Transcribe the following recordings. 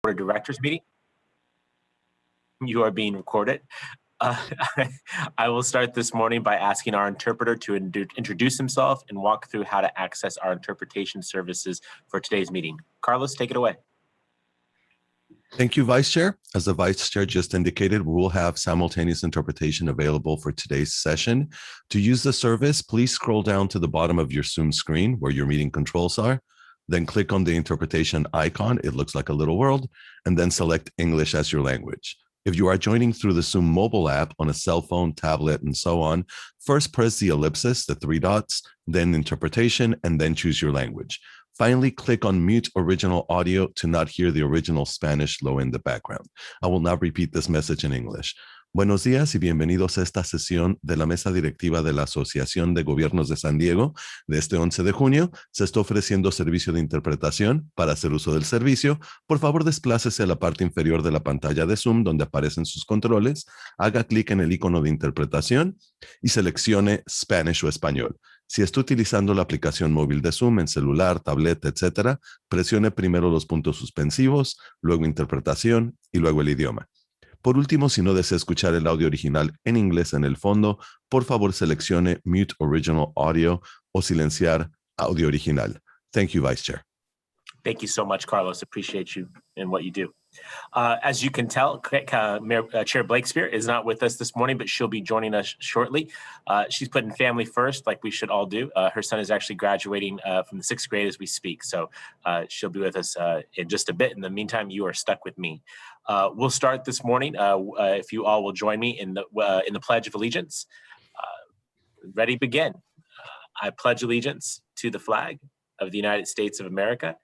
Board of Directors meeting. You are being recorded. I will start this morning by asking our interpreter to introduce himself and walk through how to access our interpretation services for today's meeting. Carlos, take it away. Thank you, Vice Chair. As the Vice Chair just indicated, we will have simultaneous interpretation available for today's session. To use the service, please scroll down to the bottom of your Zoom screen where your meeting controls are. Then click on the interpretation icon. It looks like a little world, and then select English as your language. If you are joining through the Zoom mobile app on a cell phone, tablet, and so on, first press the ellipsis, the three dots, then interpretation, and then choose your language. Finally, click on mute original audio to not hear the original Spanish low in the background. I will now repeat this message in English. Buenos días y bienvenidos a esta sesión de la Mesa Directiva de la Asociación de Gobiernos de San Diego. De este 11 de junio se está ofreciendo servicio de interpretación. Para hacer uso del servicio, por favor desplácese a la parte inferior de la pantalla de Zoom donde aparecen sus controles, haga clic en el icono de interpretación y seleccione Spanish o español. Si está utilizando la aplicación móvil de Zoom en celular, tableta, etc., presione primero los puntos suspensivos, luego interpretación y luego el idioma. Por último, si no desea escuchar el audio original en inglés en el fondo, por favor seleccione Mute Original Audio o silenciar audio original. Thank you, Vice Chair. Thank you so much, Carlos. Appreciate you and what you do. As you can tell, Chair Blakespeare is not with us this morning, but she'll be joining us shortly. She's putting family first, like we should all do. Her son is actually graduating from the 6th grade as we speak, so she'll be with us in just a bit. In the meantime, you are stuck with me. We'll start this morning. If you all will join me in the Pledge of Allegiance. Ready, begin. I pledge allegiance to the flag of the United States of America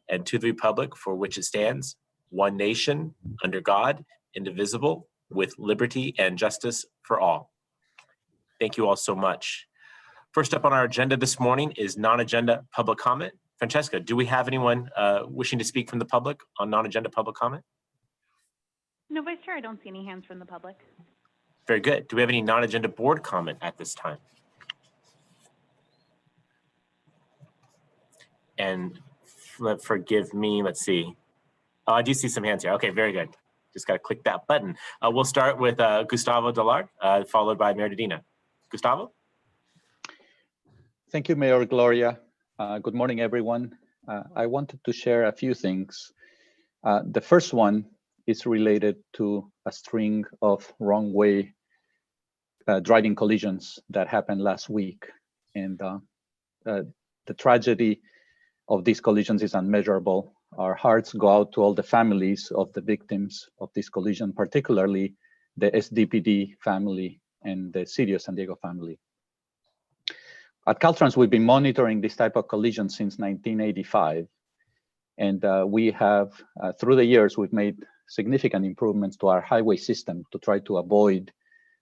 and to the republic for which it stands, one nation, under God, indivisible, with liberty and justice for all. Thank you all so much. First up on our agenda this morning is non-agenda public comment. Francesca, do we have anyone wishing to speak from the public on non-agenda public comment? No, Vice Chair, I don't see any hands from the public. Very good. Do we have any non-agenda board comment at this time? And forgive me, let's see. Oh, I do see some hands here. Okay, very good. Just got to click that button. We'll start with Gustavo Dillard, followed by Mayor Dedina. Gustavo? Thank you, Mayor Gloria. Good morning, everyone. I wanted to share a few things. The first one is related to a string of wrong way driving collisions that happened last week. And the tragedy of these collisions is unmeasurable. Our hearts go out to all the families of the victims of this collision, particularly the SDPD family and the City of San Diego family. At Caltrans, we've been monitoring this type of collision since 1985. And we have, through the years, we've made significant improvements to our highway system to try to avoid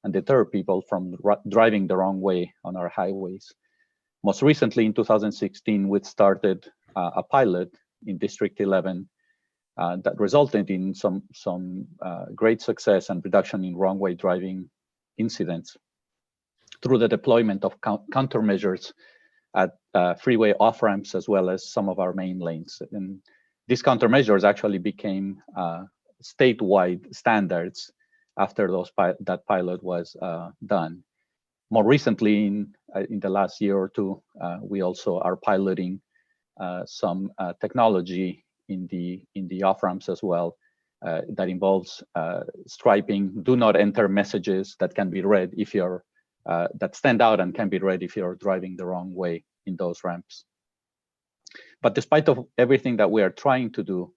and deter people from driving the wrong way on our highways. Most recently, in 2016, we started a pilot in District 11 that resulted in some great success and reduction in wrong way driving incidents through the deployment of countermeasures at freeway off-ramps as well as some of our main lanes. And these countermeasures actually became statewide standards after that pilot was done. More recently, in the last year or two, we also are piloting some technology in the off-ramps as well that involves striping do not enter messages that can be read if you're that stand out and can be read if you're driving the wrong way in those ramps. But despite of everything that we are trying to do,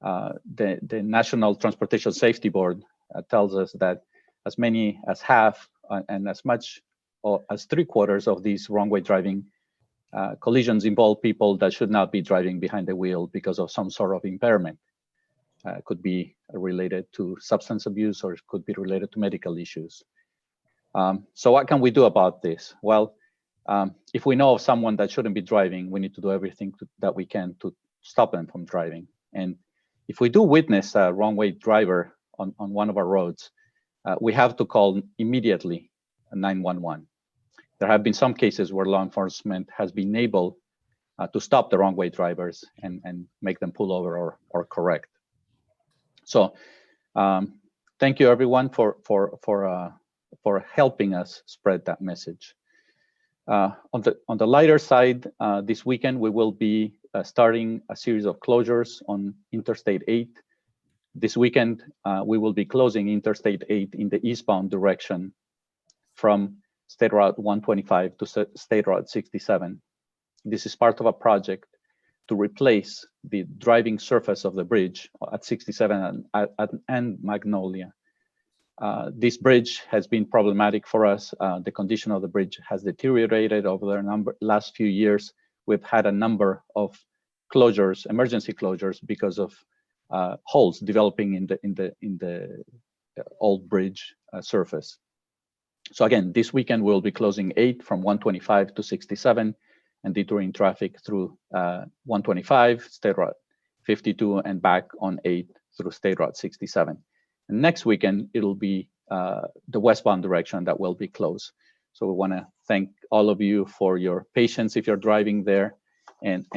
the National Transportation Safety Board tells us that as many as half and as much as 3/4 of these wrong way driving collisions involve people that should not be driving behind the wheel because of some sort of impairment. Could be related to substance abuse or it could be related to medical issues. So what can we do about this? Well, if we know of someone that shouldn't be driving, we need to do everything that we can to stop them from driving. And if we do witness a wrong way driver on one of our roads, we have to call immediately 911. There have been some cases where law enforcement has been able to stop the wrong way drivers and make them pull over or correct. So thank you everyone for helping us spread that message. On the lighter side, this weekend we will be starting a series of closures on Interstate 8. This weekend we will be closing Interstate 8 in the eastbound direction from State Route 125 to State Route 67. This is part of a project to replace the driving surface of the bridge at 67 and Magnolia. This bridge has been problematic for us. The condition of the bridge has deteriorated over the last few years. We've had a number of closures, emergency closures, because of holes developing in the old bridge surface. So again, this weekend we'll be closing 8 from 125 to 67 and detouring traffic through 125, State Route 52, and back on 8 through State Route 67. And next weekend, it'll be the westbound direction that will be closed. So we want to thank all of you for your patience if you're driving there, and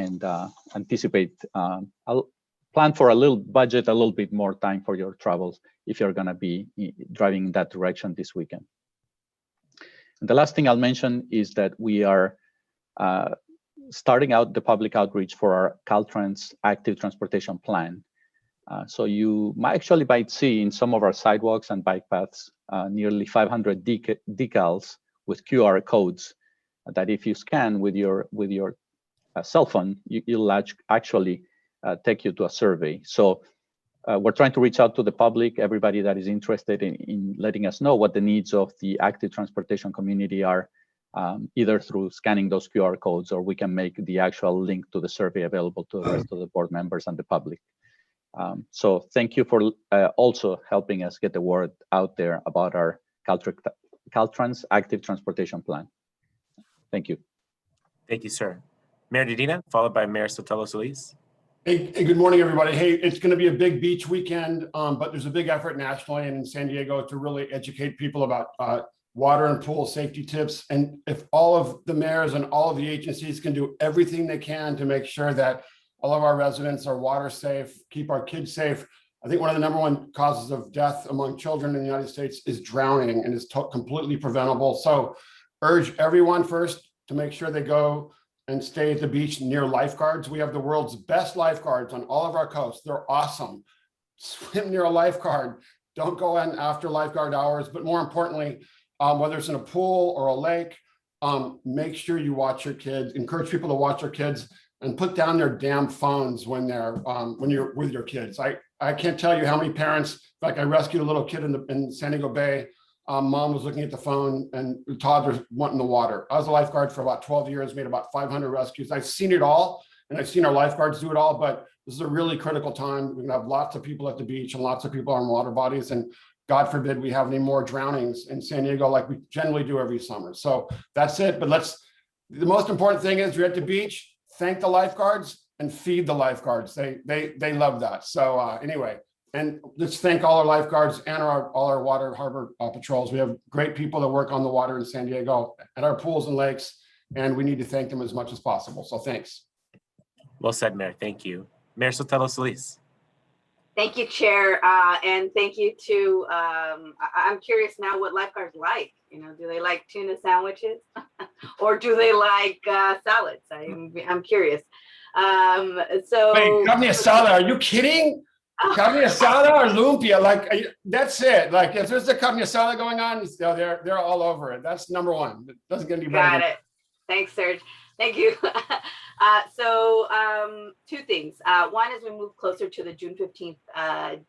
anticipate, I'll plan for a little budget, a little bit more time for your travels if you're going to be driving in that direction this weekend. And the last thing I'll mention is that we are starting out the public outreach for our Caltrans Active Transportation Plan. So you might see in some of our sidewalks and bike paths nearly 500 decals with QR codes that if you scan with your cell phone, it'll actually take you to a survey. So we're trying to reach out to the public, everybody that is interested in letting us know what the needs of the active transportation community are, either through scanning those QR codes, or we can make the actual link to the survey available to the rest of the board members and the public. So thank you for also helping us get the word out there about our Caltrans Active Transportation Plan. Thank you. Thank you, sir. Mayor Medina, followed by Mayor Sotelo-Solis. Hey, good morning, everybody. Hey, it's going to be a big beach weekend, but there's a big effort nationally and in San Diego to really educate people about water and pool safety tips. And if all of the mayors and all of the agencies can do everything they can to make sure that all of our residents are water safe, keep our kids safe. I think one of the #1 causes of death among children in the United States is drowning, and is completely preventable. So urge everyone first to make sure they go and stay at the beach near lifeguards. We have the world's best lifeguards on all of our coasts. They're awesome. Swim near a lifeguard. Don't go in after lifeguard hours, but more importantly, whether it's in a pool or a lake, make sure you watch your kids, encourage people to watch their kids, and put down their damn phones when you're with your kids. I can't tell you how many parents, in fact, I rescued a little kid in San Diego Bay. Mom was looking at the phone and the toddler went in the water. I was a lifeguard for about 12 years, made about 500 rescues. I've seen it all, and I've seen our lifeguards do it all, but this is a really critical time. We're gonna have lots of people at the beach and lots of people on water bodies, and God forbid we have any more drownings in San Diego like we generally do every summer. So that's it, but the most important thing is you're at the beach, thank the lifeguards and feed the lifeguards. They love that. So anyway, and let's thank all our lifeguards and all our water harbor patrols. We have great people that work on the water in San Diego at our pools and lakes, and we need to thank them as much as possible. So thanks. Well said, Mayor. Thank you. Mayor Sotelo-Solis. Thank you, Chair, and thank you to, I'm curious now what lifeguards like. You know, do they like tuna sandwiches or do they like salads? I'm curious. So wait, carne asada, are you kidding? Carne asada or lumpia, that's it. Like if there's a carne asada going on, they're all over it. That's #1. It doesn't get any better. Got it. Thanks, Serge. Thank you. So 2 things. One is we move closer to the June 15th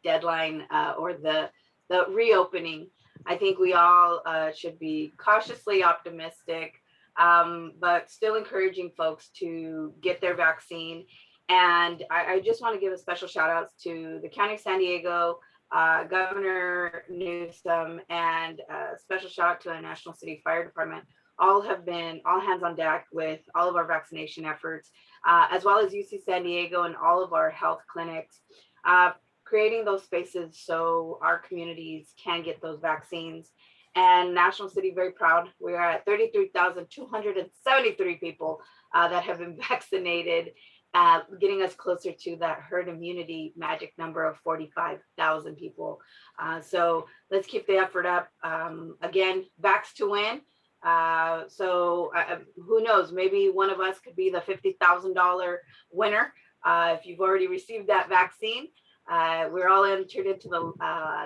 deadline or the reopening. I think we all should be cautiously optimistic, but still encouraging folks to get their vaccine. And I just want to give a special shout out to the County of San Diego, Governor Newsom, and a special shout out to the National City Fire Department. All have been all hands on deck with all of our vaccination efforts, as well as UC San Diego and all of our health clinics, creating those spaces so our communities can get those vaccines. And National City, very proud. We are at 33,273 people that have been vaccinated. getting us closer to that herd immunity magic number of 45,000 people. So let's keep the effort up. Again, vax to win. So who knows, maybe one of us could be the $50,000 winner. If you've already received that vaccine, we're all entered into the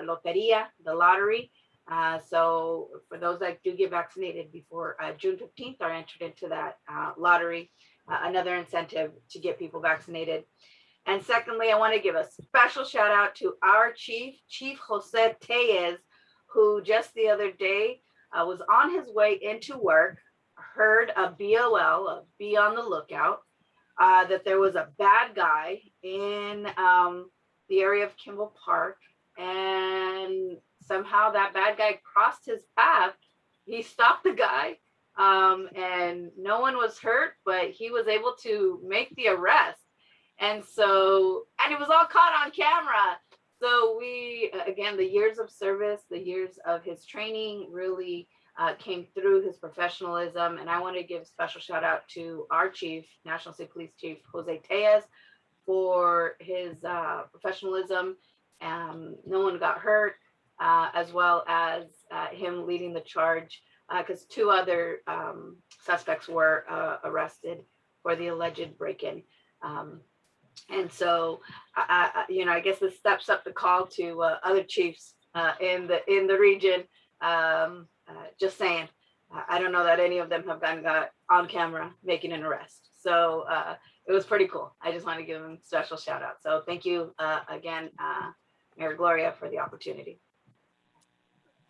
loteria, the lottery. So for those that do get vaccinated before June 15th are entered into that lottery, another incentive to get people vaccinated. And secondly, I want to give a special shout out to our chief, Chief Jose Tellez, who just the other day was on his way into work, heard a BOL, a be on the lookout, that there was a bad guy in the area of Kimball Park, and somehow that bad guy crossed his path. He stopped the guy, and no one was hurt, but he was able to make the arrest. And it was all caught on camera. So we, again, the years of service, the years of his training really came through his professionalism. And I want to give a special shout out to our chief, National State Police Chief Jose Tellez, for his professionalism. No one got hurt, as well as him leading the charge, because 2 other suspects were arrested for the alleged break-in. And so, I guess this steps up the call to other chiefs in the region. Just saying, I don't know that any of them have gotten on camera making an arrest. So it was pretty cool. I just want to give them a special shout out. So thank you again, Mayor Gloria, for the opportunity.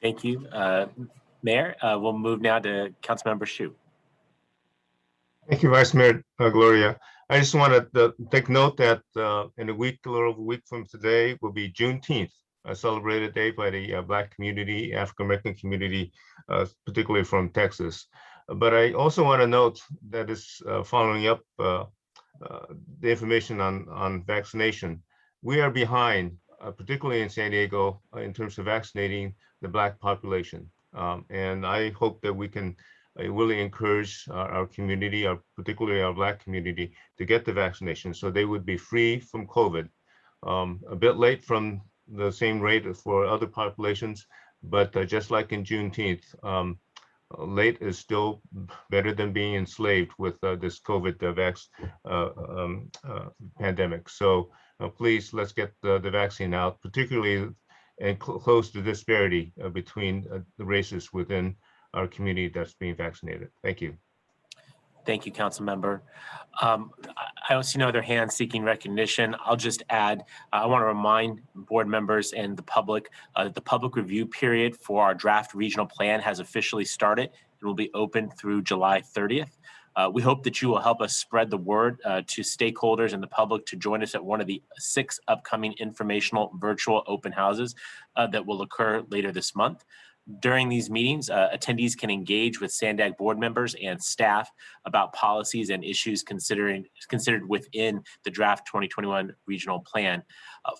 Thank you, Mayor. We'll move now to Councilmember Shu. Thank you, Vice Mayor Gloria. I just wanted to take note that in a little over a week from today will be Juneteenth, a celebrated day by the Black community, African American community, particularly from Texas. But I also want to note that is following up the information on vaccination. We are behind, particularly in San Diego, in terms of vaccinating the Black population. And I hope that we can really encourage our community, particularly our Black community, to get the vaccination so they would be free from COVID. A bit late from the same rate for other populations, but just like in Juneteenth, late is still better than being enslaved with this COVID pandemic. So please, let's get the vaccine out, particularly and close the disparity between the races within our community that's being vaccinated. Thank you. Thank you, Council Member. I don't see no other hands seeking recognition. I'll just add, I want to remind board members and the public that the public review period for our draft regional plan has officially started and will be open through July 30th. We hope that you will help us spread the word to stakeholders and the public to join us at one of the 6 upcoming informational virtual open houses that will occur later this month. During these meetings, attendees can engage with SANDAG board members and staff about policies and issues considered within the draft 2021 regional plan.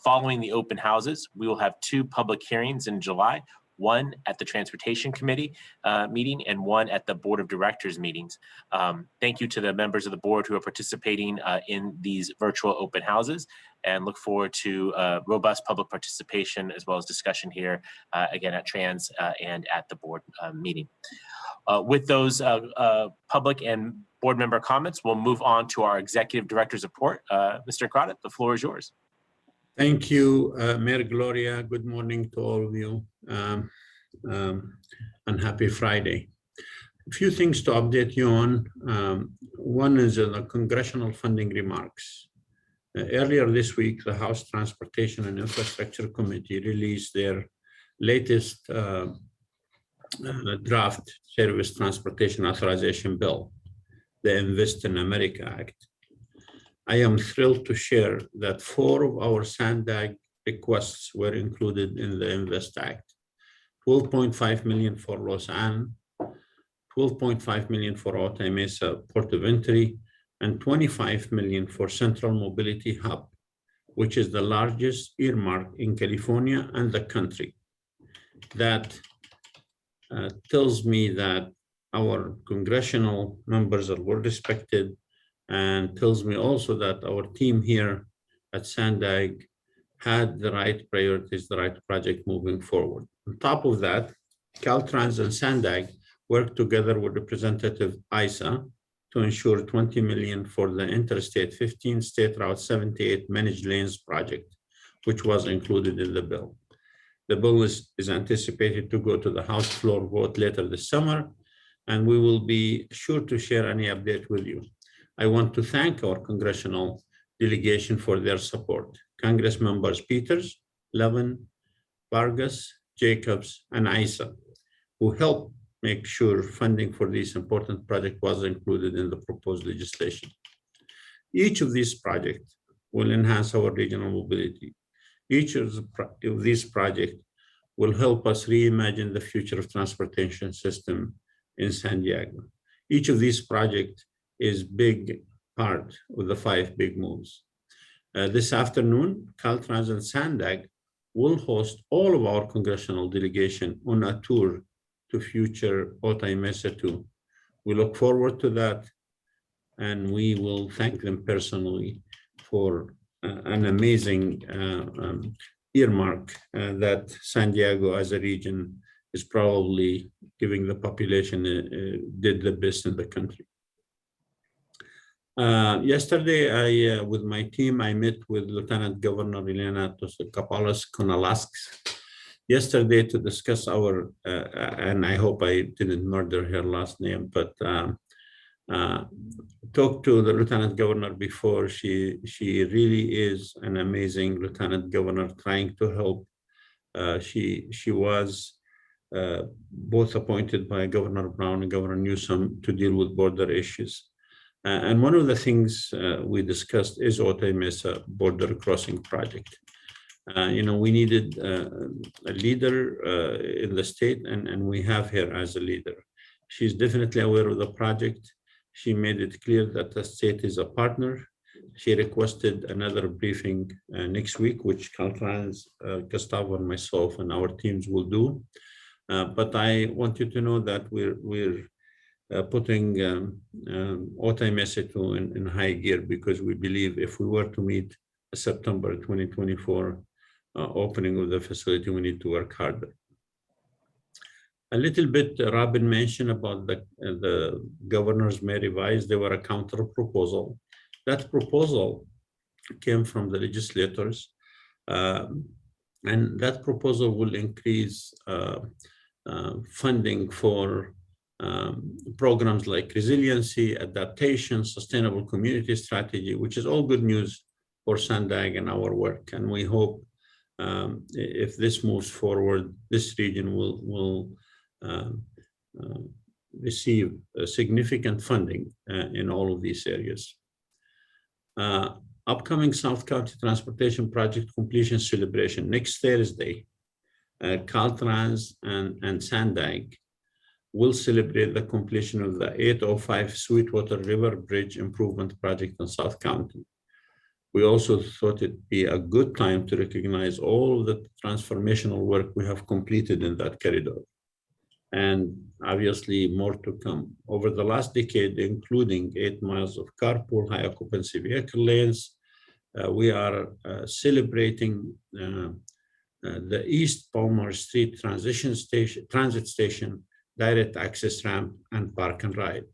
Following the open houses, we will have 2 public hearings in July, one at the Transportation Committee meeting and one at the Board of Directors meetings. Thank you to the members of the board who are participating in these virtual open houses, and look forward to robust public participation as well as discussion here again at Trans and at the board meeting. With those public and board member comments, we'll move on to our Executive Director's report. Mr. Audit, the floor is yours. Thank you, Mayor Gloria. Good morning to all of you, and happy Friday. A few things to update you on. One is the congressional funding remarks. Earlier this week, the House Transportation and Infrastructure Committee released their latest draft Service Transportation Authorization Bill, the Invest in America Act. I am thrilled to share that 4 of our SANDAG requests were included in the Invest Act. $12.5 million for Los Ann, $12.5 million for Otay Mesa Port of Entry, and $25 million for Central Mobility Hub, which is the largest earmark in California and the country. That tells me that our congressional members are well respected, and tells me also that our team here at Sandag had the right priorities, the right project moving forward. On top of that, Caltrans and Sandag worked together with Representative Isa to ensure 20 million for the Interstate 15 State Route 78 Managed Lanes project, which was included in the bill. The bill is anticipated to go to the House floor vote later this summer, and we will be sure to share any update with you. I want to thank our congressional delegation for their support. Congress members Peters, Levin, Vargas, Jacobs, and Isa, who helped make sure funding for this important project was included in the proposed legislation. Each of these projects will enhance our regional mobility. Each of these projects will help us reimagine the future of transportation system in San Diego. Each of these projects is big part of the 5 big moves. This afternoon, Caltrans and Sandag will host all of our congressional delegation on a tour to future Otay Mesa 2. We look forward to that, and we will thank them personally for an amazing earmark that San Diego as a region is probably giving the population did the best in the country. Yesterday, with my team, I met with Lieutenant Governor Elena Tosokapalos-Konalaskis yesterday to discuss our, and I hope I didn't murder her last name, but talked to the Lieutenant Governor before. She really is an amazing Lieutenant Governor trying to help. She was both appointed by Governor Brown and Governor Newsom to deal with border issues. And one of the things we discussed is Otay Mesa border crossing project. We needed a leader in the state, and we have her as a leader. She's definitely aware of the project. She made it clear that the state is a partner. She requested another briefing next week, which Caltrans, Gustavo, and myself and our teams will do. But I want you to know that we're putting Otay Mesa in high gear, because we believe if we were to meet September 2024 opening of the facility, we need to work harder. A little bit, Robin mentioned about the governors may revise. There were a counter proposal. That proposal came from the legislators, and that proposal will increase funding for programs like resiliency, adaptation, sustainable community strategy, which is all good news for Sandag and our work. And we hope if this moves forward, this region will receive significant funding in all of these areas. Upcoming South County Transportation Project completion celebration next Thursday, Caltrans and Sandag will celebrate the completion of the 805 Sweetwater River Bridge Improvement Project in South County. We also thought it'd be a good time to recognize all of the transformational work we have completed in that corridor. And obviously more to come. Over the last decade, including 8 miles of carpool, high occupancy vehicle lanes, we are celebrating the East Palmer Street Transit Station, direct access ramp, and park and ride.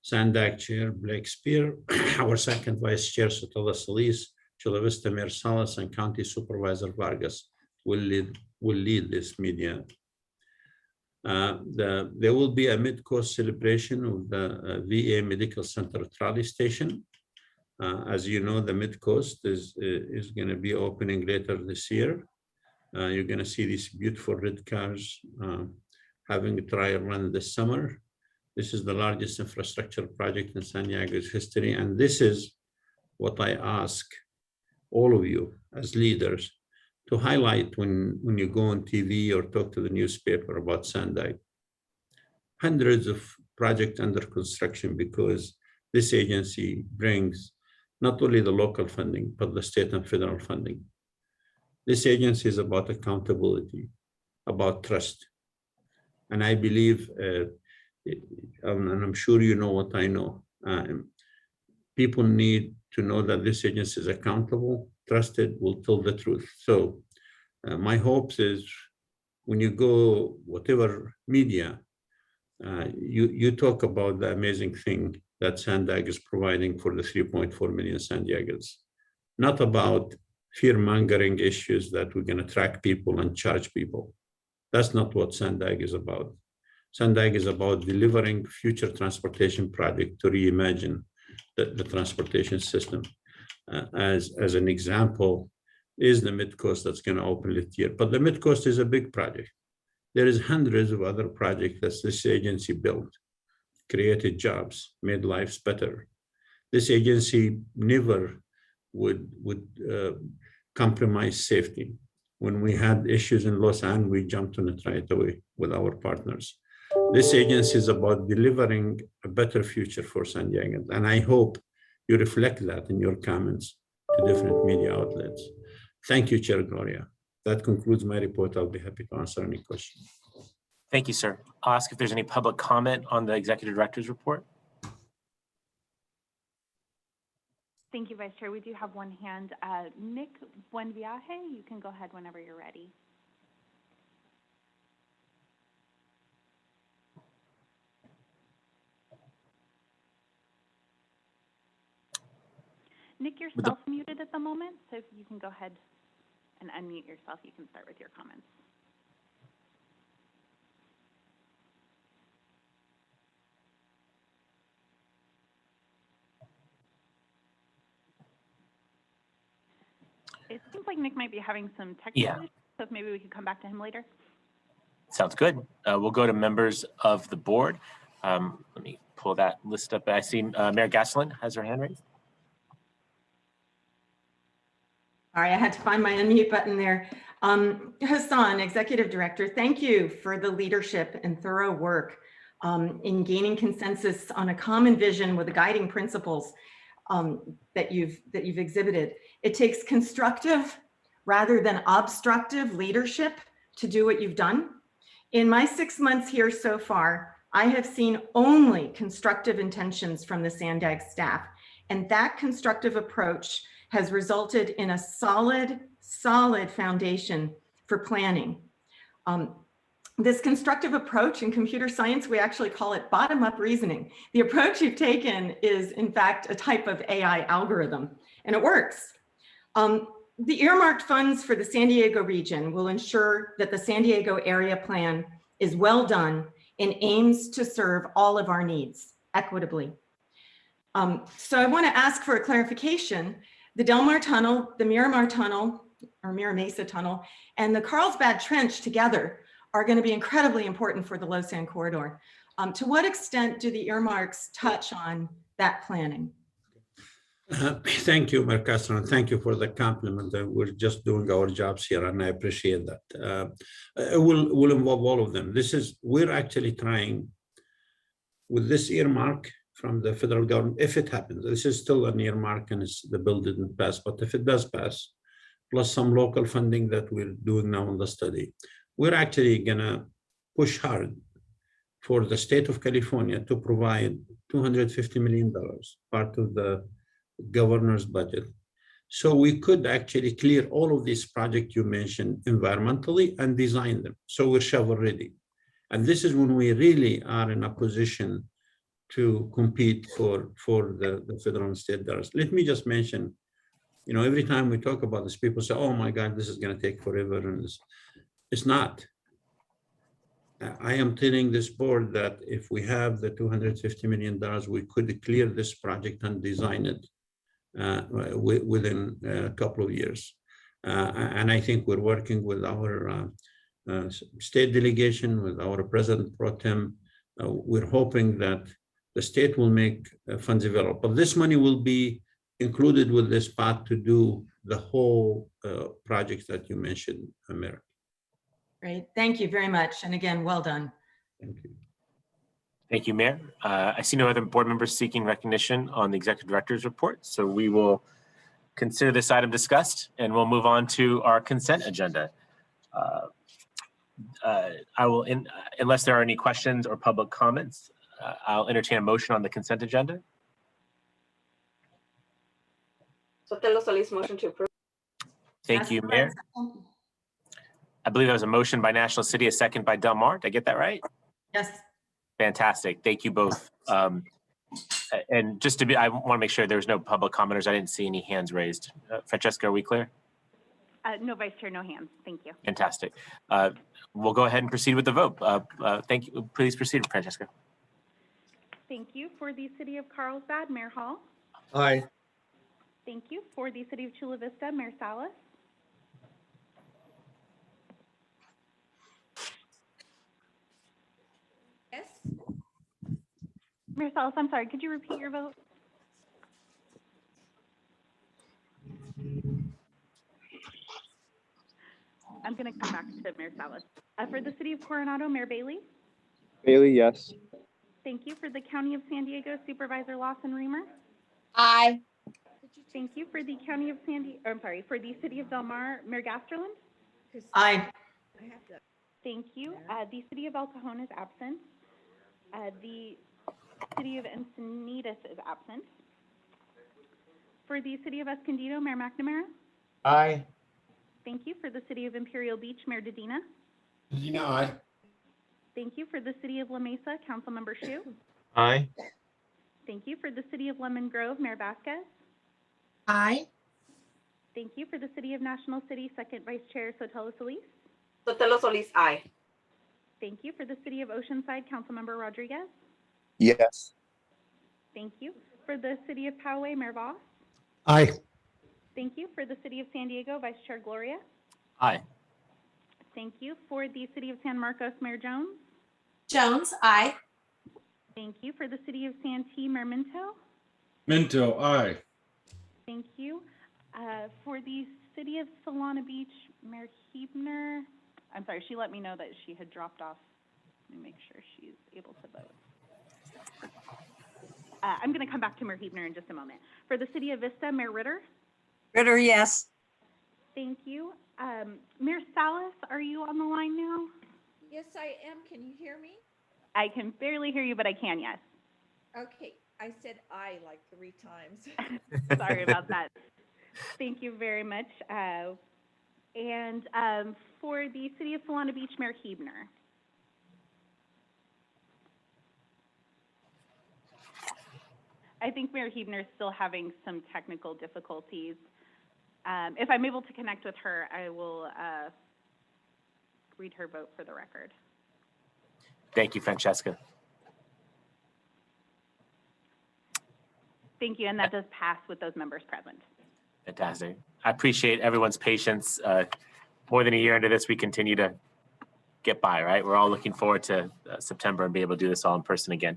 Sandag Chair Blake Spear, our second Vice Chair Sotela Solis, Chula Vista Mayor Salas, and County Supervisor Vargas will lead this media. There will be a mid-course celebration of the VA Medical Center trolley station. As you know, the mid-coast is going to be opening later this year. You're going to see these beautiful red cars having a trial run this summer. This is the largest infrastructure project in San Diego's history. And this is what I ask all of you as leaders to highlight when you go on TV or talk to the newspaper about Sandag. Hundreds of projects under construction, because this agency brings not only the local funding, but the state and federal funding. This agency is about accountability, about trust. And I believe, and I'm sure you know what I know, people need to know that this agency is accountable, trusted, will tell the truth. So my hopes is when you go whatever media, you talk about the amazing thing that Sandag is providing for the 3.4 million San Diegans, not about fear-mongering issues that we're going to track people and charge people. That's not what Sandag is about. Sandag is about delivering future transportation project to reimagine the transportation system. As an example, is the Mid-Coast that's going to open this year. But the Mid-Coast is a big project. There is hundreds of other projects that this agency built, created jobs, made lives better. This agency never would compromise safety. When we had issues in Los Angeles, we jumped on it right away with our partners. This agency is about delivering a better future for San Diego. And I hope you reflect that in your comments to different media outlets. Thank you, Chair Gloria. That concludes my report. I'll be happy to answer any questions. Thank you, sir. I'll ask if there's any public comment on the Executive Director's report. Thank you, Vice Chair. We do have one hand. Nick Buenviaje, you can go ahead whenever you're ready. Nick, you're self-muted at the moment, so if you can go ahead and unmute yourself, you can start with your comments. It seems like Nick might be having some technical issues, so if maybe we could come back to him later. Sounds good. We'll go to members of the board. Let me pull that list up. I see Mayor Gasolin has her hand raised. Sorry, I had to find my unmute button there. Hassan, Executive Director, thank you for the leadership and thorough work in gaining consensus on a common vision with the guiding principles that you've exhibited. It takes constructive rather than obstructive leadership to do what you've done. In my 6 months here so far, I have seen only constructive intentions from the Sandag staff, and that constructive approach has resulted in a solid foundation for planning. This constructive approach in computer science, we actually call it bottom-up reasoning. The approach you've taken is, in fact, a type of AI algorithm, and it works. The earmarked funds for the San Diego region will ensure that the San Diego area plan is well done and aims to serve all of our needs equitably. So I want to ask for a clarification. The Del Mar Tunnel, the Miramar Tunnel, or Mira Mesa Tunnel, and the Carlsbad Trench together are going to be incredibly important for the Los Angeles corridor. To what extent do the earmarks touch on that planning? Thank you, Mayor Castro, and thank you for the compliment. We're just doing our jobs here, and I appreciate that. We'll involve all of them. We're actually trying with this earmark from the federal government, if it happens. This is still an earmark and the bill didn't pass, but if it does pass, plus some local funding that we're doing now in the study, we're actually gonna push hard for the state of California to provide $250 million, part of the governor's budget. So we could actually clear all of these projects you mentioned environmentally and design them. So we're shovel ready. And this is when we really are in a position to compete for the federal and state dollars. Let me just mention, every time we talk about this, people say, oh my God, this is gonna take forever. And it's not. I am telling this board that if we have the $250 million, we could clear this project and design it within a couple of years. And I think we're working with our state delegation, with our President Pro Tem. We're hoping that the state will make funds available. But this money will be included with this part to do the whole project that you mentioned, Mayor. Great, thank you very much. And again, well done. Thank you. Thank you, Mayor. I see no other board members seeking recognition on the Executive Director's report, so we will consider this item discussed and we'll move on to our consent agenda. Unless there are any questions or public comments, I'll entertain a motion on the consent agenda. Sotelo Solis, motion to approve. Thank you, Mayor. I believe that was a motion by National City, a second by Del Mar. Did I get that right? Yes. Fantastic. Thank you both. And just to be, I want to make sure there's no public commenters. I didn't see any hands raised. Francesca, are we clear? No, Vice Chair, no hands. Thank you. Fantastic. We'll go ahead and proceed with the vote. Thank you. Please proceed, Francesca. Thank you. For the City of Carlsbad, Mayor Hall. Aye. Thank you. For the City of Chula Vista, Mayor Salas. Yes. Mayor Salas, I'm sorry, could you repeat your vote? I'm going to come back to Mayor Salas. For the City of Coronado, Mayor Bailey. Bailey, yes. Thank you. For the County of San Diego, Supervisor Lawson Reamer. Aye. Thank you. For the County of San Diego, I'm sorry, for the City of Del Mar, Mayor Gasterland. Aye. Thank you. The City of El Cajon is absent. The City of Encinitas is absent. For the City of Escondido, Mayor McNamara. Aye. Thank you. For the City of Imperial Beach, Mayor Dedina. Dedina, aye. Thank you. For the City of La Mesa, Councilmember Shu. Aye. Thank you. For the City of Lemon Grove, Mayor Vasquez. Aye. Thank you. For the City of National City, Second Vice Chair Sotelo Solis. Sotelo Solis, aye. Thank you. For the City of Oceanside, Councilmember Rodriguez. Yes. Thank you. For the City of Poway, Mayor Voss. Aye. Thank you. For the City of San Diego, Vice Chair Gloria. Aye. Thank you. For the City of San Marcos, Mayor Jones. Jones, aye. Thank you. For the City of Santee, Mayor Minto. Minto, aye. Thank you. For the City of Solana Beach, Mayor Hebner. I'm sorry, she let me know that she had dropped off. Let me make sure she's able to vote. I'm going to come back to Mayor Hebner in just a moment. For the City of Vista, Mayor Ritter. Ritter, yes. Thank you. Mayor Salas, are you on the line now? Yes, I am. Can you hear me? I can barely hear you, but I can, yes. Okay, I said I like 3 times. Sorry about that. Thank you very much. And for the City of Solana Beach, Mayor Hebner. I think Mayor Hebner is still having some technical difficulties. If I'm able to connect with her, I will read her vote for the record. Thank you, Francesca. Thank you, and that does pass with those members present. Fantastic. I appreciate everyone's patience. More than a year into this, we continue to get by, right? We're all looking forward to September and be able to do this all in person again.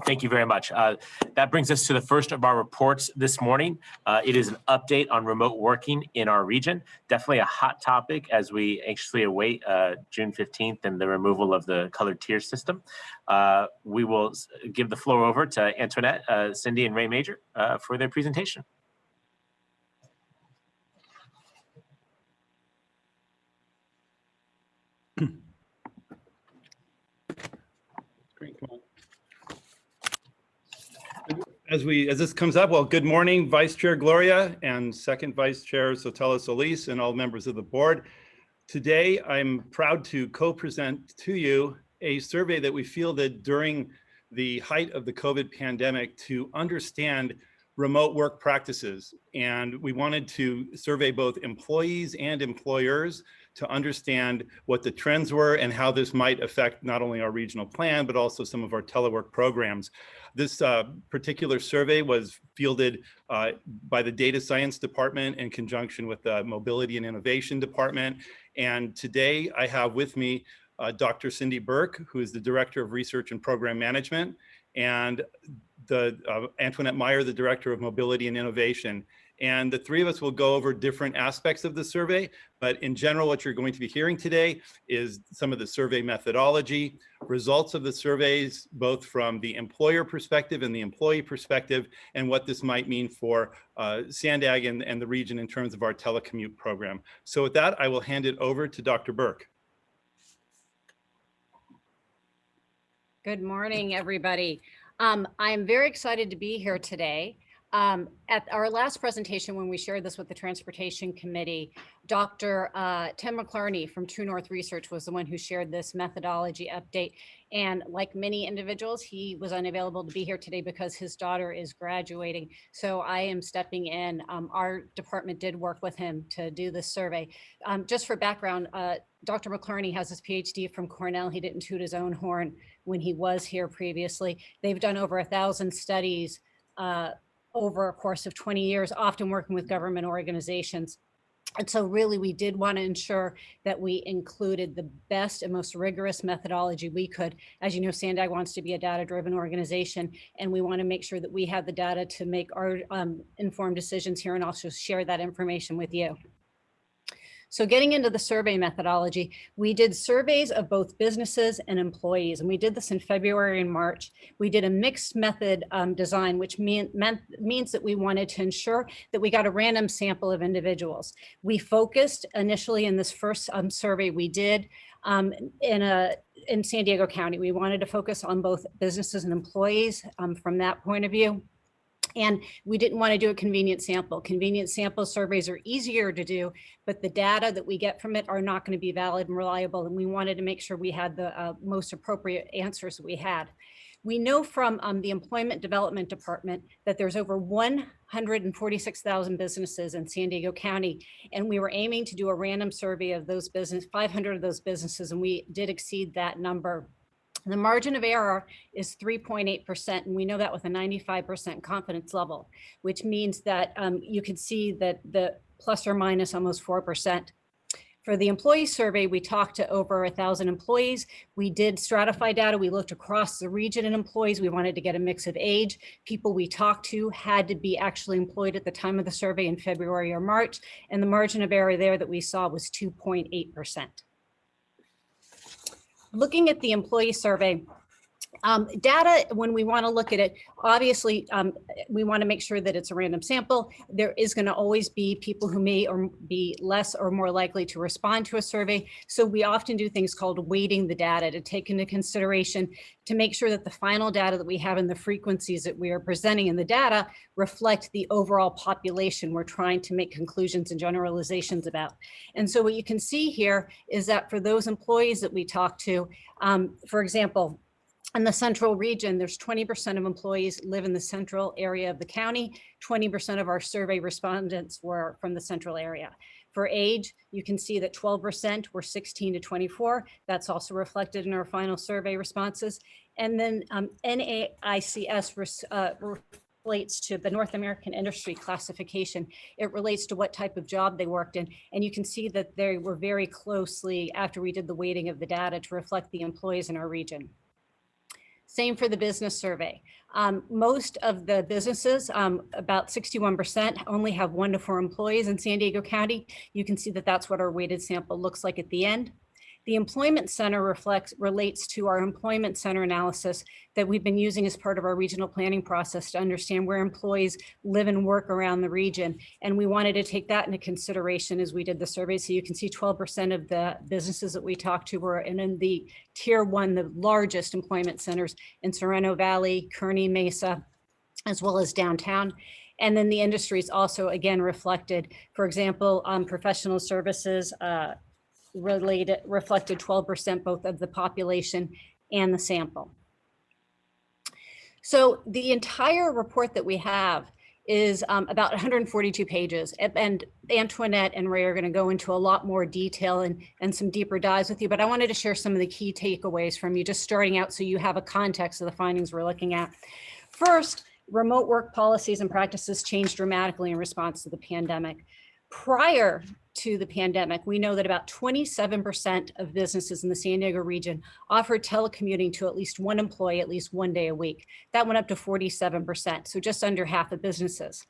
Thank you very much. That brings us to the first of our reports this morning. It is an update on remote working in our region. Definitely a hot topic as we anxiously await June 15th and the removal of the colored tier system. We will give the floor over to Antoinette, Cindy, and Ray Major for their presentation. As this comes up, well, good morning, Vice Chair Gloria and Second Vice Chair Sotelo Solis and all members of the board. Today, I'm proud to co-present to you a survey that we fielded during the height of the COVID pandemic to understand remote work practices. And we wanted to survey both employees and employers to understand what the trends were and how this might affect not only our regional plan, but also some of our telework programs. This particular survey was fielded by the Data Science Department in conjunction with the Mobility and Innovation Department. And today I have with me Dr. Cindy Burke, who is the Director of Research and Program Management, and Antoinette Meyer, the Director of Mobility and Innovation. And the three of us will go over different aspects of the survey, but in general, what you're going to be hearing today is some of the survey methodology, results of the surveys, both from the employer perspective and the employee perspective, and what this might mean for Sandag and the region in terms of our telecommute program. So with that, I will hand it over to Dr. Burke. Good morning, everybody. I'm very excited to be here today. At our last presentation, when we shared this with the Transportation Committee, Dr. Tim McClarney from True North Research was the one who shared this methodology update. And like many individuals, he was unavailable to be here today because his daughter is graduating. So I am stepping in. Our department did work with him to do this survey. Just for background, Dr. McClarney has his PhD from Cornell. He didn't toot his own horn when he was here previously. They've done over 1,000 studies over a course of 20 years, often working with government organizations. And so really, we did want to ensure that we included the best and most rigorous methodology we could. As you know, Sandag wants to be a data-driven organization, and we want to make sure that we have the data to make our informed decisions here and also share that information with you. So getting into the survey methodology, we did surveys of both businesses and employees, and we did this in February and March. We did a mixed method design, which means that we wanted to ensure that we got a random sample of individuals. We focused initially in this first survey we did in San Diego County. We wanted to focus on both businesses and employees from that point of view. And we didn't want to do a convenient sample. Convenient sample surveys are easier to do, but the data that we get from it are not going to be valid and reliable. And we wanted to make sure we had the most appropriate answers that we had. We know from the Employment Development Department that there's over 146,000 businesses in San Diego County, and we were aiming to do a random survey of those 500 of those businesses, and we did exceed that number. The margin of error is 3.8%, and we know that with a 95% confidence level, which means that you can see that the plus or minus almost 4%. For the employee survey, we talked to over 1,000 employees. We did stratify data. We looked across the region and employees. We wanted to get a mix of age. People we talked to had to be actually employed at the time of the survey in February or March, and the margin of error there that we saw was 2.8%. Looking at the employee survey, data, when we want to look at it, obviously, we want to make sure that it's a random sample. There is going to always be people who may or be less or more likely to respond to a survey. So we often do things called weighting the data to take into consideration to make sure that the final data that we have and the frequencies that we are presenting in the data reflect the overall population we're trying to make conclusions and generalizations about. And so what you can see here is that for those employees that we talk to, for example, in the central region, there's 20% of employees live in the central area of the county. 20% of our survey respondents were from the central area. For age, you can see that 12% were 16 to 24. That's also reflected in our final survey responses. And then NAICS relates to the North American industry classification. It relates to what type of job they worked in. And you can see that they were very closely, after we did the weighting of the data, to reflect the employees in our region. Same for the business survey. Most of the businesses, about 61%, only have 1 to 4 employees in San Diego County. You can see that that's what our weighted sample looks like at the end. The Employment Center relates to our Employment Center analysis that we've been using as part of our regional planning process to understand where employees live and work around the region. And we wanted to take that into consideration as we did the survey. So you can see 12% of the businesses that we talked to were in the tier 1, the largest employment centers in Sereno Valley, Kearney, Mesa, as well as downtown. And then the industries also, again, reflected, for example, professional services, reflected 12% both of the population and the sample. So the entire report that we have is about 142 pages, and Antoinette and Ray are going to go into a lot more detail and some deeper dives with you, but I wanted to share some of the key takeaways from you just starting out so you have a context of the findings we're looking at. First, remote work policies and practices changed dramatically in response to the pandemic. Prior to the pandemic, we know that about 27% of businesses in the San Diego region offered telecommuting to at least 1 employee at least 1 day a week. That went up to 47%, so just under half of businesses.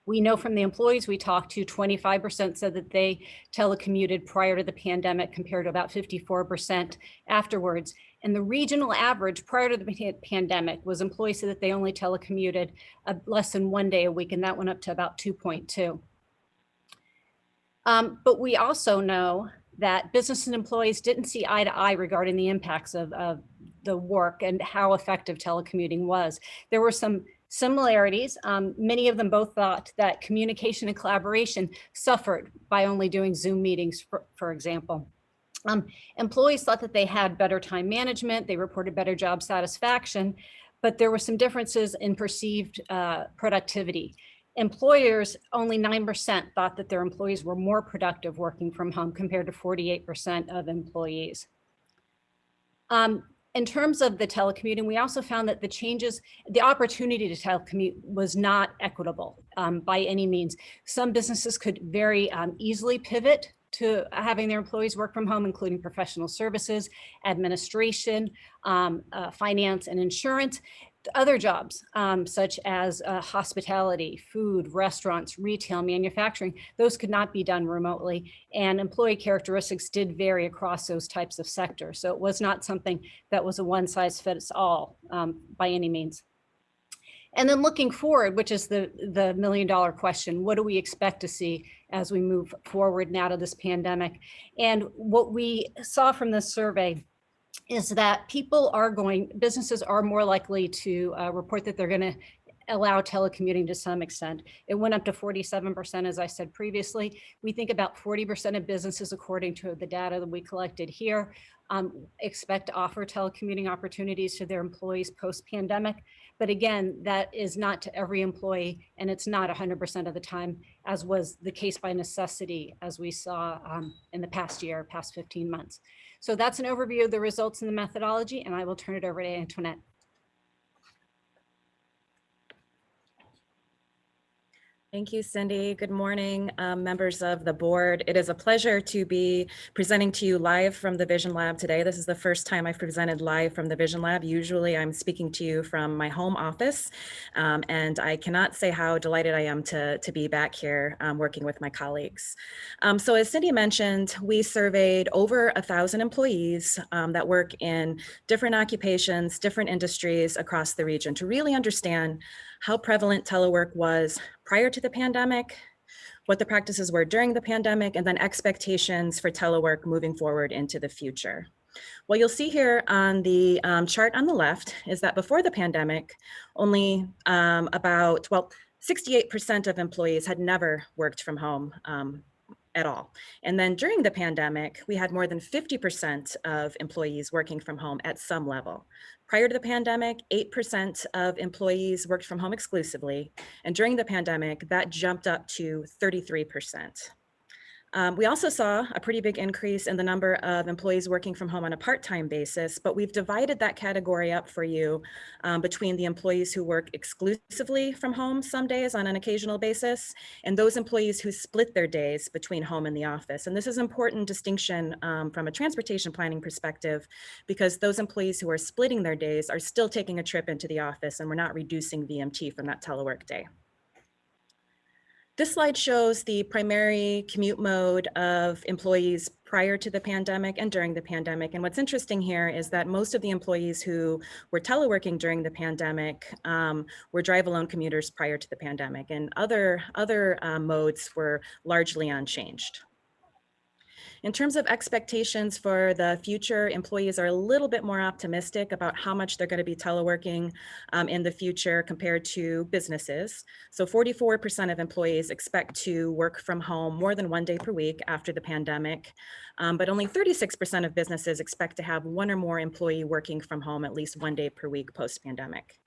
We know from the employees we talked to, 25% said that they telecommuted prior to the pandemic compared to about 54% afterwards. And the regional average prior to the pandemic was employees said that they only telecommuted less than 1 day a week, and that went up to about 2.2. But we also know that business and employees didn't see eye to eye regarding the impacts of the work and how effective telecommuting was. There were some Similarities, many of them both thought that communication and collaboration suffered by only doing Zoom meetings, for example. Employees thought that they had better time management, they reported better job satisfaction, but there were some differences in perceived productivity. Employers, only 9% thought that their employees were more productive working from home compared to 48% of employees. In terms of the telecommuting, we also found that the opportunity to telecommute was not equitable by any means. Some businesses could very easily pivot to having their employees work from home, including professional services, administration, finance, and insurance. Other jobs, such as hospitality, food, restaurants, retail, manufacturing, those could not be done remotely. And employee characteristics did vary across those types of sectors. So it was not something that was a one size fits all by any means. And then looking forward, which is the million-dollar question, what do we expect to see as we move forward now to this pandemic? And what we saw from this survey is that businesses are more likely to report that they're going to allow telecommuting to some extent. It went up to 47%, as I said previously. We think about 40% of businesses, according to the data that we collected here, expect to offer telecommuting opportunities to their employees post-pandemic. But again, that is not to every employee, and it's not 100% of the time, as was the case by necessity, as we saw in the past 15 months. So that's an overview of the results and the methodology, and I will turn it over to Antoinette. Thank you, Cindy. Good morning, members of the board. It is a pleasure to be presenting to you live from the Vision Lab today. This is the first time I've presented live from the Vision Lab. Usually I'm speaking to you from my home office, and I cannot say how delighted I am to be back here working with my colleagues. So as Cindy mentioned, we surveyed over 1,000 employees that work in different occupations, different industries across the region to really understand how prevalent telework was prior to the pandemic, what the practices were during the pandemic, and then expectations for telework moving forward into the future. What you'll see here on the chart on the left is that before the pandemic, only 68% of employees had never worked from home at all. And then during the pandemic, we had more than 50% of employees working from home at some level. Prior to the pandemic, 8% of employees worked from home exclusively. And during the pandemic, that jumped up to 33%. We also saw a pretty big increase in the number of employees working from home on a part-time basis, but we've divided that category up for you between the employees who work exclusively from home some days on an occasional basis, and those employees who split their days between home and the office. And this is an important distinction from a transportation planning perspective, because those employees who are splitting their days are still taking a trip into the office, and we're not reducing VMT from that telework day. This slide shows the primary commute mode of employees prior to the pandemic and during the pandemic. And what's interesting here is that most of the employees who were teleworking during the pandemic were drive-alone commuters prior to the pandemic, and other modes were largely unchanged. In terms of expectations for the future, employees are a little bit more optimistic about how much they're going to be teleworking in the future compared to businesses. So 44% of employees expect to work from home more than 1 day per week after the pandemic, but only 36% of businesses expect to have one or more employee working from home at least 1 day per week post-pandemic.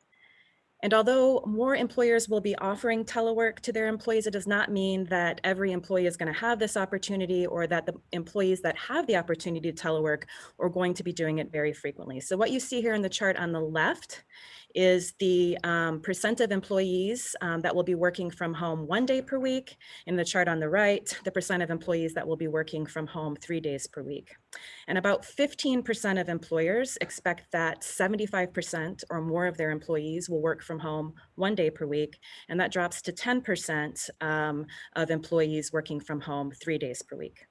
And although more employers will be offering telework to their employees, it does not mean that every employee is going to have this opportunity, or that the employees that have the opportunity to telework are going to be doing it very frequently. So what you see here in the chart on the left is the percent of employees that will be working from home 1 day per week. In the chart on the right, the percent of employees that will be working from home 3 days per week. And about 15% of employers expect that 75% or more of their employees will work from home 1 day per week. And that drops to 10% of employees working from home 3 days per week.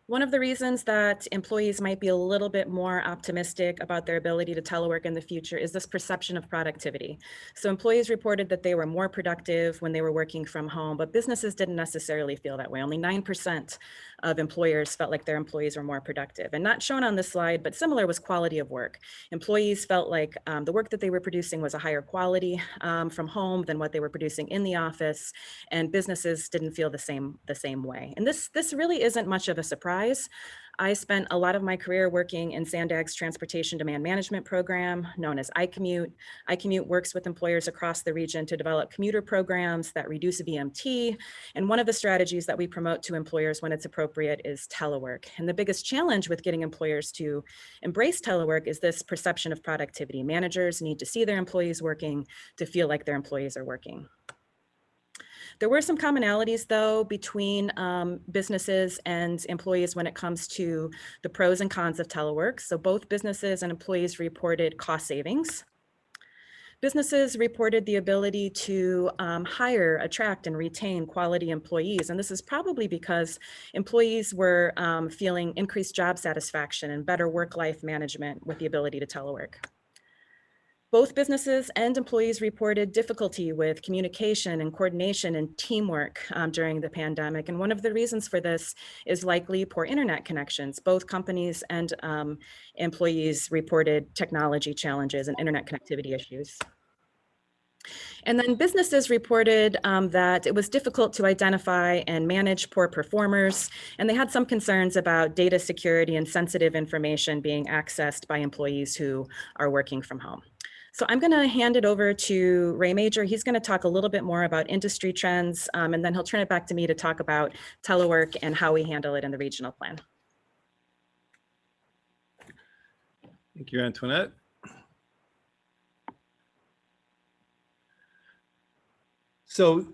One of the reasons that employees might be a little bit more optimistic about their ability to telework in the future is this perception of productivity. So employees reported that they were more productive when they were working from home, but businesses didn't necessarily feel that way. Only 9% of employers felt like their employees were more productive. And not shown on this slide, but similar was quality of work. Employees felt like the work that they were producing was a higher quality from home than what they were producing in the office, and businesses didn't feel the same way. And this really isn't much of a surprise. I spent a lot of my career working in Sandag's transportation demand management program known as iCommute. iCommute works with employers across the region to develop commuter programs that reduce VMT. And one of the strategies that we promote to employers when it's appropriate is telework. And the biggest challenge with getting employers to embrace telework is this perception of productivity. Managers need to see their employees working to feel like their employees are working. There were some commonalities, though, between businesses and employees when it comes to the pros and cons of telework. So both businesses and employees reported cost savings. Businesses reported the ability to hire, attract, and retain quality employees. And this is probably because employees were feeling increased job satisfaction and better work-life management with the ability to telework. Both businesses and employees reported difficulty with communication and coordination and teamwork during the pandemic. And one of the reasons for this is likely poor internet connections. Both companies and employees reported technology challenges and internet connectivity issues. And then businesses reported that it was difficult to identify and manage poor performers, and they had some concerns about data security and sensitive information being accessed by employees who are working from home. So I'm going to hand it over to Ray Major. He's going to talk a little bit more about industry trends, and then he'll turn it back to me to talk about telework and how we handle it in the regional plan. Thank you, Antoinette. So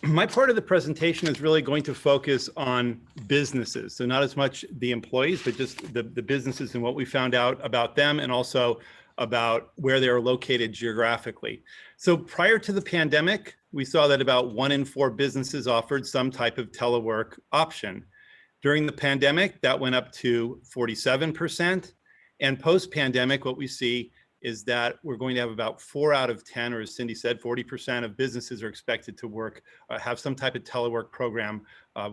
my part of the presentation is really going to focus on businesses. So not as much the employees, but just the businesses and what we found out about them, and also about where they are located geographically. So prior to the pandemic, we saw that about 1 in 4 businesses offered some type of telework option. During the pandemic, that went up to 47%. And post-pandemic, what we see is that we're going to have about 4 out of 10, or as Cindy said, 40% of businesses are expected to work, have some type of telework program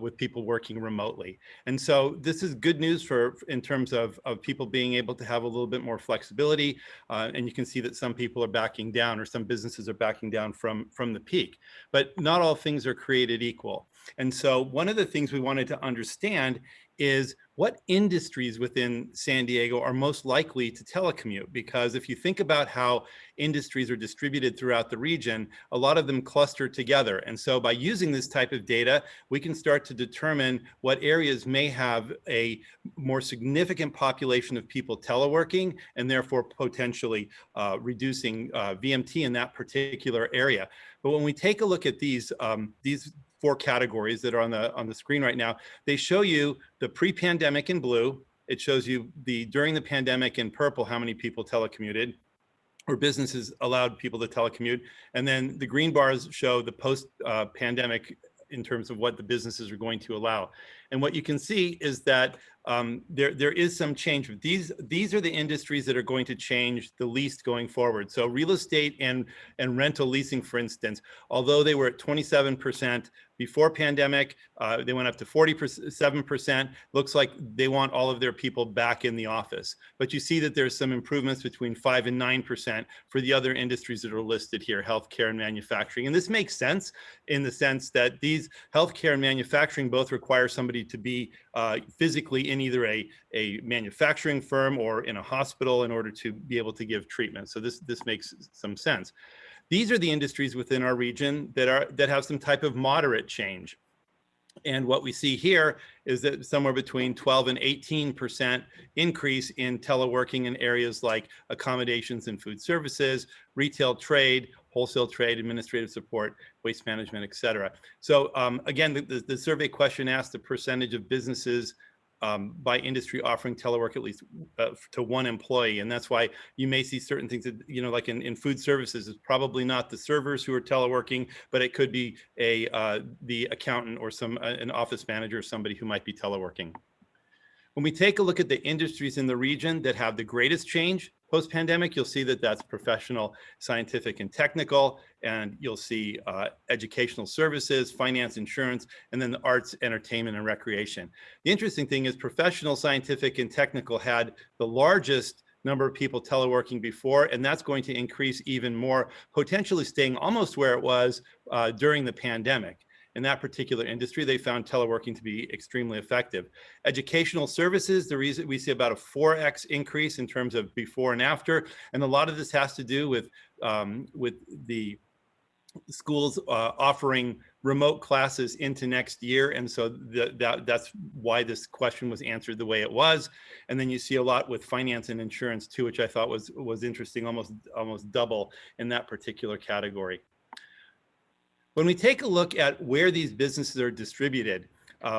with people working remotely. And so this is good news in terms of people being able to have a little bit more flexibility. And you can see that some people are backing down, or some businesses are backing down from the peak. But not all things are created equal. And so one of the things we wanted to understand is what industries within San Diego are most likely to telecommute. Because if you think about how industries are distributed throughout the region, a lot of them cluster together. And so by using this type of data, we can start to determine what areas may have a more significant population of people teleworking, and therefore potentially reducing VMT in that particular area. But when we take a look at these 4 categories that are on the screen right now, they show you the pre-pandemic in blue. It shows you during the pandemic in purple, how many people telecommuted, or businesses allowed people to telecommute. And then the green bars show the post-pandemic in terms of what the businesses are going to allow. And what you can see is that there is some change. These are the industries that are going to change the least going forward. So real estate and rental leasing, for instance, although they were at 27% before pandemic, they went up to 47%. Looks like they want all of their people back in the office. But you see that there's some improvements between 5 and 9% for the other industries that are listed here, healthcare and manufacturing. And this makes sense in the sense that these healthcare and manufacturing both require somebody to be physically in either a manufacturing firm or in a hospital in order to be able to give treatment. So this makes some sense. These are the industries within our region that have some type of moderate change. And what we see here is that somewhere between 12 and 18% increase in teleworking in areas like accommodations and food services, retail trade, wholesale trade, administrative support, waste management, et cetera. So again, the survey question asked the percentage of businesses by industry offering telework at least to 1 employee. And that's why you may see certain things that, like in food services, it's probably not the servers who are teleworking, but it could be the accountant or an office manager or somebody who might be teleworking. When we take a look at the industries in the region that have the greatest change post-pandemic, you'll see that that's professional, scientific, and technical, and you'll see educational services, finance, insurance, and then the arts, entertainment, and recreation. The interesting thing is professional, scientific, and technical had the largest number of people teleworking before, and that's going to increase even more, potentially staying almost where it was during the pandemic. In that particular industry, they found teleworking to be extremely effective. Educational services, the reason we see about a 4x increase in terms of before and after, and a lot of this has to do with the schools offering remote classes into next year, and so that's why this question was answered the way it was. And then you see a lot with finance and insurance too, which I thought was interesting, almost double in that particular category. When we take a look at where these businesses are distributed,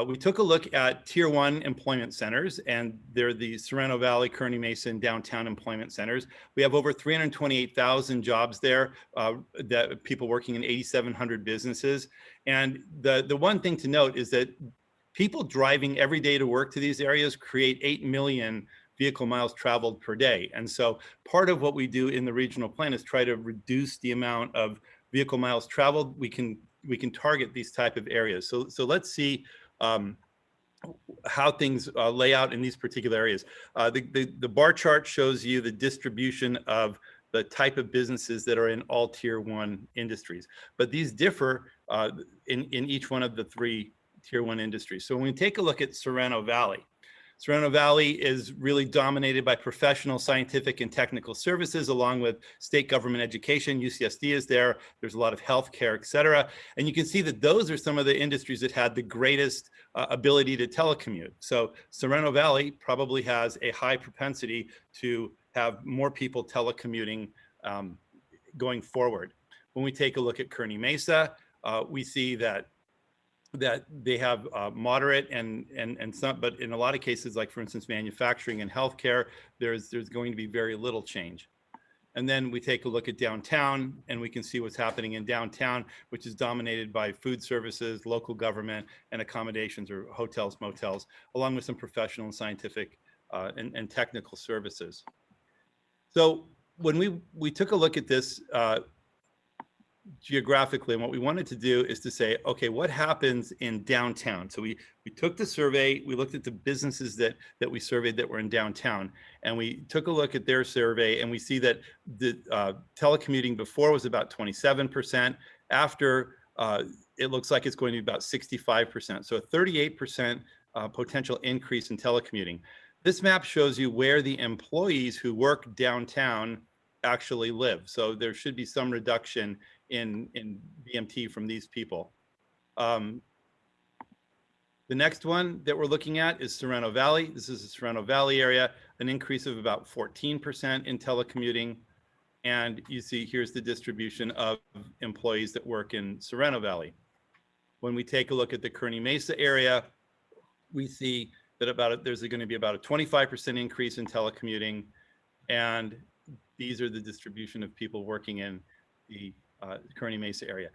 we took a look at Tier 1 employment centers, and they're the Serrano Valley, Kearney Mesa, and downtown employment centers. We have over 328,000 jobs there, that people working in 8,700 businesses. And the one thing to note is that people driving every day to work to these areas create 8 million vehicle miles traveled per day. And so part of what we do in the regional plan is try to reduce the amount of vehicle miles traveled. We can target these type of areas. So let's see how things lay out in these particular areas. The bar chart shows you the distribution of the type of businesses that are in all Tier 1 industries, but these differ in each one of the 3 Tier 1 industries. So when we take a look at Serrano Valley, Serrano Valley is really dominated by professional, scientific, and technical services, along with state government education. UCSD is there. There's a lot of healthcare, et cetera. And you can see that those are some of the industries that had the greatest ability to telecommute. So Serrano Valley probably has a high propensity to have more people telecommuting going forward. When we take a look at Kearney Mesa, we see that they have moderate and some, but in a lot of cases, like for instance, manufacturing and healthcare, there's going to be very little change. And then we take a look at downtown, and we can see what's happening in downtown, which is dominated by food services, local government, and accommodations, or hotels, motels, along with some professional and scientific and technical services. So when we took a look at this geographically, and what we wanted to do is to say, okay, what happens in downtown? So we took the survey, we looked at the businesses that we surveyed that were in downtown, and we took a look at their survey, and we see that the telecommuting before was about 27%. After, it looks like it's going to be about 65%. So a 38% potential increase in telecommuting. This map shows you where the employees who work downtown actually live. So there should be some reduction in VMT from these people. The next one that we're looking at is Serrano Valley. This is the Serrano Valley area, an increase of about 14% in telecommuting. And you see here's the distribution of employees that work in Serrano Valley. When we take a look at the Kearney Mesa area, we see that there's going to be about a 25% increase in telecommuting. And these are the distribution of people working in the Kearney Mesa area.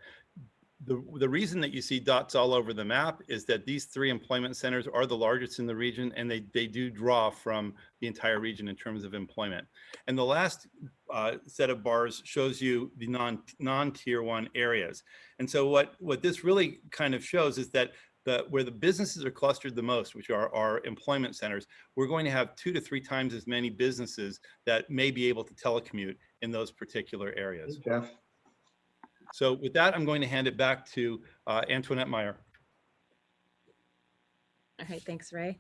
The reason that you see dots all over the map is that these 3 employment centers are the largest in the region, and they do draw from the entire region in terms of employment. And the last set of bars shows you the non-tier 1 areas. And so what this really kind of shows is that where the businesses are clustered the most, which are our employment centers, we're going to have 2 to 3 times as many businesses that may be able to telecommute in those particular areas. Hey, Jeff. So with that, I'm going to hand it back to Antoinette Meyer. All right, thanks, Ray.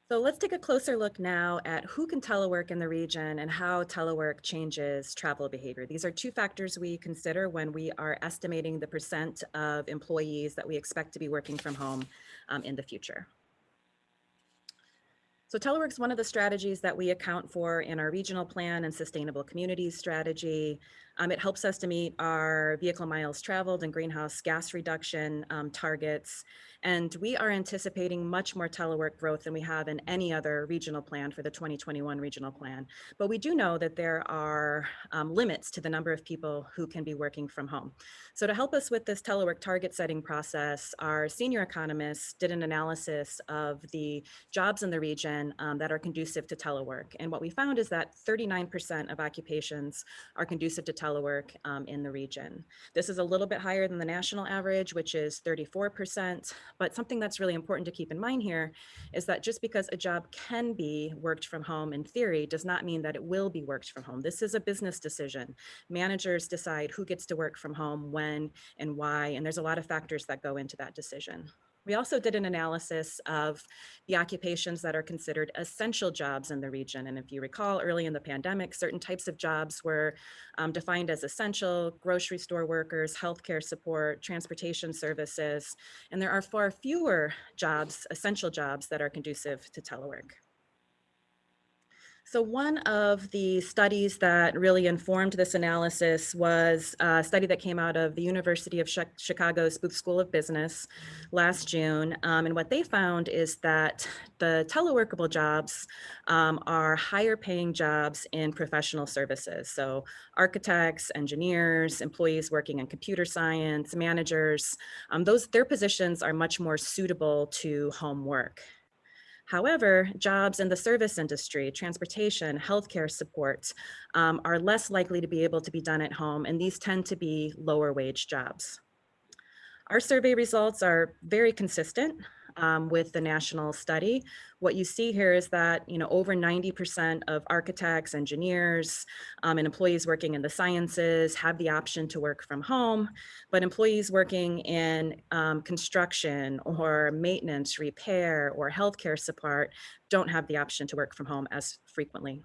So let's take a closer look now at who can telework in the region and how telework changes travel behavior. These are 2 factors we consider when we are estimating the % of employees that we expect to be working from home in the future. So telework is one of the strategies that we account for in our regional plan and sustainable communities strategy. It helps us to meet our vehicle miles traveled and greenhouse gas reduction targets. And we are anticipating much more telework growth than we have in any other regional plan for the 2021 regional plan. But we do know that there are limits to the number of people who can be working from home. So to help us with this telework target setting process, our senior economists did an analysis of the jobs in the region that are conducive to telework. And what we found is that 39% of occupations are conducive to telework in the region. This is a little bit higher than the national average, which is 34%. But something that's really important to keep in mind here is that just because a job can be worked from home in theory does not mean that it will be worked from home. This is a business decision. Managers decide who gets to work from home, when, and why, and there's a lot of factors that go into that decision. We also did an analysis of the occupations that are considered essential jobs in the region. And if you recall, early in the pandemic, certain types of jobs were defined as essential: grocery store workers, healthcare support, transportation services. And there are far fewer jobs, essential jobs, that are conducive to telework. So one of the studies that really informed this analysis was a study that came out of the University of Chicago's Booth School of Business last June. And what they found is that the teleworkable jobs are higher paying jobs in professional services. So architects, engineers, employees working in computer science, managers, their positions are much more suitable to home work. However, jobs in the service industry, transportation, healthcare support are less likely to be able to be done at home, and these tend to be lower wage jobs. Our survey results are very consistent with the national study. What you see here is that over 90% of architects, engineers, and employees working in the sciences have the option to work from home, but employees working in construction or maintenance, repair, or healthcare support don't have the option to work from home as frequently.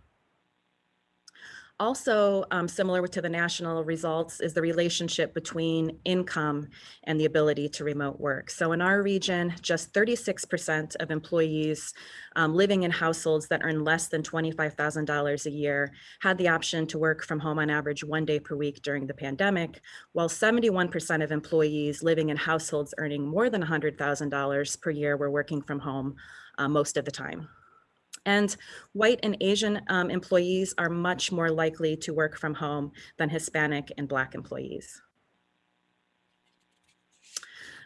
Also, similar to the national results is the relationship between income and the ability to remote work. So in our region, just 36% of employees living in households that earn less than $25,000 a year had the option to work from home on average 1 day per week during the pandemic, while 71% of employees living in households earning more than $100,000 per year were working from home most of the time. And white and Asian employees are much more likely to work from home than Hispanic and Black employees.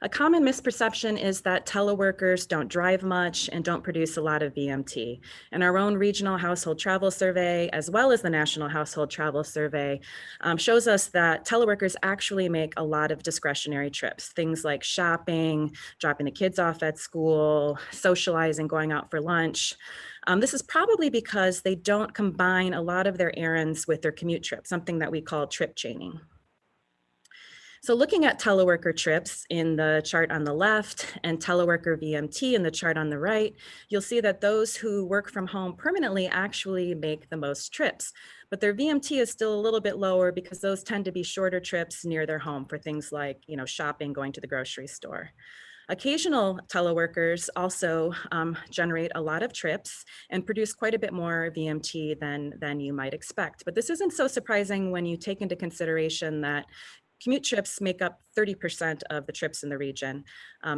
A common misperception is that teleworkers don't drive much and don't produce a lot of VMT. And our own regional household travel survey, as well as the national household travel survey, shows us that teleworkers actually make a lot of discretionary trips, things like shopping, dropping the kids off at school, socializing, going out for lunch. This is probably because they don't combine a lot of their errands with their commute trip, something that we call trip chaining. So looking at teleworker trips in the chart on the left and teleworker VMT in the chart on the right, you'll see that those who work from home permanently actually make the most trips, but their VMT is still a little bit lower because those tend to be shorter trips near their home for things like, shopping, going to the grocery store. Occasional teleworkers also generate a lot of trips and produce quite a bit more VMT than you might expect. But this isn't so surprising when you take into consideration that commute trips make up 30% of the trips in the region.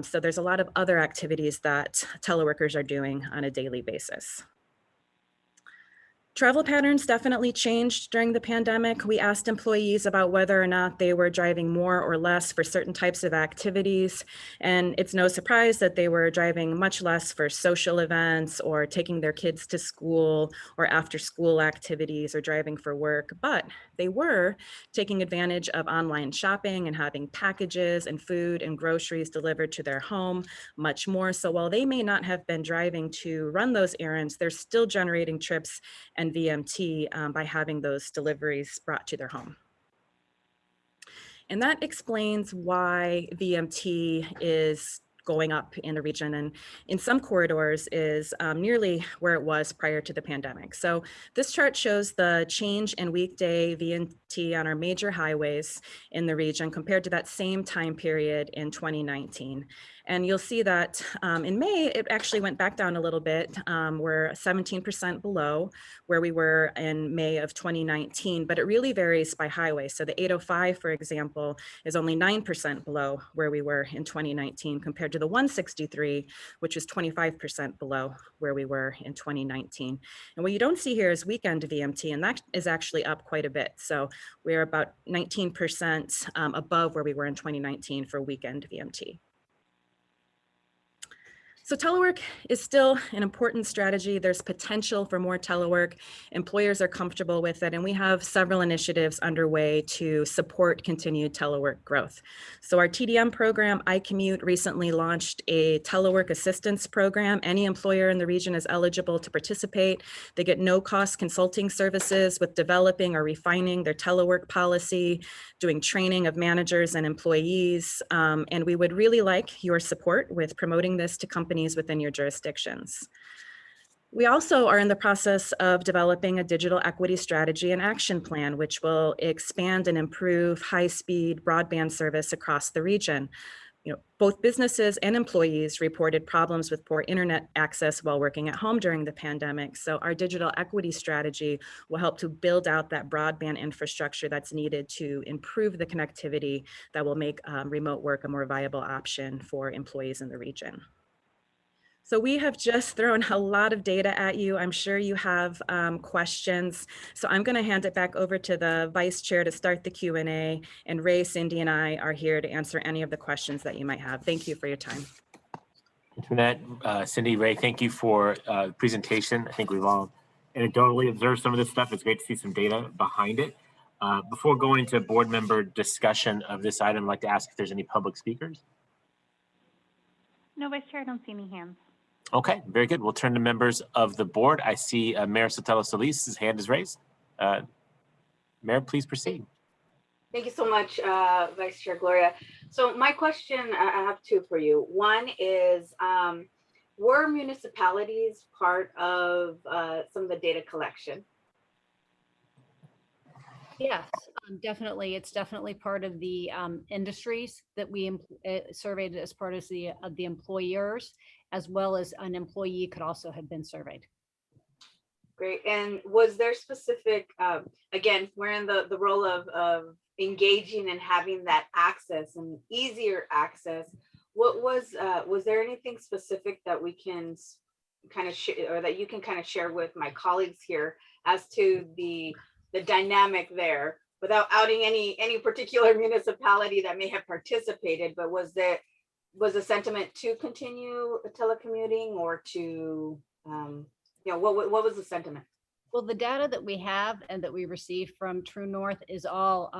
So there's a lot of other activities that teleworkers are doing on a daily basis. Travel patterns definitely changed during the pandemic. We asked employees about whether or not they were driving more or less for certain types of activities. And it's no surprise that they were driving much less for social events or taking their kids to school or after school activities or driving for work, but they were taking advantage of online shopping and having packages and food and groceries delivered to their home much more. So while they may not have been driving to run those errands, they're still generating trips and VMT by having those deliveries brought to their home. And that explains why VMT is going up in the region, and in some corridors is nearly where it was prior to the pandemic. So this chart shows the change in weekday VMT on our major highways in the region compared to that same time period in 2019. And you'll see that in May, it actually went back down a little bit. We're 17% below where we were in May of 2019, but it really varies by highway. So the 805, for example, is only 9% below where we were in 2019 compared to the 163, which is 25% below where we were in 2019. And what you don't see here is weekend VMT, and that is actually up quite a bit. So we're about 19% above where we were in 2019 for weekend VMT. So telework is still an important strategy. There's potential for more telework. Employers are comfortable with it, and we have several initiatives underway to support continued telework growth. So our TDM program, iCommute, recently launched a telework assistance program. Any employer in the region is eligible to participate. They get no-cost consulting services with developing or refining their telework policy, doing training of managers and employees, and we would really like your support with promoting this to companies within your jurisdictions. We also are in the process of developing a digital equity strategy and action plan, which will expand and improve high-speed broadband service across the region. Both businesses and employees reported problems with poor internet access while working at home during the pandemic. So our digital equity strategy will help to build out that broadband infrastructure that's needed to improve the connectivity that will make remote work a more viable option for employees in the region. So we have just thrown a lot of data at you. I'm sure you have questions. So I'm going to hand it back over to the vice chair to start the Q&A, and Ray, Cindy, and I are here to answer any of the questions that you might have. Thank you for your time. Antoinette, Cindy, Ray, thank you for the presentation. I think we've all anecdotally observed some of this stuff. It's great to see some data behind it. Before going to board member discussion of this item, I'd like to ask if there's any public speakers. No, Vice Chair, I don't see any hands. Okay, very good. We'll turn to members of the board. I see Mayor Sotelo-Solis' hand is raised. Mayor, please proceed. Thank you so much, Vice Chair Gloria. So my question, I have two for you. One is, were municipalities part of some of the data collection? Yes, definitely. It's definitely part of the industries that we surveyed as part of the employers, as well as an employee could also have been surveyed. Great. And was there specific, again, we're in the role of engaging and having that access and easier access. What was there anything specific that we can kind of share, or that you can kind of share with my colleagues here as to the dynamic there, without outing any particular municipality that may have participated, but was the sentiment to continue telecommuting, or to, what was the sentiment? Well, the data that we have and that we receive from True North is all,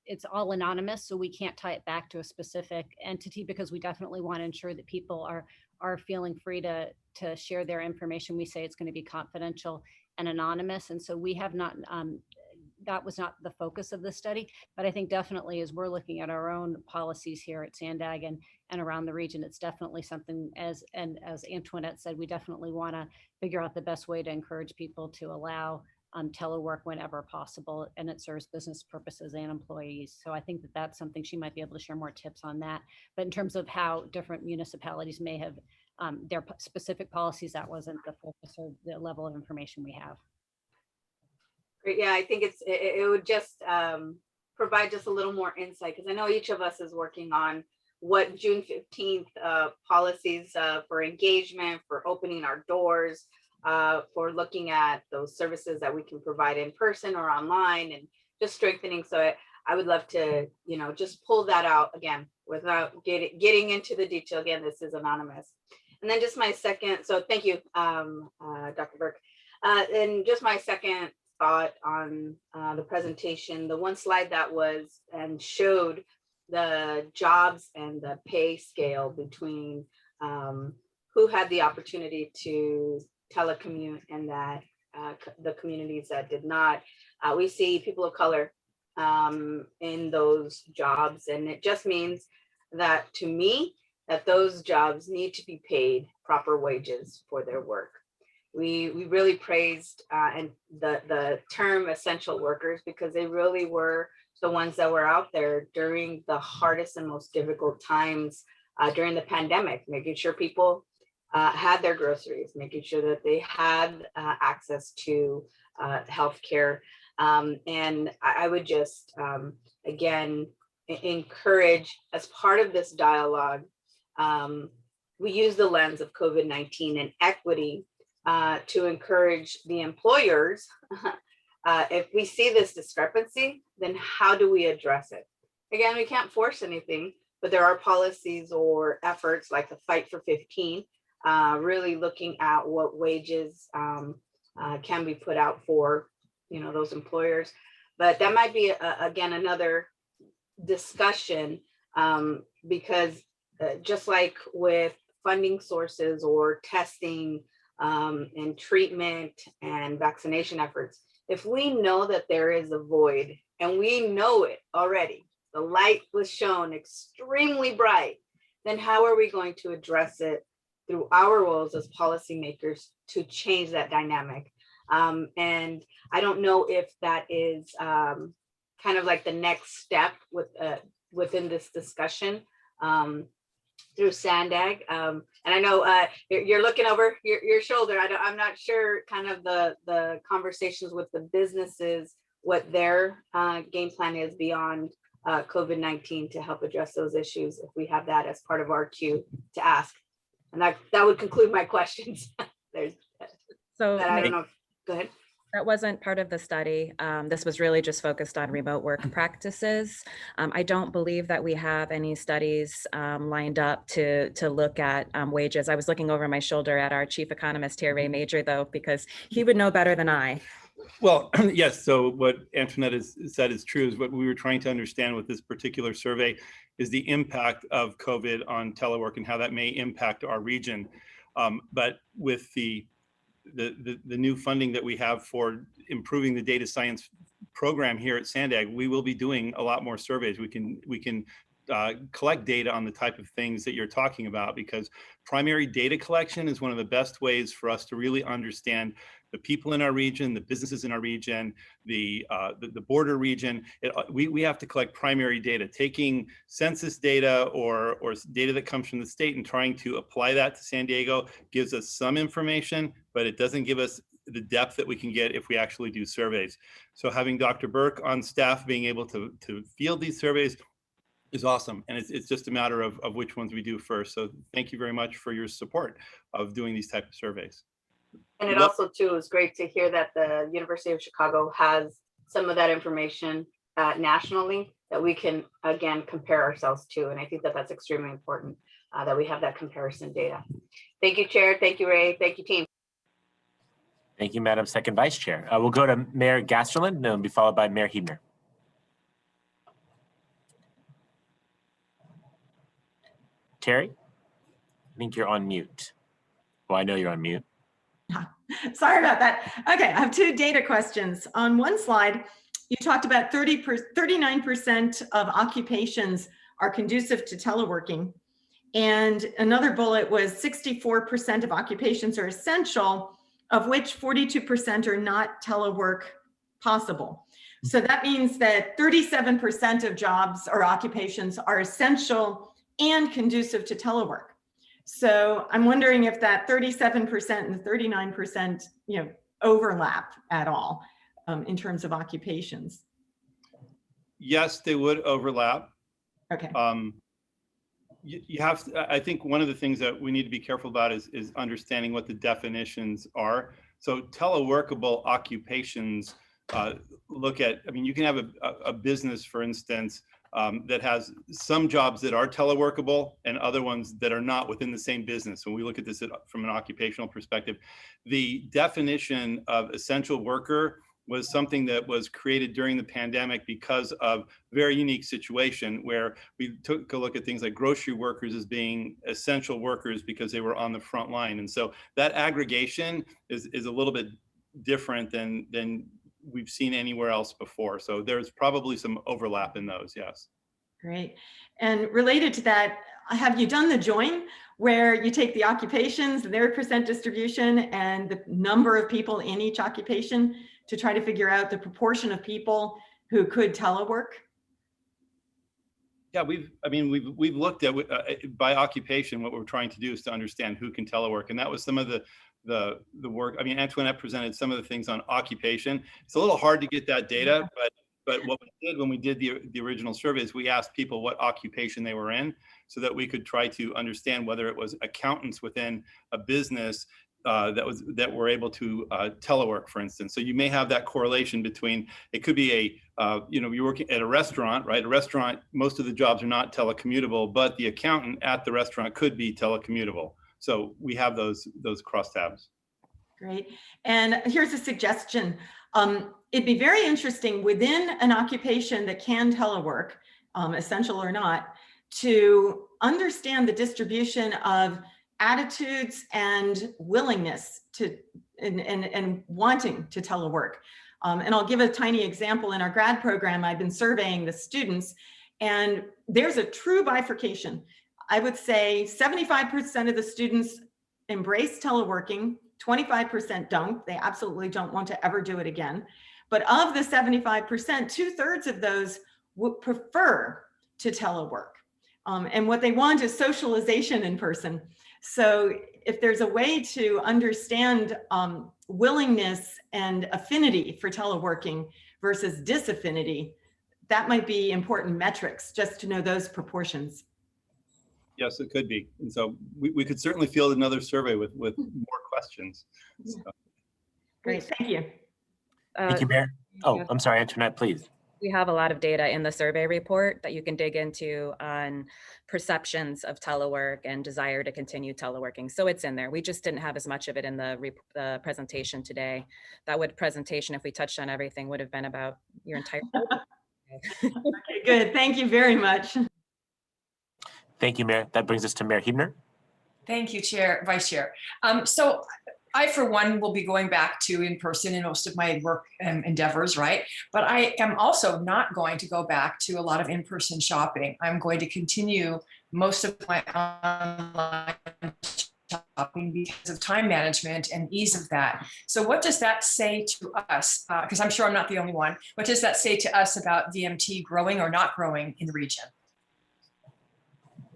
it's all anonymous, so we can't tie it back to a specific entity, because we definitely want to ensure that people are feeling free to share their information. We say it's going to be confidential and anonymous, and so we have not, that was not the focus of the study, but I think definitely as we're looking at our own policies here at Sandag and around the region, it's definitely something, as Antoinette said, we definitely want to figure out the best way to encourage people to allow telework whenever possible, and it serves business purposes and employees. So I think that that's something she might be able to share more tips on that. But in terms of how different municipalities may have their specific policies, that wasn't the focus or the level of information we have. Great. Yeah, I think it would just provide just a little more insight, because I know each of us is working on what June 15th policies for engagement, for opening our doors, for looking at those services that we can provide in person or online, and just strengthening. So I would love to, just pull that out again without getting into the detail. Again, this is anonymous. And then just my second, so thank you, Dr. Burke. And just my second thought on the presentation, the one slide that was and showed the jobs and the pay scale between who had the opportunity to telecommute and that the communities that did not. We see people of color in those jobs, and it just means that, to me, that those jobs need to be paid proper wages for their work. We really praised and the term essential workers, because they really were the ones that were out there during the hardest and most difficult times during the pandemic, making sure people had their groceries, making sure that they had access to healthcare. And I would just, again, encourage, as part of this dialogue, we use the lens of COVID-19 and equity to encourage the employers. If we see this discrepancy, then how do we address it? Again, we can't force anything, but there are policies or efforts like the Fight for 15, really looking at what wages can be put out for, those employers. But that might be, again, another discussion, because just like with funding sources or testing and treatment and vaccination efforts, if we know that there is a void and we know it already, the light was shown extremely bright, then how are we going to address it through our roles as policymakers to change that dynamic? And I don't know if that is kind of like the next step within this discussion through SANDAG. And I know you're looking over your shoulder. I'm not sure kind of the conversations with the businesses, what their game plan is beyond COVID-19 to help address those issues, if we have that as part of our queue to ask. And that would conclude my questions. So I don't know. Go ahead. That wasn't part of the study. This was really just focused on remote work practices. I don't believe that we have any studies lined up to look at wages. I was looking over my shoulder at our chief economist here, Ray Major, though, because he would know better than I. Well, yes. So what Antoinette has said is true. Is what we were trying to understand with this particular survey is the impact of COVID on telework and how that may impact our region. But with the new funding that we have for improving the data science program here at SANDAG, we will be doing a lot more surveys. We can collect data on the type of things that you're talking about, because primary data collection is one of the best ways for us to really understand the people in our region, the businesses in our region, the border region. We have to collect primary data. Taking census data or data that comes from the state and trying to apply that to San Diego gives us some information, but it doesn't give us the depth that we can get if we actually do surveys. So having Dr. Burke on staff being able to field these surveys is awesome. And it's just a matter of which ones we do first. So thank you very much for your support of doing these type of surveys. And it also too is great to hear that the University of Chicago has some of that information nationally that we can again compare ourselves to. And I think that that's extremely important that we have that comparison data. Thank you, Chair. Thank you, Ray. Thank you, team. Thank you, Madam Second Vice Chair. We'll go to Mayor Gasterland and then be followed by Mayor Huebner. Terry, I think you're on mute. Well, I know you're on mute. Sorry about that. Okay, I have two data questions. On one slide, you talked about 39% of occupations are conducive to teleworking. And another bullet was 64% of occupations are essential, of which 42% are not telework possible. So that means that 37% of jobs or occupations are essential and conducive to telework. So I'm wondering if that 37% and the 39%, overlap at all in terms of occupations. Yes, they would overlap. Okay. You have to, I think one of the things that we need to be careful about is understanding what the definitions are. So teleworkable occupations look at, you can have a business, for instance, that has some jobs that are teleworkable and other ones that are not within the same business. When we look at this from an occupational perspective, the definition of essential worker was something that was created during the pandemic because of a very unique situation where we took a look at things like grocery workers as being essential workers because they were on the front line. And so that aggregation is a little bit different than we've seen anywhere else before. So there's probably some overlap in those, yes. Great. And related to that, have you done the join where you take the occupations, their percent distribution, and the number of people in each occupation to try to figure out the proportion of people who could telework? Yeah, we've looked at by occupation. What we're trying to do is to understand who can telework, and that was some of the work. I mean, Antoinette presented some of the things on occupation. It's a little hard to get that data, but what we did when we did the original surveys, we asked people what occupation they were in, so that we could try to understand whether it was accountants within a business that were able to telework, for instance. So you may have that correlation between, it could be you're working at a restaurant, right? A restaurant, most of the jobs are not telecommutable, but the accountant at the restaurant could be telecommutable. So we have those crosstabs. Great. And here's a suggestion. It'd be very interesting within an occupation that can telework, essential or not, to understand the distribution of attitudes and willingness to and wanting to telework. And I'll give a tiny example. In our grad program, I've been surveying the students, and there's a true bifurcation. I would say 75% of the students embrace teleworking, 25% don't. They absolutely don't want to ever do it again. But of the 75%, 2/3 of those would prefer to telework. And what they want is socialization in person. So if there's a way to understand willingness and affinity for teleworking versus disaffinity, that might be important metrics, just to know those proportions. Yes, it could be. And so we could certainly field another survey with more questions. So. Great, thank you. Thank you, Mayor. Oh, I'm sorry, Antoinette, please. We have a lot of data in the survey report that you can dig into on perceptions of telework and desire to continue teleworking. So it's in there. We just didn't have as much of it in the presentation today. That presentation, if we touched on everything, would have been about your entire. Okay, good. Thank you very much. Thank you, Mayor. That brings us to Mayor Huebner. Thank you, Vice Chair. So I, for one, will be going back to in person in most of my work endeavors, right? But I am also not going to go back to a lot of in-person shopping. I'm going to continue most of my online shopping because of time management and ease of that. So what does that say to us? Because I'm sure I'm not the only one. What does that say to us about VMT growing or not growing in the region?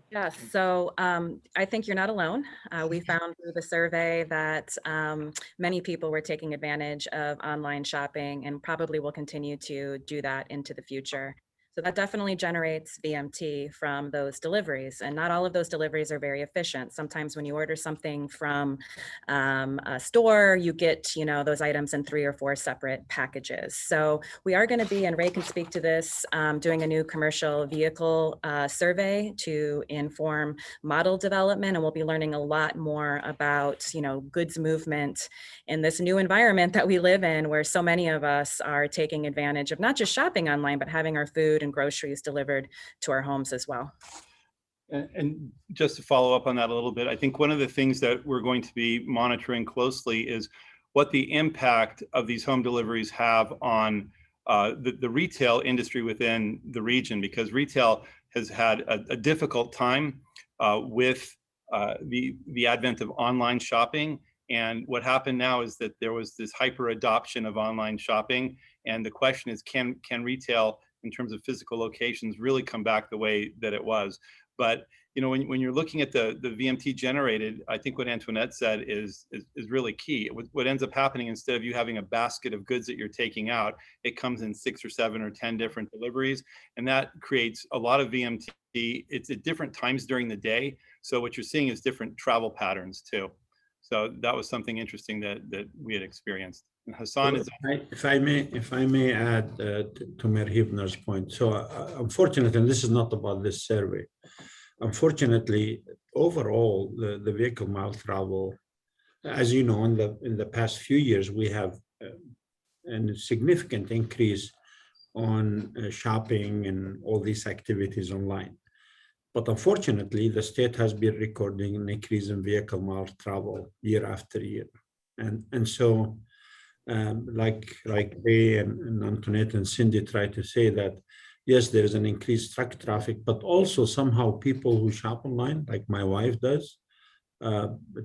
Yeah, so I think you're not alone. We found through the survey that many people were taking advantage of online shopping and probably will continue to do that into the future. So that definitely generates VMT from those deliveries, and not all of those deliveries are very efficient. Sometimes when you order something from a store, you get those items in 3 or 4 separate packages. So we are going to be, and Ray can speak to this, doing a new commercial vehicle survey to inform model development, and we'll be learning a lot more about goods movement in this new environment that we live in, where so many of us are taking advantage of not just shopping online, but having our food and groceries delivered to our homes as well. And just to follow up on that a little bit, I think one of the things that we're going to be monitoring closely is what the impact of these home deliveries have on the retail industry within the region, because retail has had a difficult time with the advent of online shopping. And what happened now is that there was this hyper adoption of online shopping. And the question is, can retail in terms of physical locations really come back the way that it was? But when you're looking at the VMT generated, I think what Antoinette said is really key. What ends up happening, instead of you having a basket of goods that you're taking out, it comes in 6 or 7 or 10 different deliveries, and that creates a lot of VMT. It's at different times during the day, so what you're seeing is different travel patterns too. So that was something interesting that we had experienced. And Hassan is. If I may add to Mayor Huebner's point. So unfortunately, and this is not about this survey, unfortunately, overall, the vehicle mile travel, as you know, in the past few years, we have a significant increase on shopping and all these activities online. But unfortunately, the state has been recording an increase in vehicle mile travel year after year. And so like Ray and Antoinette and Cindy try to say that, yes, there's an increased truck traffic, but also somehow people who shop online, like my wife does,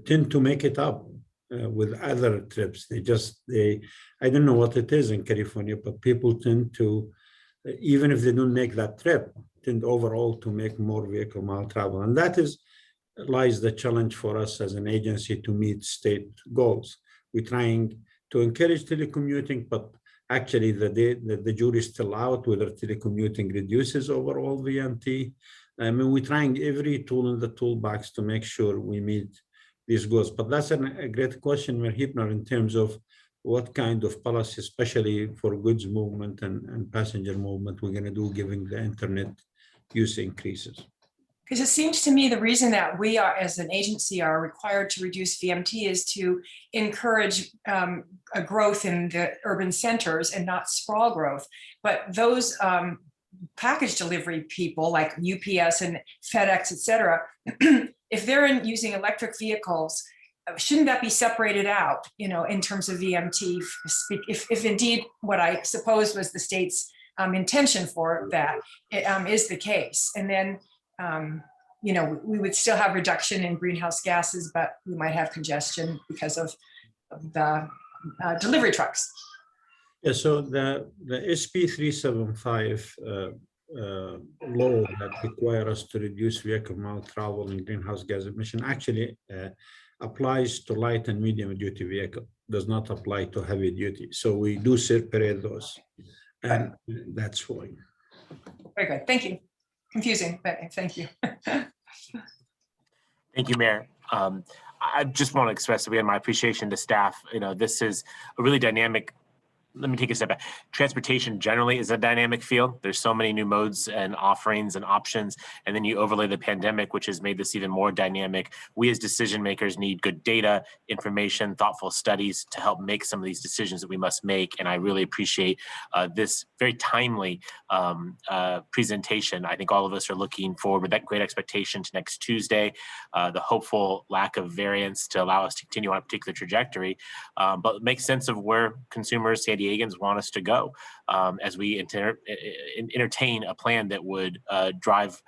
tend to make it up with other trips. I don't know what it is in California, but people tend to even if they don't make that trip, tend overall to make more vehicle mile travel. And that lies the challenge for us as an agency to meet state goals. We're trying to encourage telecommuting, but actually the jury is still out whether telecommuting reduces overall VMT. I mean, we're trying every tool in the toolbox to make sure we meet these goals. But that's a great question, Mayor Huebner, in terms of what kind of policy, especially for goods movement and passenger movement, we're going to do given the internet use increases. Because it seems to me the reason that we are, as an agency, are required to reduce VMT is to encourage a growth in the urban centers and not sprawl growth. But those package delivery people like UPS and FedEx, et cetera, if they're using electric vehicles, shouldn't that be separated out, you know, in terms of VMT, if indeed what I suppose was the state's intention for that is the case? And then, you know, we would still have reduction in greenhouse gases, but we might have congestion because of the delivery trucks. Yeah, so the SB 375 law that require us to reduce vehicle mile travel and greenhouse gas emission actually applies to light and medium duty vehicle, does not apply to heavy duty. So we do separate those, and that's why. Very good, thank you. Confusing, but thank you. Thank you, Mayor. I just want to express again my appreciation to staff. You know, this is a really dynamic. Let me take a step back. Transportation generally is a dynamic field. There's so many new modes and offerings and options, and then you overlay the pandemic, which has made this even more dynamic. We as decision makers need good data, information, thoughtful studies to help make some of these decisions that we must make. And I really appreciate this very timely presentation. I think all of us are looking forward with that great expectation to next Tuesday, the hopeful lack of variance to allow us to continue on a particular trajectory, but make sense of where consumers, San Diegans want us to go as we entertain a plan that would drive,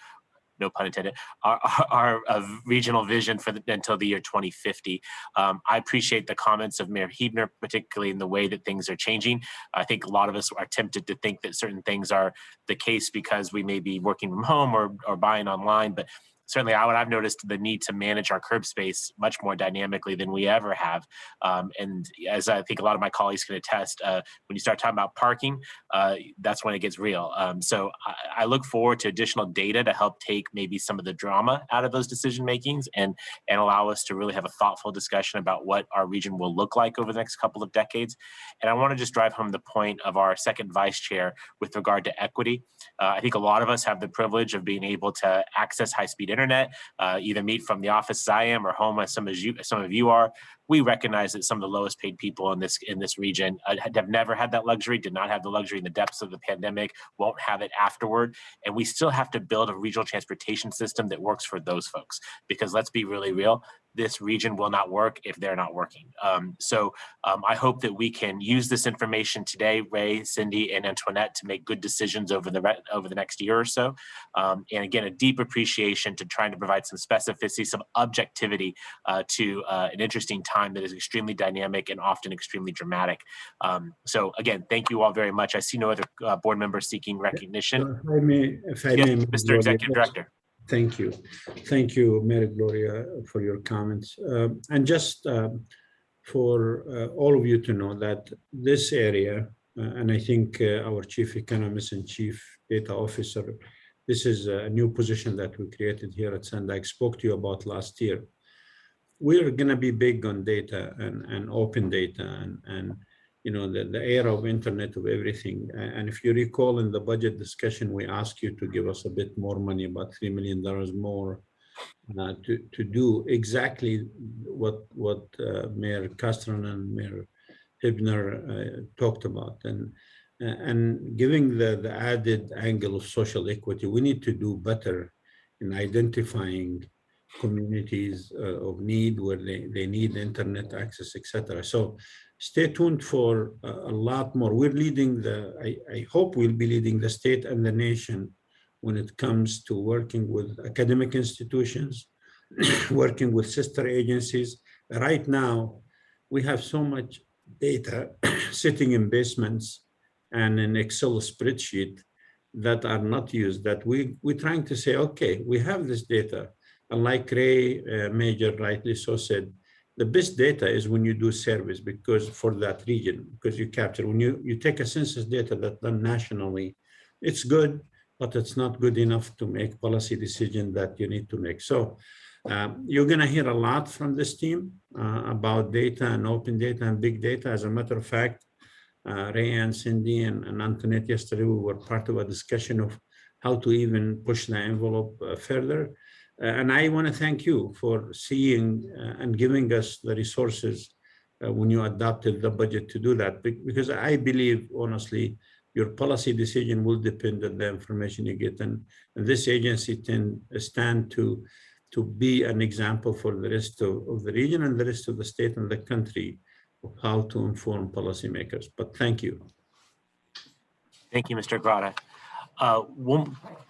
no pun intended, our regional vision for until the year 2050. I appreciate the comments of Mayor Huebner, particularly in the way that things are changing. I think a lot of us are tempted to think that certain things are the case because we may be working from home or buying online, but certainly I've noticed the need to manage our curb space much more dynamically than we ever have. And as I think a lot of my colleagues can attest, when you start talking about parking, that's when it gets real. So I look forward to additional data to help take maybe some of the drama out of those decision makings and allow us to really have a thoughtful discussion about what our region will look like over the next couple of decades. And I want to just drive home the point of our second vice chair with regard to equity. I think a lot of us have the privilege of being able to access high-speed internet, either meet from the office as I am or home as some of you are. We recognize that some of the lowest paid people in this region have never had that luxury, did not have the luxury in the depths of the pandemic, won't have it afterward. And we still have to build a regional transportation system that works for those folks, because let's be really real, this region will not work if they're not working. So I hope that we can use this information today, Ray, Cindy, and Antoinette, to make good decisions over the next year or so. And again, a deep appreciation to trying to provide some specificity, some objectivity to an interesting time that is extremely dynamic and often extremely dramatic. So again, thank you all very much. I see no other board members seeking recognition. If I may, Mr. Executive Director. Thank you. Thank you, Mayor Gloria, for your comments. And just for all of you to know that this area, and I think our Chief Economist and Chief Data Officer, this is a new position that we created here at Sandag, spoke to you about last year. We're going to be big on data and open data and you know, the era of internet of everything. And if you recall in the budget discussion, we asked you to give us a bit more money, about $3 million more, to do exactly what Mayor Castron and Mayor Huebner talked about. And giving the added angle of social equity, we need to do better in identifying communities of need where they need internet access, etc. So stay tuned for a lot more. We're leading I hope we'll be leading the state and the nation when it comes to working with academic institutions, working with sister agencies. Right now, we have so much data sitting in basements and an Excel spreadsheet that are not used, that we're trying to say, okay, we have this data. And like Ray Major rightly so said, the best data is when you do surveys, because for that region, because you capture, when you take a census data that's done nationally, it's good, but it's not good enough to make policy decision that you need to make. So you're gonna hear a lot from this team about data and open data and big data. As a matter of fact, Ray and Cindy and Antoinette yesterday, we were part of a discussion of how to even push the envelope further. And I want to thank you for seeing and giving us the resources when you adopted the budget to do that, because I believe, honestly, your policy decision will depend on the information you get. And this agency can stand to be an example for the rest of the region and the rest of the state and the country of how to inform policymakers. But thank you. Thank you, Mr. Grata.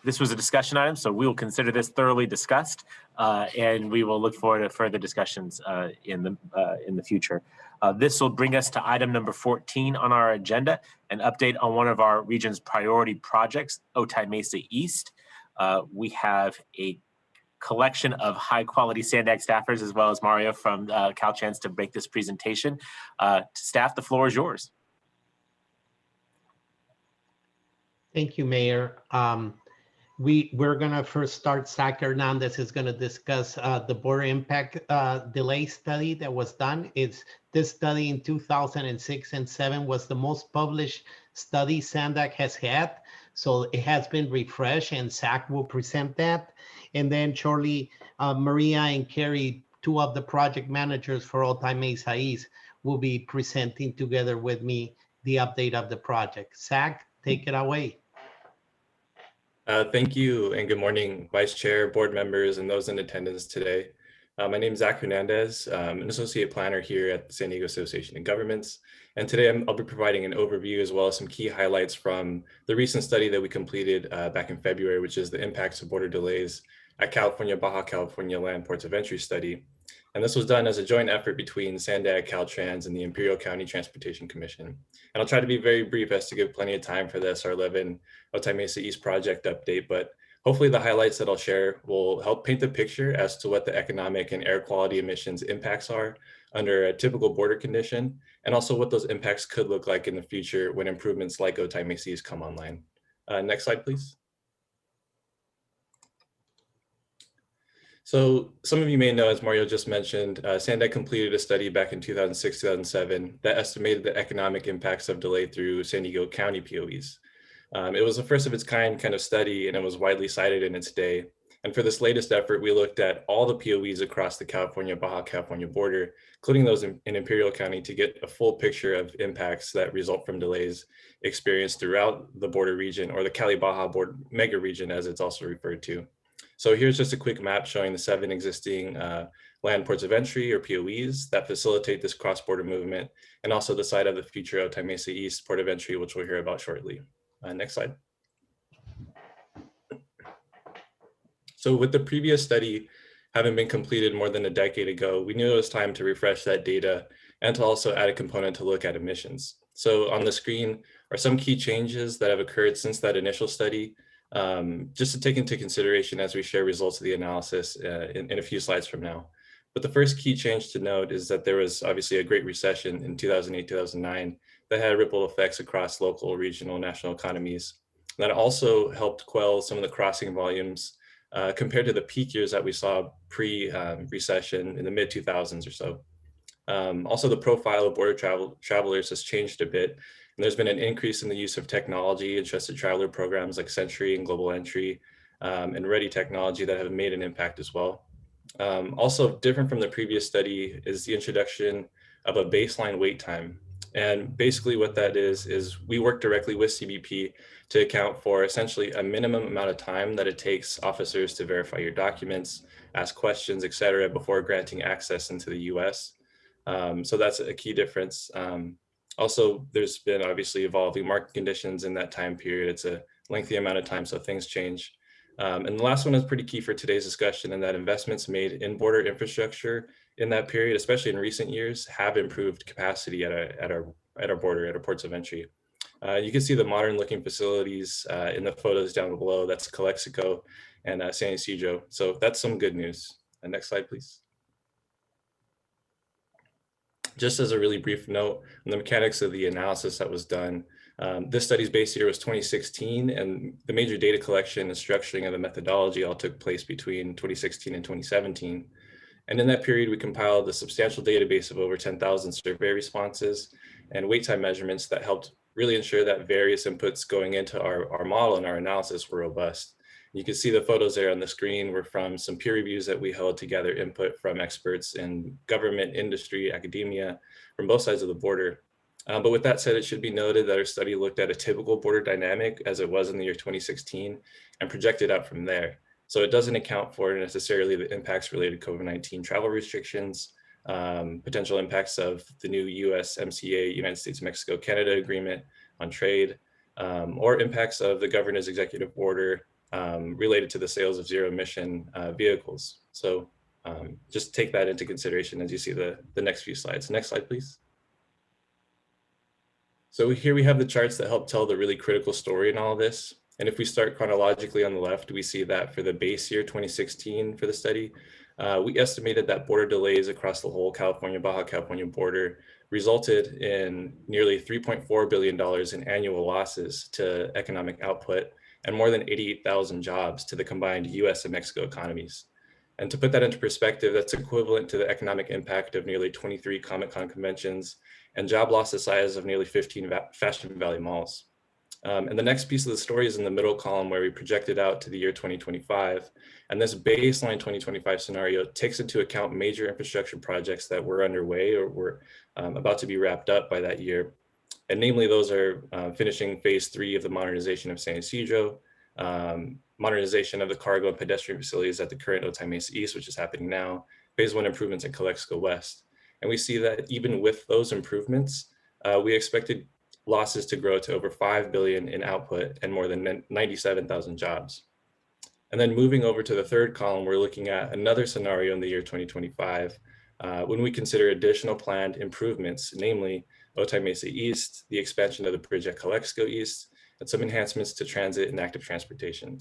This was a discussion item, so we will consider this thoroughly discussed, and we will look forward to further discussions in the future. This will bring us to item number 14 on our agenda, an update on one of our region's priority projects, Otay Mesa East. We have a collection of high-quality Sandag staffers, as well as Mario from Caltrans, to make this presentation. Staff, the floor is yours. Thank you, Mayor. We're going to first start. Zach Hernandez is going to discuss the border impact delay study that was done. This study in 2006 and 2007 was the most published study Sandag has had. So it has been refreshed, and Zach will present that. And then shortly, Maria and Carrie, two of the project managers for Otay Mesa East, will be presenting together with me the update of the project. Zach, take it away. Thank you, and good morning, Vice Chair, board members, and those in attendance today. My name is Zach Hernandez. I'm an associate planner here at the San Diego Association of Governments. And today I'll be providing an overview as well as some key highlights from the recent study that we completed back in February, which is the impacts of border delays at California, Baja California Land Ports of Entry study. And this was done as a joint effort between Sandag, Caltrans, and the Imperial County Transportation Commission. And I'll try to be very brief as to give plenty of time for the SR11 Otay Mesa East project update, but hopefully the highlights that I'll share will help paint the picture as to what the economic and air quality emissions impacts are under a typical border condition, and also what those impacts could look like in the future when improvements like Otay Mesa East come online. Next slide, please. So some of you may know, as Mario just mentioned, Sandag completed a study back in 2006, 2007 that estimated the economic impacts of delay through San Diego County POEs. It was the first of its kind of study, and it was widely cited in its day. And for this latest effort, we looked at all the POEs across the California-Baja California border, including those in Imperial County, to get a full picture of impacts that result from delays experienced throughout the border region, or the Cali-Baja border mega region, as it's also referred to. So here's just a quick map showing the 7 existing land ports of entry, or POEs, that facilitate this cross-border movement, and also the site of the future Otay Mesa East port of entry, which we'll hear about shortly. Next slide. So with the previous study having been completed more than a decade ago, we knew it was time to refresh that data and to also add a component to look at emissions. So on the screen are some key changes that have occurred since that initial study, just to take into consideration as we share results of the analysis in a few slides from now. But the first key change to note is that there was obviously a great recession in 2008, 2009 that had ripple effects across local, regional, national economies. That also helped quell some of the crossing volumes compared to the peak years that we saw pre-recession in the mid-2000s or so. Also, the profile of border travelers has changed a bit, and there's been an increase in the use of technology and trusted traveler programs like Sentry and Global Entry and Ready technology that have made an impact as well. Also different from the previous study is the introduction of a baseline wait time. And basically what that is we work directly with CBP to account for essentially a minimum amount of time that it takes officers to verify your documents, ask questions, et cetera, before granting access into the US. So that's a key difference. Also, there's been obviously evolving market conditions in that time period. It's a lengthy amount of time, so things change. And the last one is pretty key for today's discussion, and that investments made in border infrastructure in that period, especially in recent years, have improved capacity at our border, at our ports of entry. You can see the modern looking facilities in the photos down below. That's Calexico and San Ysidro. So that's some good news. Next slide, please. Just as a really brief note on the mechanics of the analysis that was done, this study's base year was 2016, and the major data collection and structuring of the methodology all took place between 2016 and 2017. And in that period, we compiled a substantial database of over 10,000 survey responses and wait time measurements that helped really ensure that various inputs going into our model and our analysis were robust. You can see the photos there on the screen were from some peer reviews that we held to gather input from experts in government, industry, academia, from both sides of the border. But with that said, it should be noted that our study looked at a typical border dynamic as it was in the year 2016 and projected out from there. So it doesn't account for necessarily the impacts related to COVID-19 travel restrictions, potential impacts of the new USMCA, United States-Mexico-Canada agreement on trade, or impacts of the governor's executive order related to the sales of zero emission vehicles. So just take that into consideration as you see the next few slides. Next slide, please. So here we have the charts that help tell the really critical story in all of this. And if we start chronologically on the left, we see that for the base year 2016 for the study, we estimated that border delays across the whole California-Baja California border resulted in nearly $3.4 billion in annual losses to economic output and more than 88,000 jobs to the combined US and Mexico economies. And to put that into perspective, that's equivalent to the economic impact of nearly 23 Comic-Con conventions and job loss the size of nearly 15 Fashion Valley malls. And the next piece of the story is in the middle column where we projected out to the year 2025. And this baseline 2025 scenario takes into account major infrastructure projects that were underway or were about to be wrapped up by that year. And namely, those are finishing phase 3 of the modernization of San Ysidro, modernization of the cargo and pedestrian facilities at the current Otay Mesa East, which is happening now, phase 1 improvements in Calexico West. And we see that even with those improvements, we expected losses to grow to over 5 billion in output and more than 97,000 jobs. And then moving over to the third column, we're looking at another scenario in the year 2025, when we consider additional planned improvements, namely Otay Mesa East, the expansion of the bridge at Calexico East, and some enhancements to transit and active transportation.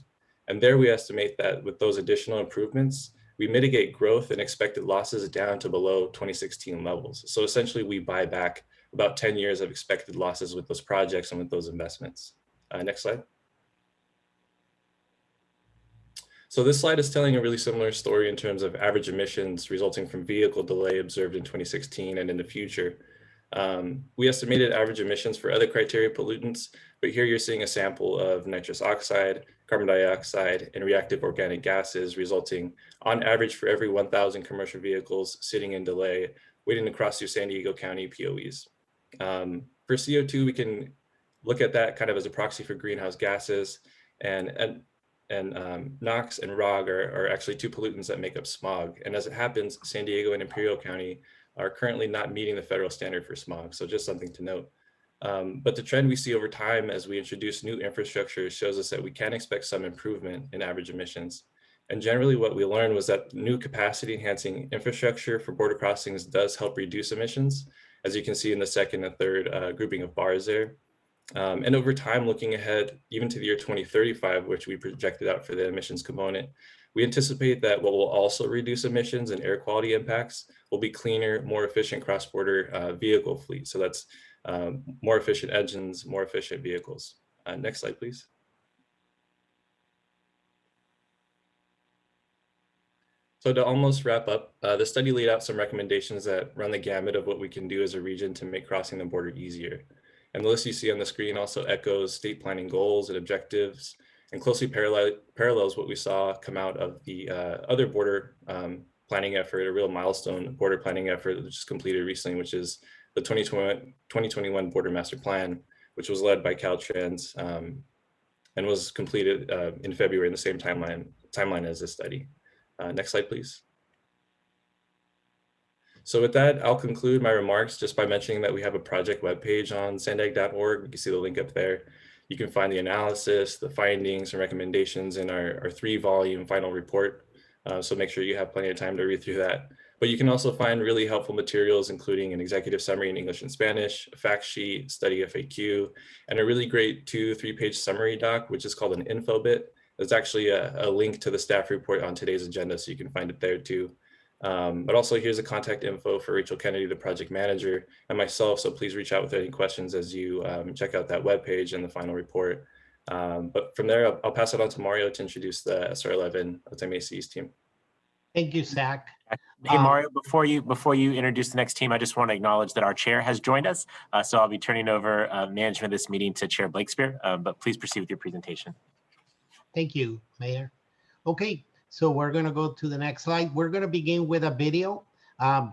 And there we estimate that with those additional improvements, we mitigate growth and expected losses down to below 2016 levels. So essentially we buy back about 10 years of expected losses with those projects and with those investments. Next slide. So this slide is telling a really similar story in terms of average emissions resulting from vehicle delay observed in 2016 and in the future. We estimated average emissions for other criteria pollutants, but here you're seeing a sample of nitrous oxide, carbon dioxide, and reactive organic gases resulting on average for every 1,000 commercial vehicles sitting in delay, waiting to cross through San Diego County POEs. For CO2, we can look at that kind of as a proxy for greenhouse gases, and NOx and ROG are actually two pollutants that make up smog. And as it happens, San Diego and Imperial County are currently not meeting the federal standard for smog. So just something to note. But the trend we see over time as we introduce new infrastructure shows us that we can expect some improvement in average emissions. And generally what we learned was that new capacity enhancing infrastructure for border crossings does help reduce emissions, as you can see in the second and third grouping of bars there. And over time, looking ahead, even to the year 2035, which we projected out for the emissions component, we anticipate that what will also reduce emissions and air quality impacts will be cleaner, more efficient cross-border vehicle fleet. So that's more efficient engines, more efficient vehicles. Next slide, please. So to almost wrap up, the study laid out some recommendations that run the gamut of what we can do as a region to make crossing the border easier. And the list you see on the screen also echoes state planning goals and objectives and closely parallels what we saw come out of the other border planning effort, a real milestone border planning effort that was just completed recently, which is the 2021 Border Master Plan, which was led by Caltrans and was completed in February in the same timeline as this study. Next slide, please. So with that, I'll conclude my remarks just by mentioning that we have a project webpage on sandag.org. You can see the link up there. You can find the analysis, the findings and recommendations in our 3-volume final report. So make sure you have plenty of time to read through that. But you can also find really helpful materials, including an executive summary in English and Spanish, a fact sheet, study FAQ, and a really great 2-3 page summary doc, which is called an info bit. There's actually a link to the staff report on today's agenda, so you can find it there too. But also here's a contact info for Rachel Kennedy, the project manager, and myself. So please reach out with any questions as you check out that webpage and the final report. But from there, I'll pass it on to Mario to introduce the SR11 Otay Mesa East team. Thank you, Zach. Hey, Mario, before you introduce the next team, I just want to acknowledge that our chair has joined us. So I'll be turning over management of this meeting to Chair Blakespear, but please proceed with your presentation. Thank you, Mayor. Okay, so we're going to go to the next slide. We're going to begin with a video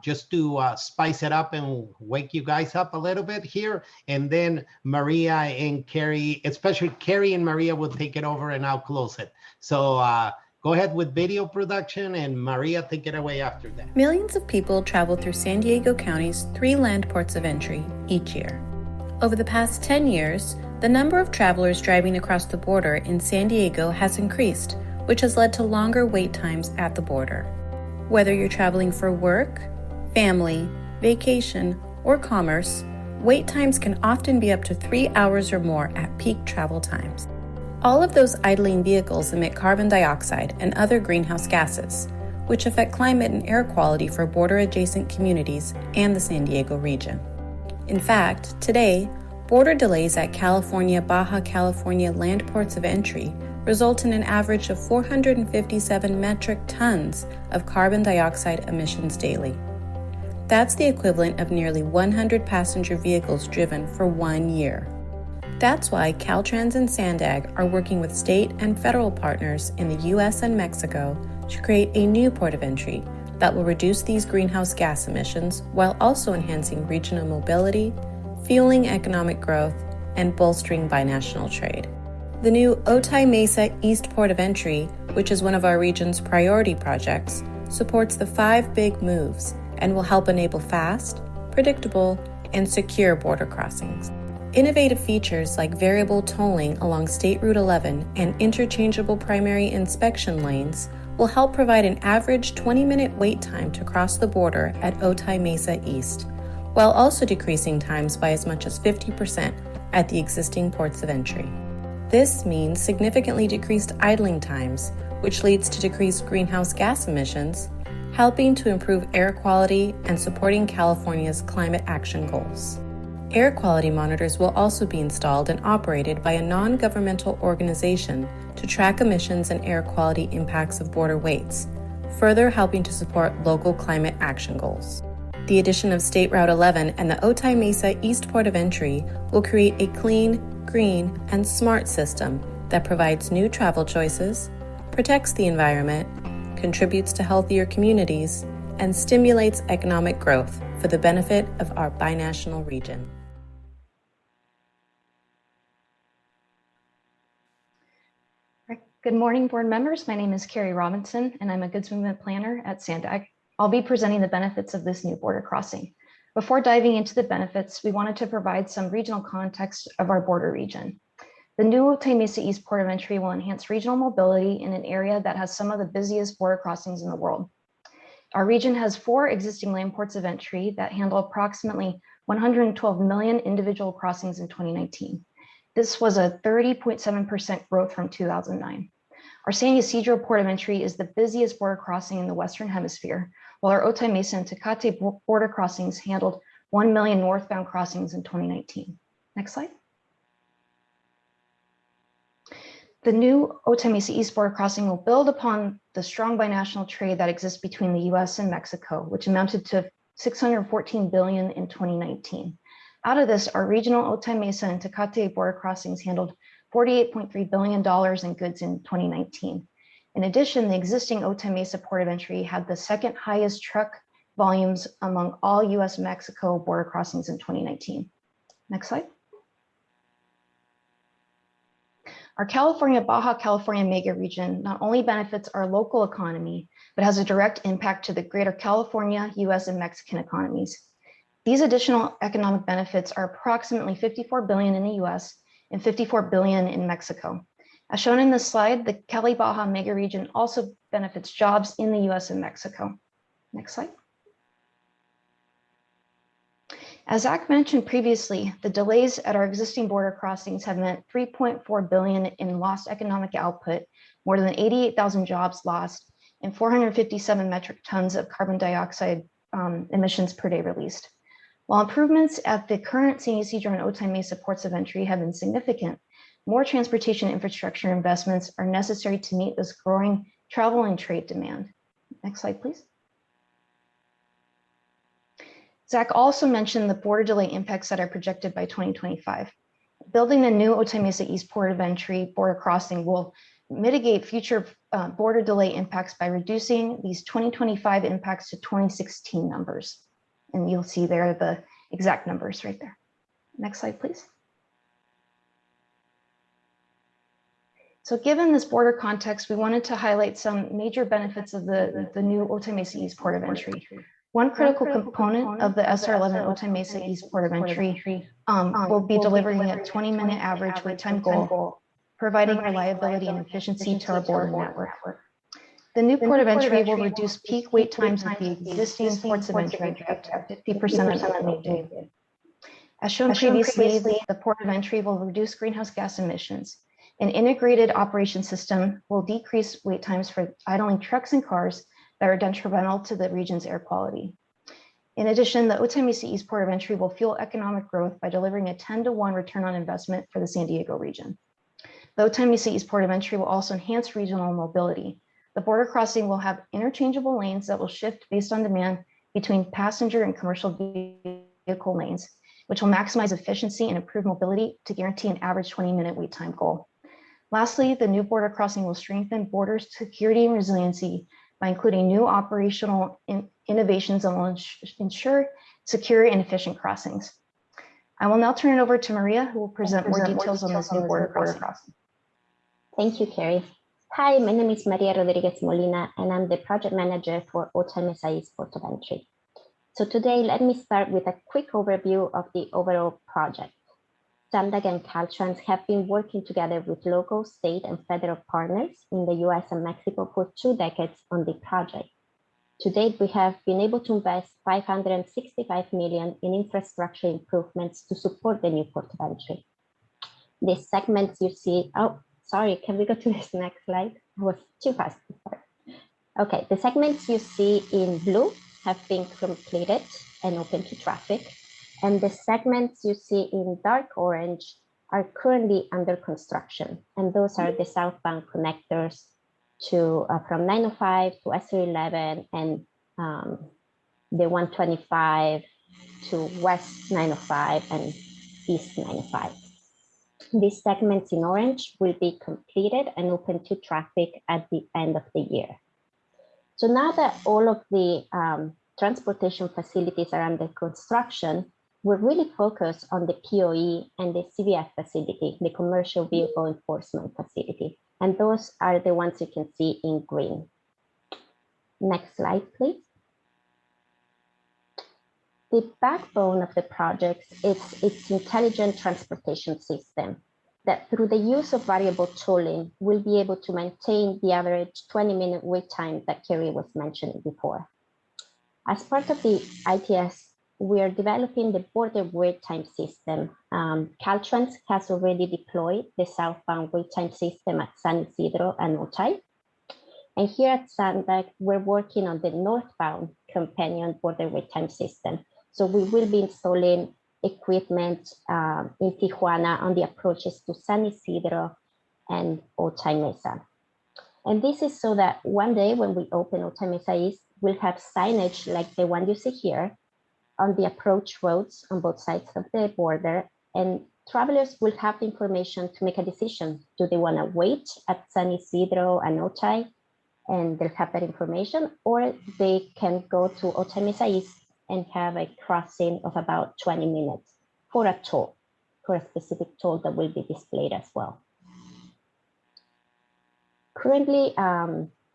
just to spice it up and wake you guys up a little bit here. And then Maria and Carrie, especially Carrie and Maria, will take it over and I'll close it. So go ahead with video production and Maria, take it away after that. Millions of people travel through San Diego County's 3 land ports of entry each year. Over the past 10 years, the number of travelers driving across the border in San Diego has increased, which has led to longer wait times at the border. Whether you're traveling for work, family, vacation, or commerce, wait times can often be up to 3 hours or more at peak travel times. All of those idling vehicles emit carbon dioxide and other greenhouse gases, which affect climate and air quality for border-adjacent communities and the San Diego region. In fact, today, border delays at Baja California land ports of entry result in an average of 457 metric tons of carbon dioxide emissions daily. That's the equivalent of nearly 100 passenger vehicles driven for 1 year. That's why Caltrans and Sandag are working with state and federal partners in the US and Mexico to create a new port of entry that will reduce these greenhouse gas emissions while also enhancing regional mobility, fueling economic growth, and bolstering binational trade. The new Otay Mesa East Port of Entry, which is one of our region's priority projects, supports the 5 big moves and will help enable fast, predictable, and secure border crossings. Innovative features like variable tolling along State Route 11 and interchangeable primary inspection lanes will help provide an average 20-minute wait time to cross the border at Otay Mesa East, while also decreasing times by as much as 50% at the existing ports of entry. This means significantly decreased idling times, which leads to decreased greenhouse gas emissions, helping to improve air quality and supporting California's climate action goals. Air quality monitors will also be installed and operated by a non-governmental organization to track emissions and air quality impacts of border waits, further helping to support local climate action goals. The addition of State Route 11 and the Otay Mesa East Port of Entry will create a clean, green, and smart system that provides new travel choices, protects the environment, contributes to healthier communities, and stimulates economic growth for the benefit of our binational region. Good morning, board members. My name is Carrie Robinson, and I'm a goods movement planner at Sandag. I'll be presenting the benefits of this new border crossing. Before diving into the benefits, we wanted to provide some regional context of our border region. The new Otay Mesa East Port of Entry will enhance regional mobility in an area that has some of the busiest border crossings in the world. Our region has 4 existing land ports of entry that handle approximately 112 million individual crossings in 2019. This was a 30.7% growth from 2009. Our San Ysidro Port of Entry is the busiest border crossing in the Western Hemisphere, while our Otay Mesa and Tecate border crossings handled 1 million northbound crossings in 2019. Next slide. The new Otay Mesa East border crossing will build upon the strong binational trade that exists between the US and Mexico, which amounted to $614 billion in 2019. Out of this, our regional Otay Mesa and Tecate border crossings handled $48.3 billion in goods in 2019. In addition, the existing Otay Mesa Port of Entry had the second highest truck volumes among all US-Mexico border crossings in 2019. Next slide. Our Baja California mega region not only benefits our local economy, but has a direct impact to the greater California, US, and Mexican economies. These additional economic benefits are approximately $54 billion in the US and $54 billion in Mexico. As shown in this slide, the Cali Baja mega region also benefits jobs in the US and Mexico. Next slide. As Zach mentioned previously, the delays at our existing border crossings have meant $3.4 billion in lost economic output, more than 88,000 jobs lost, and 457 metric tons of carbon dioxide emissions per day released. While improvements at the current San Ysidro and Otay Mesa ports of entry have been significant, more transportation infrastructure investments are necessary to meet this growing travel and trade demand. Next slide, please. Zach also mentioned the border delay impacts that are projected by 2025. Building the new Otay Mesa East port of entry border crossing will mitigate future border delay impacts by reducing these 2025 impacts to 2016 numbers. And you'll see there the exact numbers right there. Next slide, please. So given this border context, we wanted to highlight some major benefits of the new Otay Mesa East port of entry. One critical component of the SR11 Otay Mesa East port of entry will be delivering a 20-minute average wait time goal, providing reliability and efficiency to our border network. The new port of entry will reduce peak wait times at the existing ports of entry up to 50% of the day. As shown previously, the port of entry will reduce greenhouse gas emissions. An integrated operation system will decrease wait times for idling trucks and cars that are detrimental to the region's air quality. In addition, the Otay Mesa East port of entry will fuel economic growth by delivering a 10-to-1 return on investment for the San Diego region. The Otay Mesa East port of entry will also enhance regional mobility. The border crossing will have interchangeable lanes that will shift based on demand between passenger and commercial vehicle lanes, which will maximize efficiency and improve mobility to guarantee an average 20-minute wait time goal. Lastly, the new border crossing will strengthen border security and resiliency by including new operational innovations that will ensure secure and efficient crossings. I will now turn it over to Maria, who will present more details on this new border crossing. Thank you, Carrie. Hi, my name is Maria Rodriguez Molina, and I'm the project manager for Otay Mesa East port of entry. So today, let me start with a quick overview of the overall project. SAMDAG and Caltrans have been working together with local, state, and federal partners in the US and Mexico for 2 decades on the project. To date, we have been able to invest $565 million in infrastructure improvements to support the new port of entry. The segments you see, oh, sorry, can we go to this next slide? I was too fast. Okay, the segments you see in blue have been completed and open to traffic. And the segments you see in dark orange are currently under construction. And those are the southbound connectors to from 905 to S311 and the 125 to West 905 and East 905. These segments in orange will be completed and open to traffic at the end of the year. So now that all of the transportation facilities are under construction, we're really focused on the POE and the CVF facility, the Commercial Vehicle Enforcement Facility. And those are the ones you can see in green. Next slide, please. The backbone of the project is its intelligent transportation system that through the use of variable tolling will be able to maintain the average 20-minute wait time that Kerry was mentioning before. As part of the ITS, we are developing the border wait time system. Caltrans has already deployed the southbound wait time system at San Ysidro and Otay. And here at SAMDAG, we're working on the northbound companion border wait time system. So we will be installing equipment in Tijuana on the approaches to San Ysidro and Otay Mesa. And this is so that one day when we open Otay Mesa East, we'll have signage like the one you see here on the approach roads on both sides of the border, and travelers will have the information to make a decision. Do they want to wait at San Ysidro and Otay, and they'll have that information, or they can go to Otay Mesa East and have a crossing of about 20 minutes for a toll, for a specific toll that will be displayed as well. Currently,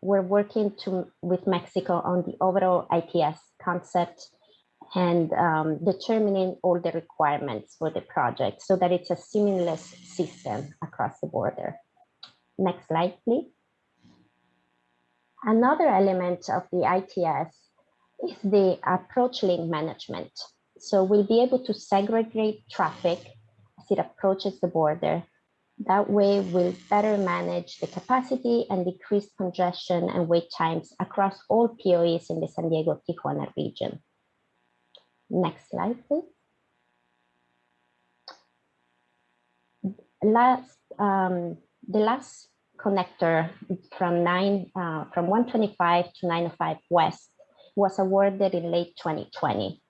we're working with Mexico on the overall ITS concept and determining all the requirements for the project so that it's a seamless system across the border. Next slide, please. Another element of the ITS is the approach link management. So we'll be able to segregate traffic as it approaches the border. That way we'll better manage the capacity and decrease congestion and wait times across all POEs in the San Diego-Tijuana region. Next slide, please. The last connector from 125 to 905 West was awarded in late 2020.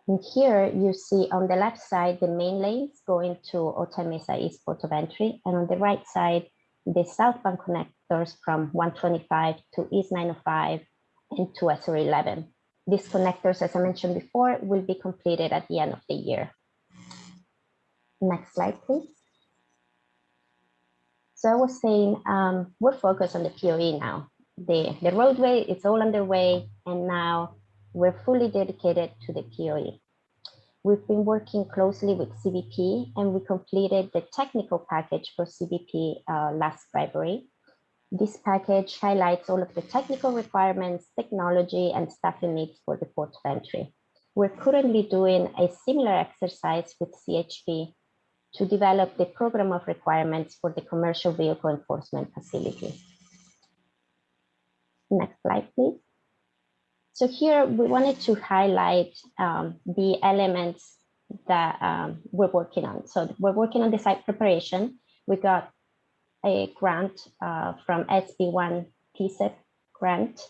And here you see on the left side, the main lanes going to Otay Mesa East Port of Entry, and on the right side, the southbound connectors from 125 to East 905 and to SR 11. These connectors, as I mentioned before, will be completed at the end of the year. Next slide, please. So I was saying, we're focused on the POE now. The roadway is all underway, and now we're fully dedicated to the POE. We've been working closely with CBP, and we completed the technical package for CBP last February. This package highlights all of the technical requirements, technology, and staffing needs for the port of entry. We're currently doing a similar exercise with CHP to develop the program of requirements for the commercial vehicle enforcement facility. Next slide, please. So here we wanted to highlight the elements that we're working on. So we're working on the site preparation. We got a grant from SB1 TSEP grant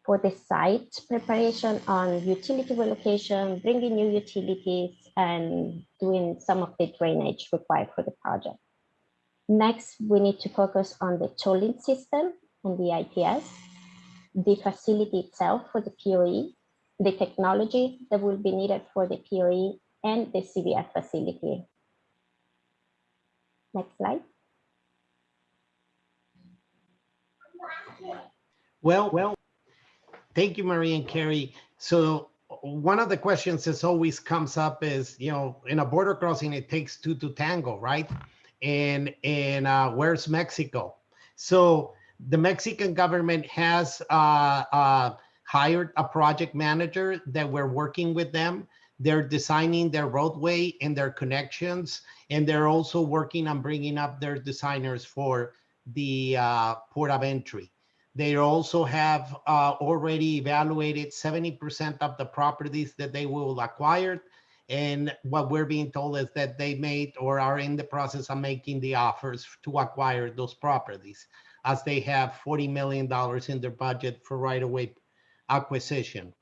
for the site preparation on utility relocation, bringing new utilities, and doing some of the drainage required for the project. Next, we need to focus on the tolling system and the ITS, the facility itself for the POE, the technology that will be needed for the POE, and the CBF facility. Next slide. Well, thank you, Maria and Carrie. So one of the questions that always comes up is, you know, in a border crossing, it takes two to tango, right? And where's Mexico? So the Mexican government has hired a project manager that we're working with them. They're designing their roadway and their connections, and they're also working on bringing up their designers for the port of entry. They also have already evaluated 70% of the properties that they will acquire. And what we're being told is that they made or are in the process of making the offers to acquire those properties, as they have $40 million in their budget for right-of-way acquisition.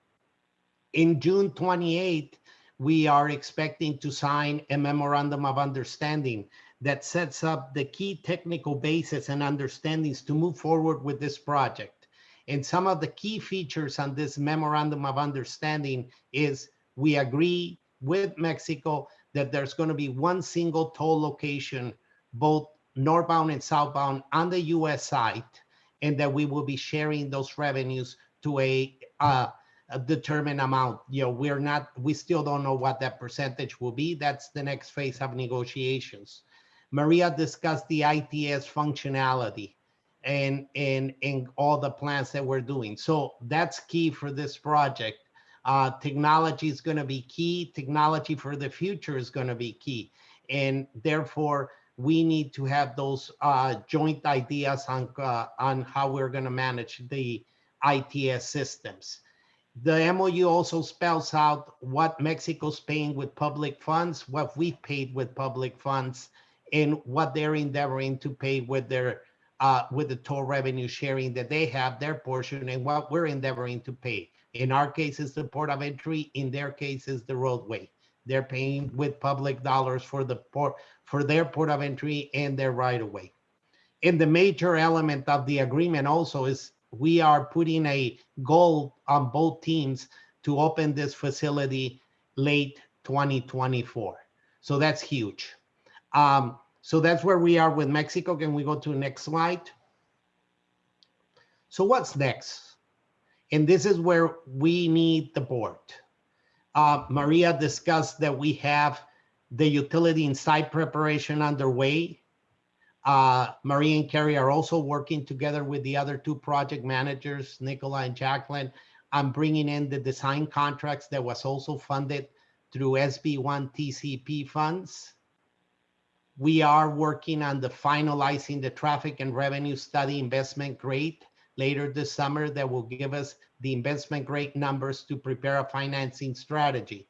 In June 28th, we are expecting to sign a memorandum of understanding that sets up the key technical basis and understandings to move forward with this project. And some of the key features on this memorandum of understanding is we agree with Mexico that there's going to be one single toll location, both northbound and southbound on the US side, and that we will be sharing those revenues to a determined amount. You know, we still don't know what that percentage will be. That's the next phase of negotiations. Maria discussed the ITS functionality and all the plans that we're doing. So that's key for this project. Technology is going to be key. Technology for the future is going to be key. And therefore, we need to have those joint ideas on how we're going to manage the ITS systems. The MOU also spells out what Mexico's paying with public funds, what we've paid with public funds, and what they're endeavoring to pay with their with the toll revenue sharing that they have, their portion, and what we're endeavoring to pay. In our case, it's the port of entry. In their case, is the roadway. They're paying with public dollars for the port, for their port of entry and their right of way. And the major element of the agreement also is we are putting a goal on both teams to open this facility late 2024. So that's huge. So that's where we are with Mexico. Can we go to the next slide? So what's next? And this is where we need the board. Maria discussed that we have the utility and site preparation underway. Maria and Carrie are also working together with the other two project managers, Nicola and Jacqueline, on bringing in the design contracts that was also funded through SB1 TCP funds. We are working on the finalizing the traffic and revenue study investment grade later this summer that will give us the investment grade numbers to prepare a financing strategy.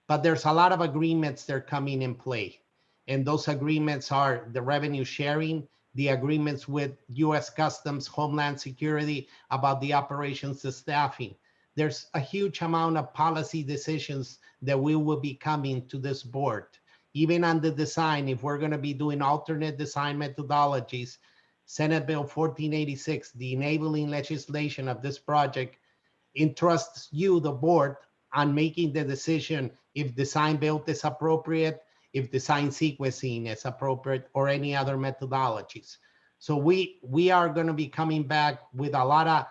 But there's a lot of agreements that are coming in play. And those agreements are the revenue sharing, the agreements with US Customs, Homeland Security about the operations, the staffing. There's a huge amount of policy decisions that we will be coming to this board. Even on the design, if we're going to be doing alternate design methodologies, Senate Bill 1486, the enabling legislation of this project, entrusts you, the board, on making the decision if design build is appropriate, if design sequencing is appropriate, or any other methodologies. So we are going to be coming back with a lot of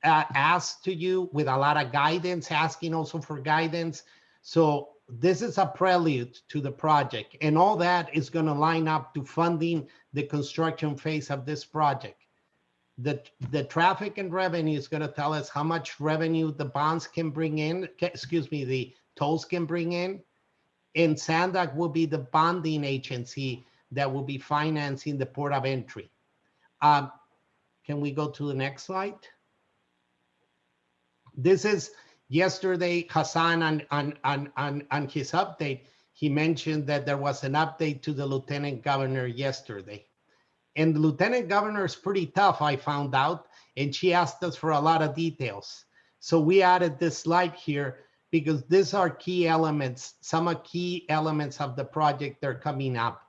asks to you, with a lot of guidance, asking also for guidance. So this is a prelude to the project, and all that is going to line up to funding the construction phase of this project. The traffic and revenue is going to tell us how much revenue the bonds can bring in, the tolls can bring in. And SANDAG will be the bonding agency that will be financing the port of entry. Can we go to the next slide? This is yesterday, Hassan on his update, he mentioned that there was an update to the Lieutenant Governor yesterday. And the Lieutenant Governor is pretty tough, I found out, and she asked us for a lot of details. So we added this slide here because these are key elements, some of key elements of the project that are coming up.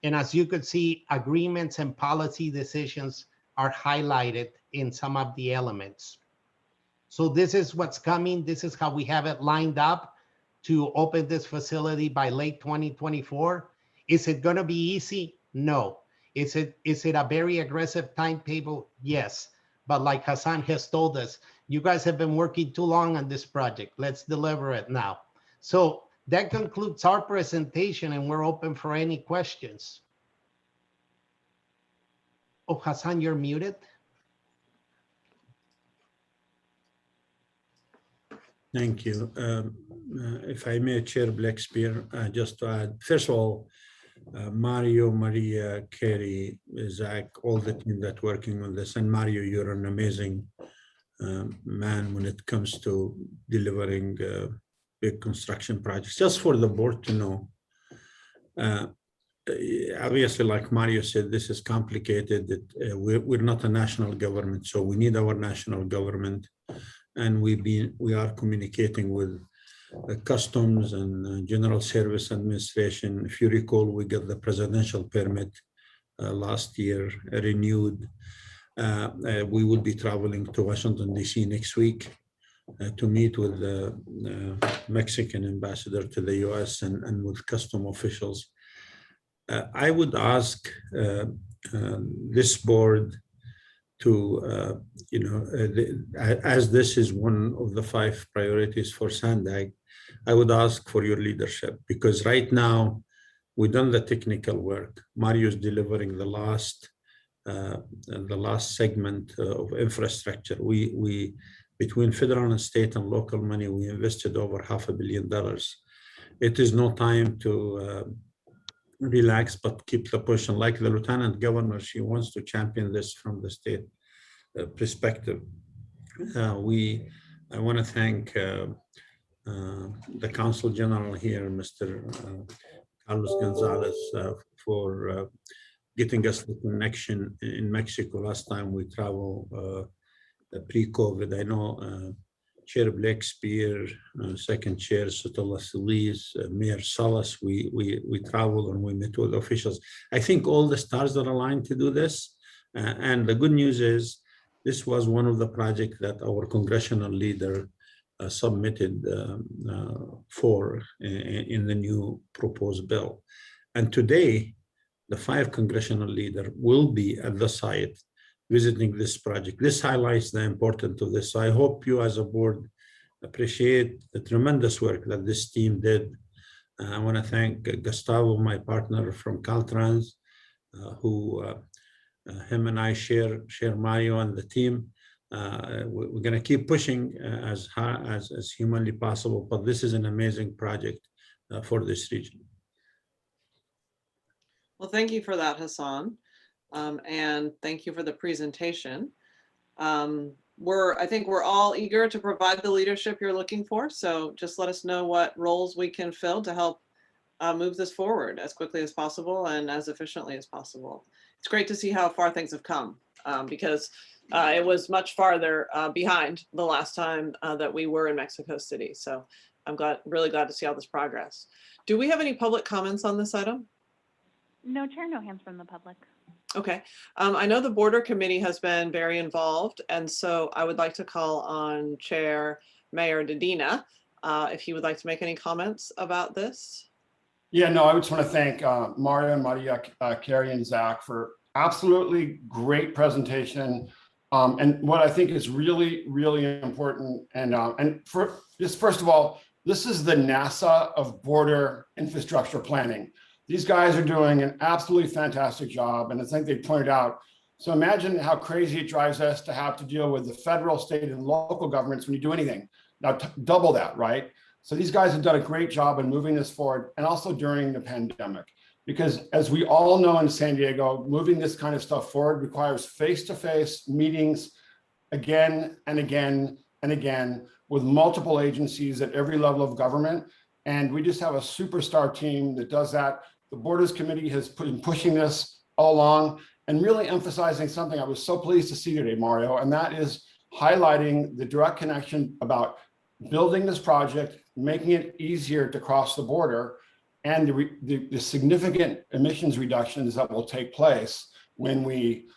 And as you could see, agreements and policy decisions are highlighted in some of the elements. So this is what's coming. This is how we have it lined up to open this facility by late 2024. Is it going to be easy? No. Is it a very aggressive timetable? Yes. But like Hassan has told us, you guys have been working too long on this project. Let's deliver it now. So that concludes our presentation, and we're open for any questions. Oh, Hassan, you're muted. Thank you. If I may, Chair Blackspear, just to add, first of all, Mario, Maria, Kerry, Zach, all the team that working on this, and Mario, you're an amazing man when it comes to delivering big construction projects. Just for the board to know, obviously, like Mario said, this is complicated. We're not a national government, so we need our national government, and we are communicating with Customs and General Service Administration. If you recall, we got the presidential permit last year, renewed. We will be traveling to Washington, D.C. next week to meet with the Mexican ambassador to the U.S. and with custom officials. I would ask this board to, as this is one of the 5 priorities for SANDAG, I would ask for your leadership, because right now we've done the technical work. Mario's delivering the last segment of infrastructure. We between federal and state and local money, we invested over $500 million. It is no time to relax, but keep the push. And like the Lieutenant Governor, she wants to champion this from the state perspective. I want to thank the Consul General here, Mr. Carlos Gonzalez, for getting us the connection in Mexico last time we traveled pre-COVID. I know Chair Blackspear, Second Chair Sotelo Solis, Mayor Salas, we traveled and we met with officials. I think all the stars are aligned to do this. And the good news is this was one of the projects that our congressional leader submitted for in the new proposed bill. And today, the 5 congressional leaders will be at the site visiting this project. This highlights the importance of this. So I hope you as a board appreciate the tremendous work that this team did. I want to thank Gustavo, my partner from Caltrans, who him and I share Mario and the team. We're going to keep pushing as hard as humanly possible, but this is an amazing project for this region. Well, thank you for that, Hassan. And thank you for the presentation. I think we're all eager to provide the leadership you're looking for. So just let us know what roles we can fill to help move this forward as quickly as possible and as efficiently as possible. It's great to see how far things have come because it was much farther behind the last time that we were in Mexico City. So I'm really glad to see all this progress. Do we have any public comments on this item? No, Chair, no hands from the public. Okay. I know the Border Committee has been very involved, and so I would like to call on Chair Mayor Dedina if he would like to make any comments about this. Yeah, no, I just want to thank Mario and Maria, Carrie and Zach for absolutely great presentation. And what I think is really, really important, and first of all, this is the NASA of border infrastructure planning. These guys are doing an absolutely fantastic job, and I think they pointed out. So imagine how crazy it drives us to have to deal with the federal, state, and local governments when you do anything. Now double that, right? So these guys have done a great job in moving this forward, and also during the pandemic. Because as we all know in San Diego, moving this kind of stuff forward requires face-to-face meetings again and again and again with multiple agencies at every level of government. And we just have a superstar team that does that. The Borders Committee has been pushing this all along and really emphasizing something I was so pleased to see today, Mario, and that is highlighting the direct connection about building this project, making it easier to cross the border, and the significant emissions reductions that will take place when we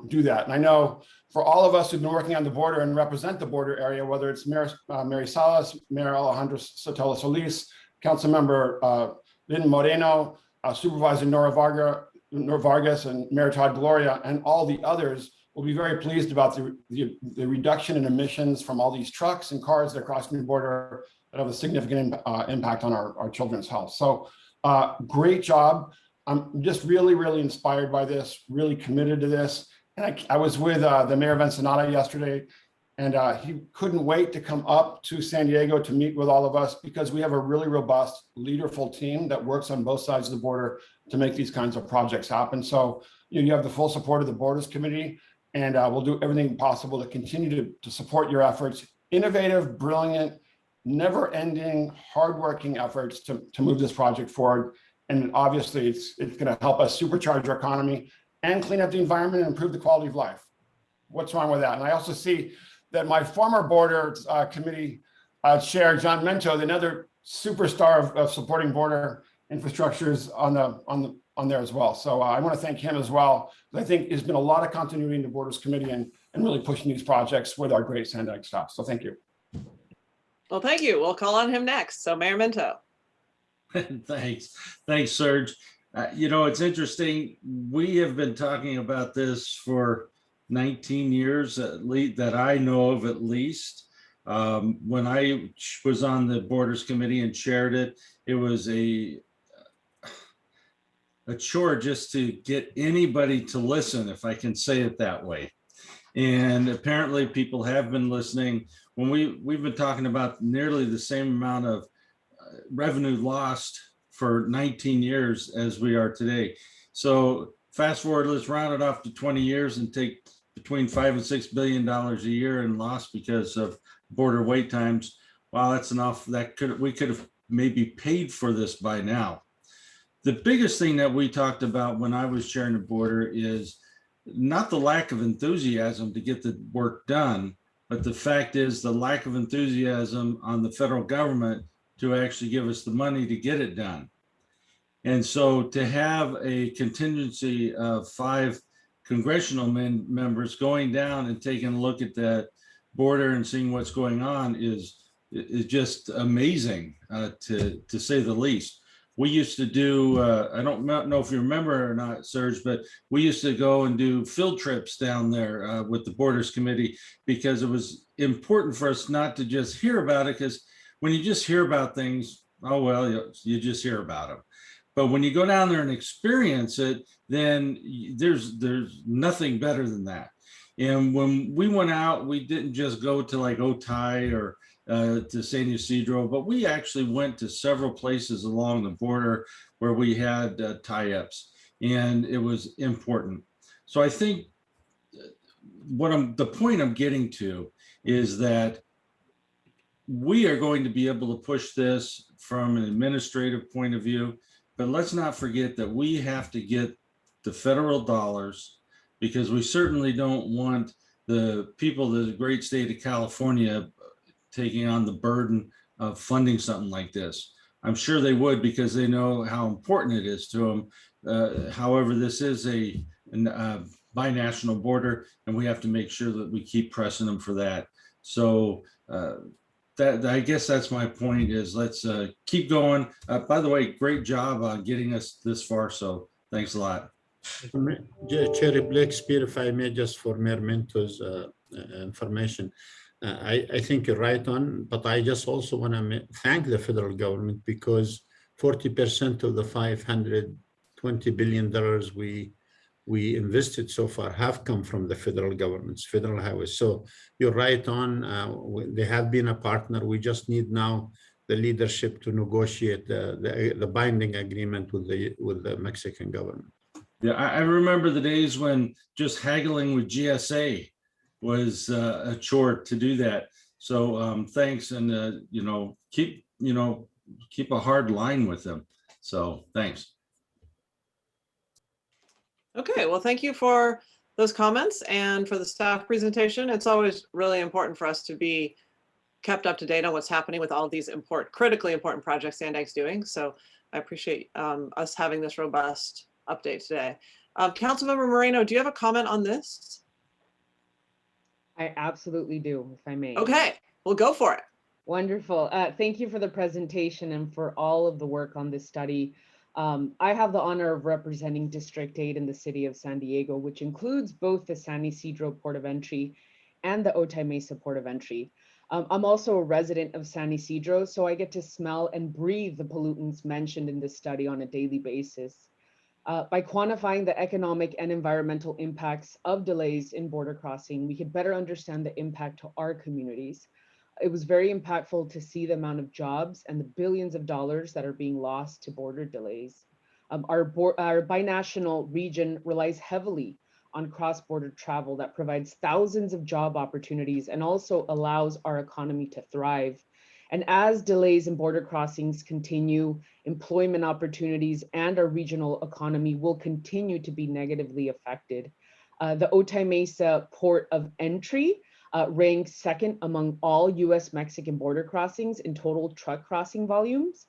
do that. And I know for all of us who've been working on the border and represent the border area, whether it's Mary Salas, Mayor Alejandro Sotelo Solis, Councilmember Lynn Moreno, Supervisor Nora Vargas, and Mayor Todd Gloria, and all the others will be very pleased about the reduction in emissions from all these trucks and cars that are crossing the border that have a significant impact on our children's health. So great job. I'm just really, really inspired by this, really committed to this. And I was with the Mayor of Ensenada yesterday, and he couldn't wait to come up to San Diego to meet with all of us because we have a really robust, leaderful team that works on both sides of the border to make these kinds of projects happen. So you have the full support of the Borders Committee, and we'll do everything possible to continue to support your efforts. Innovative, brilliant, never-ending, hardworking efforts to move this project forward. And obviously, it's going to help us supercharge our economy and clean up the environment and improve the quality of life. What's wrong with that? And I also see that my former Border Committee Chair, John Mento, another superstar of supporting border infrastructures on there as well. So I want to thank him as well. I think there's been a lot of continuity in the Borders Committee and really pushing these projects with our great San Diego staff. So thank you. Well, thank you. We'll call on him next. So Mayor Mento. Thanks, Serge. It's interesting. We have been talking about this for 19 years at least, that I know of at least. When I was on the Borders Committee and chaired it, it was a chore just to get anybody to listen, if I can say it that way. And apparently people have been listening. When we've been talking about nearly the same amount of revenue lost for 19 years as we are today. So fast forward, let's round it off to 20 years and take between $5 and $6 billion a year in loss because of border wait times. Wow, that's enough. We could have maybe paid for this by now. The biggest thing that we talked about when I was chairing the border is not the lack of enthusiasm to get the work done, but the fact is the lack of enthusiasm on the federal government to actually give us the money to get it done. And so to have a contingency of 5 congressional members going down and taking a look at that border and seeing what's going on is just amazing, to say the least. We used to do, I don't know if you remember or not, Serge, but we used to go and do field trips down there with the Borders Committee because it was important for us not to just hear about it, because when you just hear about things, oh, well, you just hear about them. But when you go down there and experience it, then there's nothing better than that. And when we went out, we didn't just go to like Otay or to San Ysidro, but we actually went to several places along the border where we had tie-ups, and it was important. So I think the point I'm getting to is that we are going to be able to push this from an administrative point of view, but let's not forget that we have to get the federal dollars, because we certainly don't want the people of the great state of California taking on the burden of funding something like this. I'm sure they would, because they know how important it is to them. However, this is a binational border, and we have to make sure that we keep pressing them for that. So I guess that's my point, is let's keep going. By the way, great job on getting us this far. So thanks a lot. Chair Blakespeare, if I may, just for Mayor Minto's information, I think you're right on, but I just also want to thank the federal government, because 40% of the $520 billion we invested so far have come from the federal government's federal highways. So you're right on. They have been a partner. We just need now the leadership to negotiate the binding agreement with the Mexican government. Yeah, I remember the days when just haggling with GSA was a chore to do that. So thanks, and keep a hard line with them. So thanks. Okay, well, thank you for those comments and for the staff presentation. It's always really important for us to be kept up to date on what's happening with all of these critically important projects Sandag's doing. So I appreciate us having this robust update today. Councilmember Moreno, do you have a comment on this? I absolutely do, if I may. Okay, we'll go for it. Wonderful. Thank you for the presentation and for all of the work on this study. I have the honor of representing District 8 in the city of San Diego, which includes both the San Ysidro Port of Entry and the Otay Mesa Port of Entry. I'm also a resident of San Ysidro, so I get to smell and breathe the pollutants mentioned in this study on a daily basis. By quantifying the economic and environmental impacts of delays in border crossing, we could better understand the impact to our communities. It was very impactful to see the amount of jobs and the billions of dollars that are being lost to border delays. Our binational region relies heavily on cross-border travel that provides thousands of job opportunities and also allows our economy to thrive. And as delays in border crossings continue, employment opportunities and our regional economy will continue to be negatively affected. The Otay Mesa Port of Entry ranks second among all US-Mexican border crossings in total truck crossing volumes.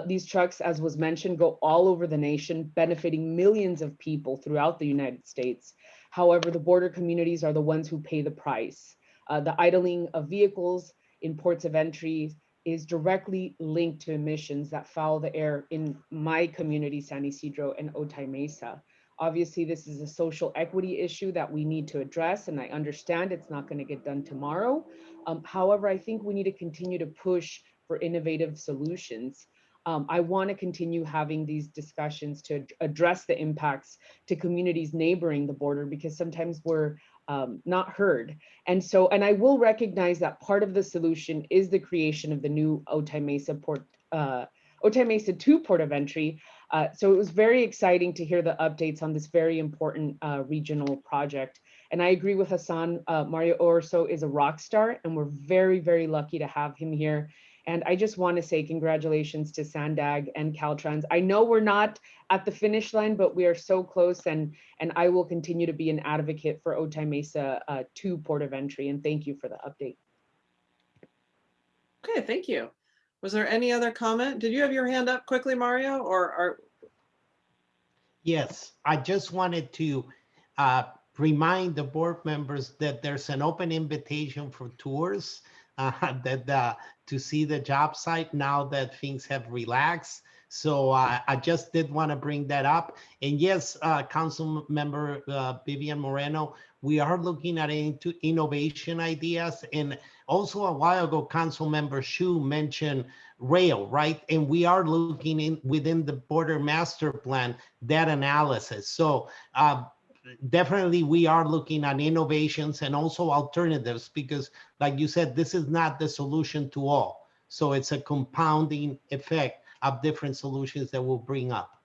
These trucks, as was mentioned, go all over the nation, benefiting millions of people throughout the United States. However, the border communities are the ones who pay the price. The idling of vehicles in ports of entry is directly linked to emissions that foul the air in my community, San Ysidro and Otay Mesa. Obviously, this is a social equity issue that we need to address, and I understand it's not going to get done tomorrow. However, I think we need to continue to push for innovative solutions. I want to continue having these discussions to address the impacts to communities neighboring the border, because sometimes we're not heard. And I will recognize that part of the solution is the creation of the new Otay Mesa Port, Otay Mesa 2 Port of Entry. So it was very exciting to hear the updates on this very important regional project. And I agree with Hassan, Mario Orso is a rock star, and we're very, very lucky to have him here. And I just want to say congratulations to Sandag and Caltrans. I know we're not at the finish line, but we are so close, and I will continue to be an advocate for Otay Mesa 2 Port of Entry, and thank you for the update. Okay, thank you. Was there any other comment? Did you have your hand up quickly, Mario, or? Yes, I just wanted to remind the board members that there's an open invitation for tours to see the job site now that things have relaxed. So I just did want to bring that up. And yes, Council Member Vivian Moreno, we are looking at innovation ideas. And also a while ago, Council Member Shu mentioned rail, right? And we are looking within the border master plan, that analysis. So definitely we are looking at innovations and also alternatives because, like you said, this is not the solution to all. So it's a compounding effect of different solutions that we'll bring up.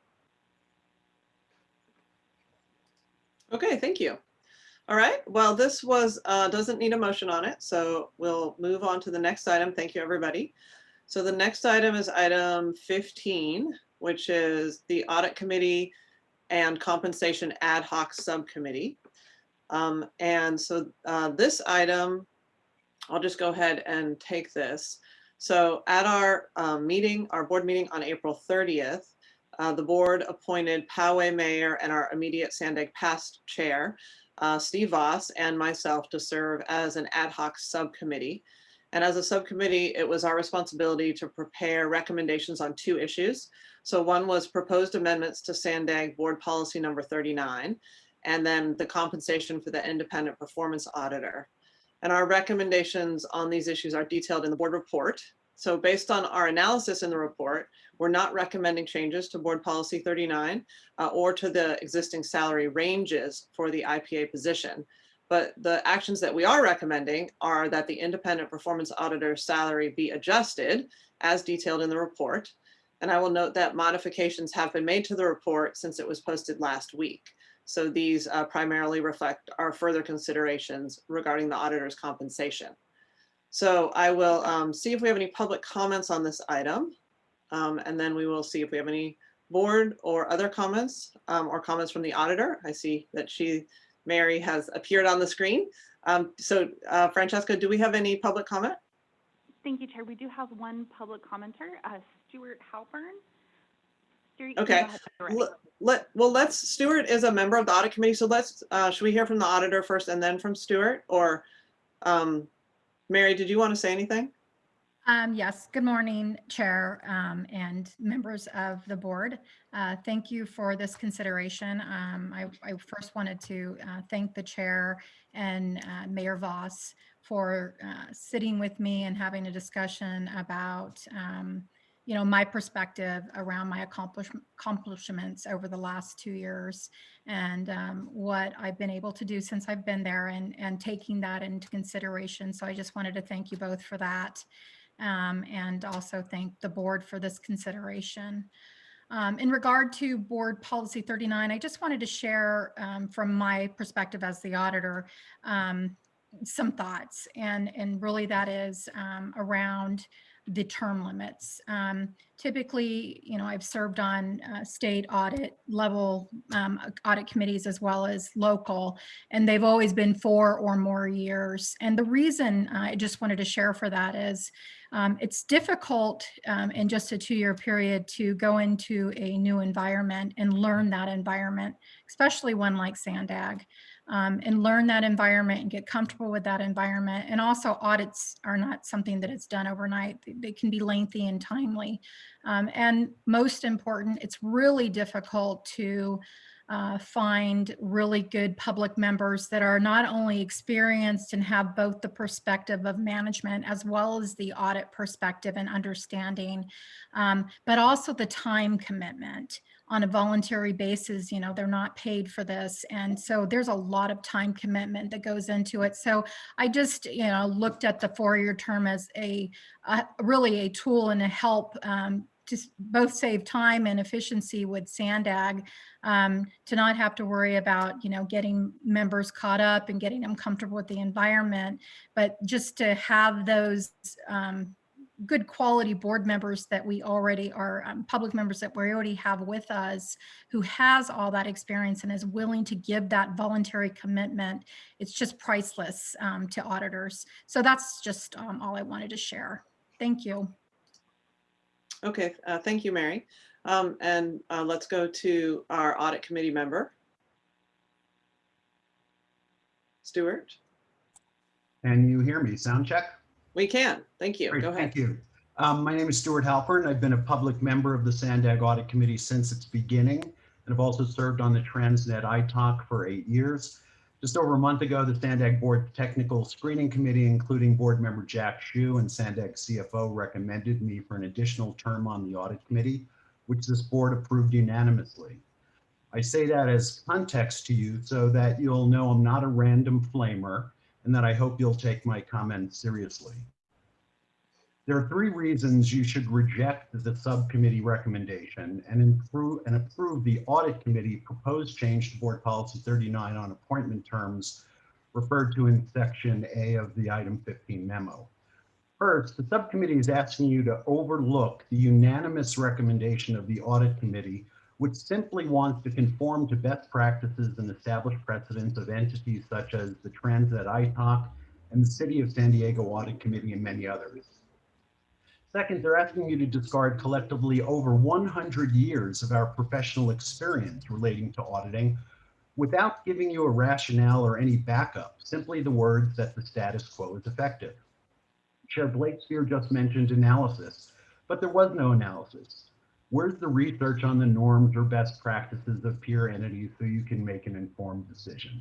Okay, thank you. All right, well, this was doesn't need a motion on it, so we'll move on to the next item. Thank you, everybody. So the next item is item 15, which is the Audit Committee and Compensation Ad Hoc Subcommittee. And so this item, I'll just go ahead and take this. So at our meeting, our board meeting on April 30th, the board appointed Poway Mayor and our immediate Sandag past chair, Steve Voss, and myself to serve as an ad hoc subcommittee. And as a subcommittee, it was our responsibility to prepare recommendations on 2 issues. So one was proposed amendments to Sandag Board Policy number 39, and then the compensation for the independent performance auditor. And our recommendations on these issues are detailed in the board report. So based on our analysis in the report, we're not recommending changes to Board Policy 39 or to the existing salary ranges for the IPA position. But the actions that we are recommending are that the independent performance auditor's salary be adjusted as detailed in the report. And I will note that modifications have been made to the report since it was posted last week. So these primarily reflect our further considerations regarding the auditor's compensation. So I will see if we have any public comments on this item. And then we will see if we have any board or other comments or comments from the auditor. I see that Mary has appeared on the screen. Francesca, do we have any public comment? Thank you, Chair. We do have one public commenter, Stuart Halpern. Okay. Stuart is a member of the audit committee. So should we hear from the auditor first and then from Stuart? Or Mary, did you want to say anything? Yes, good morning, Chair and members of the board. Thank you for this consideration. I first wanted to thank the Chair and Mayor Voss for sitting with me and having a discussion about my perspective around my accomplishments over the last 2 years and what I've been able to do since I've been there and taking that into consideration. So I just wanted to thank you both for that. And also thank the board for this consideration. In regard to Board Policy 39, I just wanted to share from my perspective as the auditor some thoughts, and really that is around the term limits. Typically, I've served on state audit level audit committees as well as local, and they've always been 4 or more years. And the reason I just wanted to share for that is it's difficult in just a 2-year period to go into a new environment and learn that environment, especially one like Sandag. And learn that environment and get comfortable with that environment. And also audits are not something that is done overnight. They can be lengthy and timely. And most important, it's really difficult to find really good public members that are not only experienced and have both the perspective of management as well as the audit perspective and understanding, but also the time commitment. On a voluntary basis, they're not paid for this. And so there's a lot of time commitment that goes into it. So I just, looked at the 4-year term as really a tool and a help to both save time and efficiency with Sandag, to not have to worry about, getting members caught up and getting them comfortable with the environment, but just to have those good quality board members that we already are, public members that we already have with us, who has all that experience and is willing to give that voluntary commitment. It's just priceless to auditors. So that's just all I wanted to share. Thank you. Okay, thank you, Mary. And let's go to our audit committee member. Stuart. Can you hear me? Sound check? We can. Thank you. Great, go ahead. Thank you. My name is Stuart Halpern. I've been a public member of the Sandag Audit Committee since its beginning, and I've also served on the Transnet ITAC for 8 years. Just over a month ago, the Sandag Board Technical Screening Committee, including board member Jack Hsu and Sandag CFO, recommended me for an additional term on the Audit Committee, which this board approved unanimously. I say that as context to you so that you'll know I'm not a random flamer and that I hope you'll take my comments seriously. There are 3 reasons you should reject the subcommittee recommendation and approve the audit committee proposed change to board policy 39 on appointment terms referred to in section A of the item 15 memo. First, the subcommittee is asking you to overlook the unanimous recommendation of the audit committee, which simply wants to conform to best practices and established precedents of entities such as the Transnet ITOC and the City of San Diego Audit Committee and many others. Second, they're asking you to discard collectively over 100 years of our professional experience relating to auditing without giving you a rationale or any backup, simply the words that the status quo is effective. Chair Blakespear just mentioned analysis, but there was no analysis. Where's the research on the norms or best practices of peer entities so you can make an informed decision?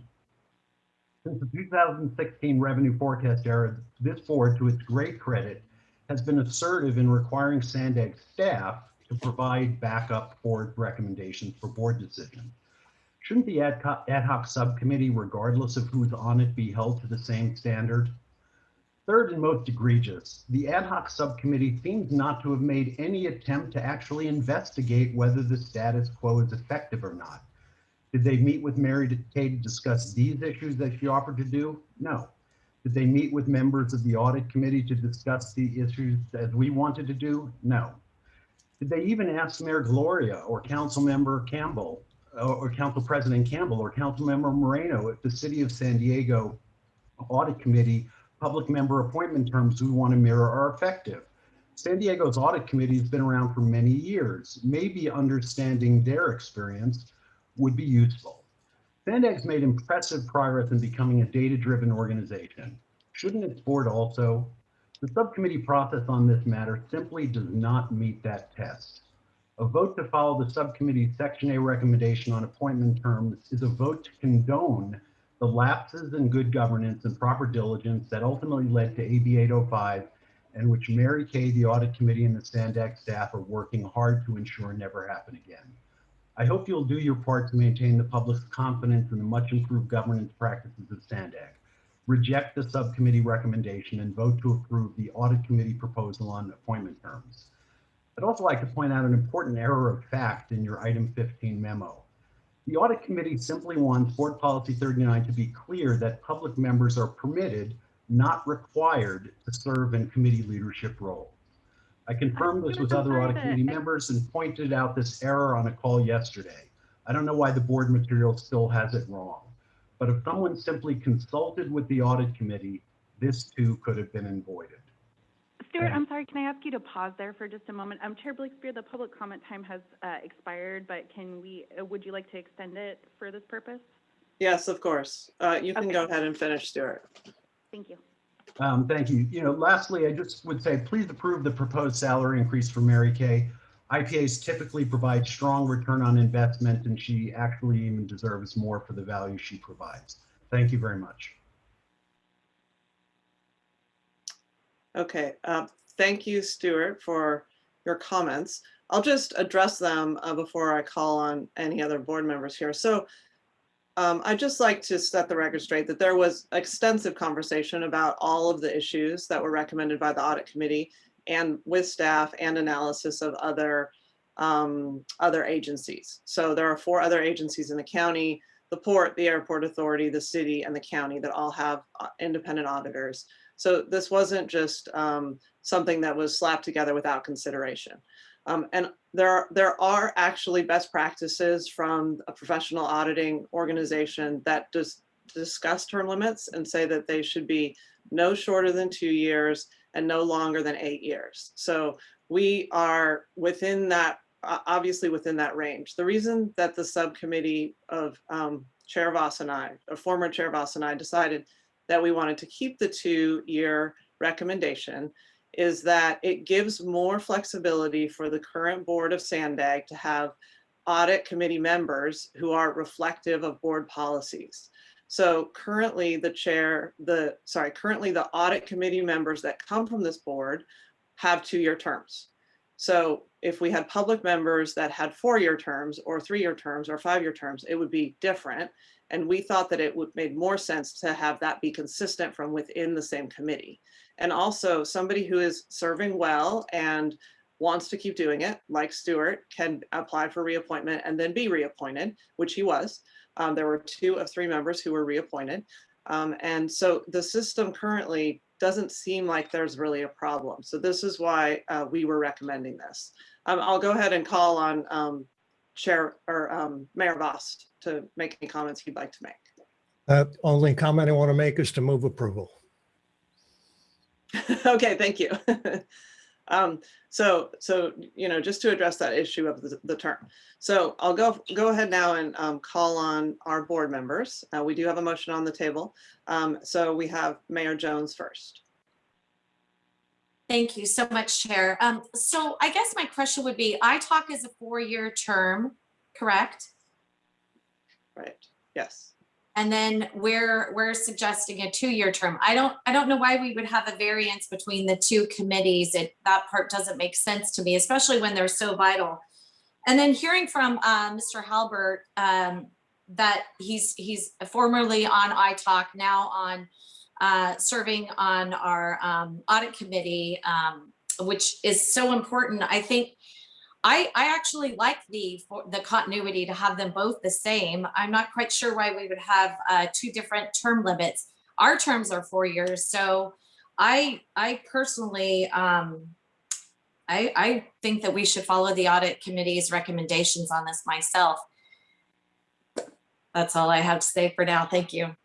Since the 2016 revenue forecast era, this board, to its great credit, has been assertive in requiring Sandag staff to provide backup board recommendations for board decisions. Shouldn't the ad hoc subcommittee, regardless of who's on it, be held to the same standard? Third and most egregious, the ad hoc subcommittee seems not to have made any attempt to actually investigate whether the status quo is effective or not. Did they meet with Mary Kay to discuss these issues that she offered to do? No. Did they meet with members of the audit committee to discuss the issues as we wanted to do? No. Did they even ask Mayor Gloria or Council Member Campbell or Council President Campbell or Council Member Moreno if the City of San Diego Audit Committee public member appointment terms we want to mirror are effective? San Diego's audit committee has been around for many years. Maybe understanding their experience would be useful. Sandag's made impressive progress in becoming a data-driven organization. Shouldn't its board also? The subcommittee process on this matter simply does not meet that test. A vote to follow the subcommittee's Section A recommendation on appointment terms is a vote to condone the lapses in good governance and proper diligence that ultimately led to AB 805 and which Mary Kay, the audit committee, and the Sandag staff are working hard to ensure never happen again. I hope you'll do your part to maintain the public's confidence in the much improved governance practices of Sandag. Reject the subcommittee recommendation and vote to approve the audit committee proposal on appointment terms. I'd also like to point out an important error of fact in your item 15 memo. The audit committee simply wants board policy 39 to be clear that public members are permitted, not required, to serve in committee leadership roles. I confirmed this with other audit committee members and pointed out this error on a call yesterday. I don't know why the board material still has it wrong, but if someone simply consulted with the audit committee, this too could have been avoided. Stuart, I'm sorry, can I ask you to pause there for just a moment? Chair Blakespear, the public comment time has expired, but would you like to extend it for this purpose? Yes, of course. You can go ahead and finish, Stuart. Thank you. Thank you. Lastly, I just would say, please approve the proposed salary increase for Mary Kay. IPAs typically provide strong return on investment, and she actually even deserves more for the value she provides. Thank you very much. Okay, thank you, Stuart, for your comments. I'll just address them before I call on any other board members here. So I'd just like to set the record straight that there was extensive conversation about all of the issues that were recommended by the audit committee and with staff and analysis of other agencies. So there are 4 other agencies in the county: the port, the airport authority, the city, and the county that all have independent auditors. So this wasn't just something that was slapped together without consideration. And there are actually best practices from a professional auditing organization that discuss term limits and say that they should be no shorter than 2 years and no longer than 8 years. So we are within that, obviously within that range. The reason that the subcommittee of Chair Voss and I, former Chair Voss and I, decided that we wanted to keep the 2-year recommendation is that it gives more flexibility for the current board of Sandag to have audit committee members who are reflective of board policies. So currently currently the audit committee members that come from this board have 2-year terms. So if we had public members that had 4-year terms or 3-year terms or 5-year terms, it would be different. And we thought that it would make more sense to have that be consistent from within the same committee. And also somebody who is serving well and wants to keep doing it, like Stuart, can apply for reappointment and then be reappointed, which he was. There were 2 of 3 members who were reappointed. And so the system currently doesn't seem like there's really a problem. So this is why we were recommending this. I'll go ahead and call on Mayor Voss to make any comments he'd like to make. Only comment I want to make is to move approval. Okay, thank you. So just to address that issue of the term. So I'll go ahead now and call on our board members. We do have a motion on the table. So we have Mayor Jones first. Thank you so much, Chair. So I guess my question would be, ITALK is a 4-year term, correct? Right, yes. And then we're suggesting a 2-year term. I don't know why we would have a variance between the 2 committees. That part doesn't make sense to me, especially when they're so vital. And then hearing from Mr. Halbert that he's formerly on ITALK, now on serving on our audit committee, which is so important. I think I actually like the continuity to have them both the same. I'm not quite sure why we would have 2 different term limits. Our terms are 4 years. So I personally, I think that we should follow the audit committee's recommendations on this myself. That's all I have to say for now. Thank you.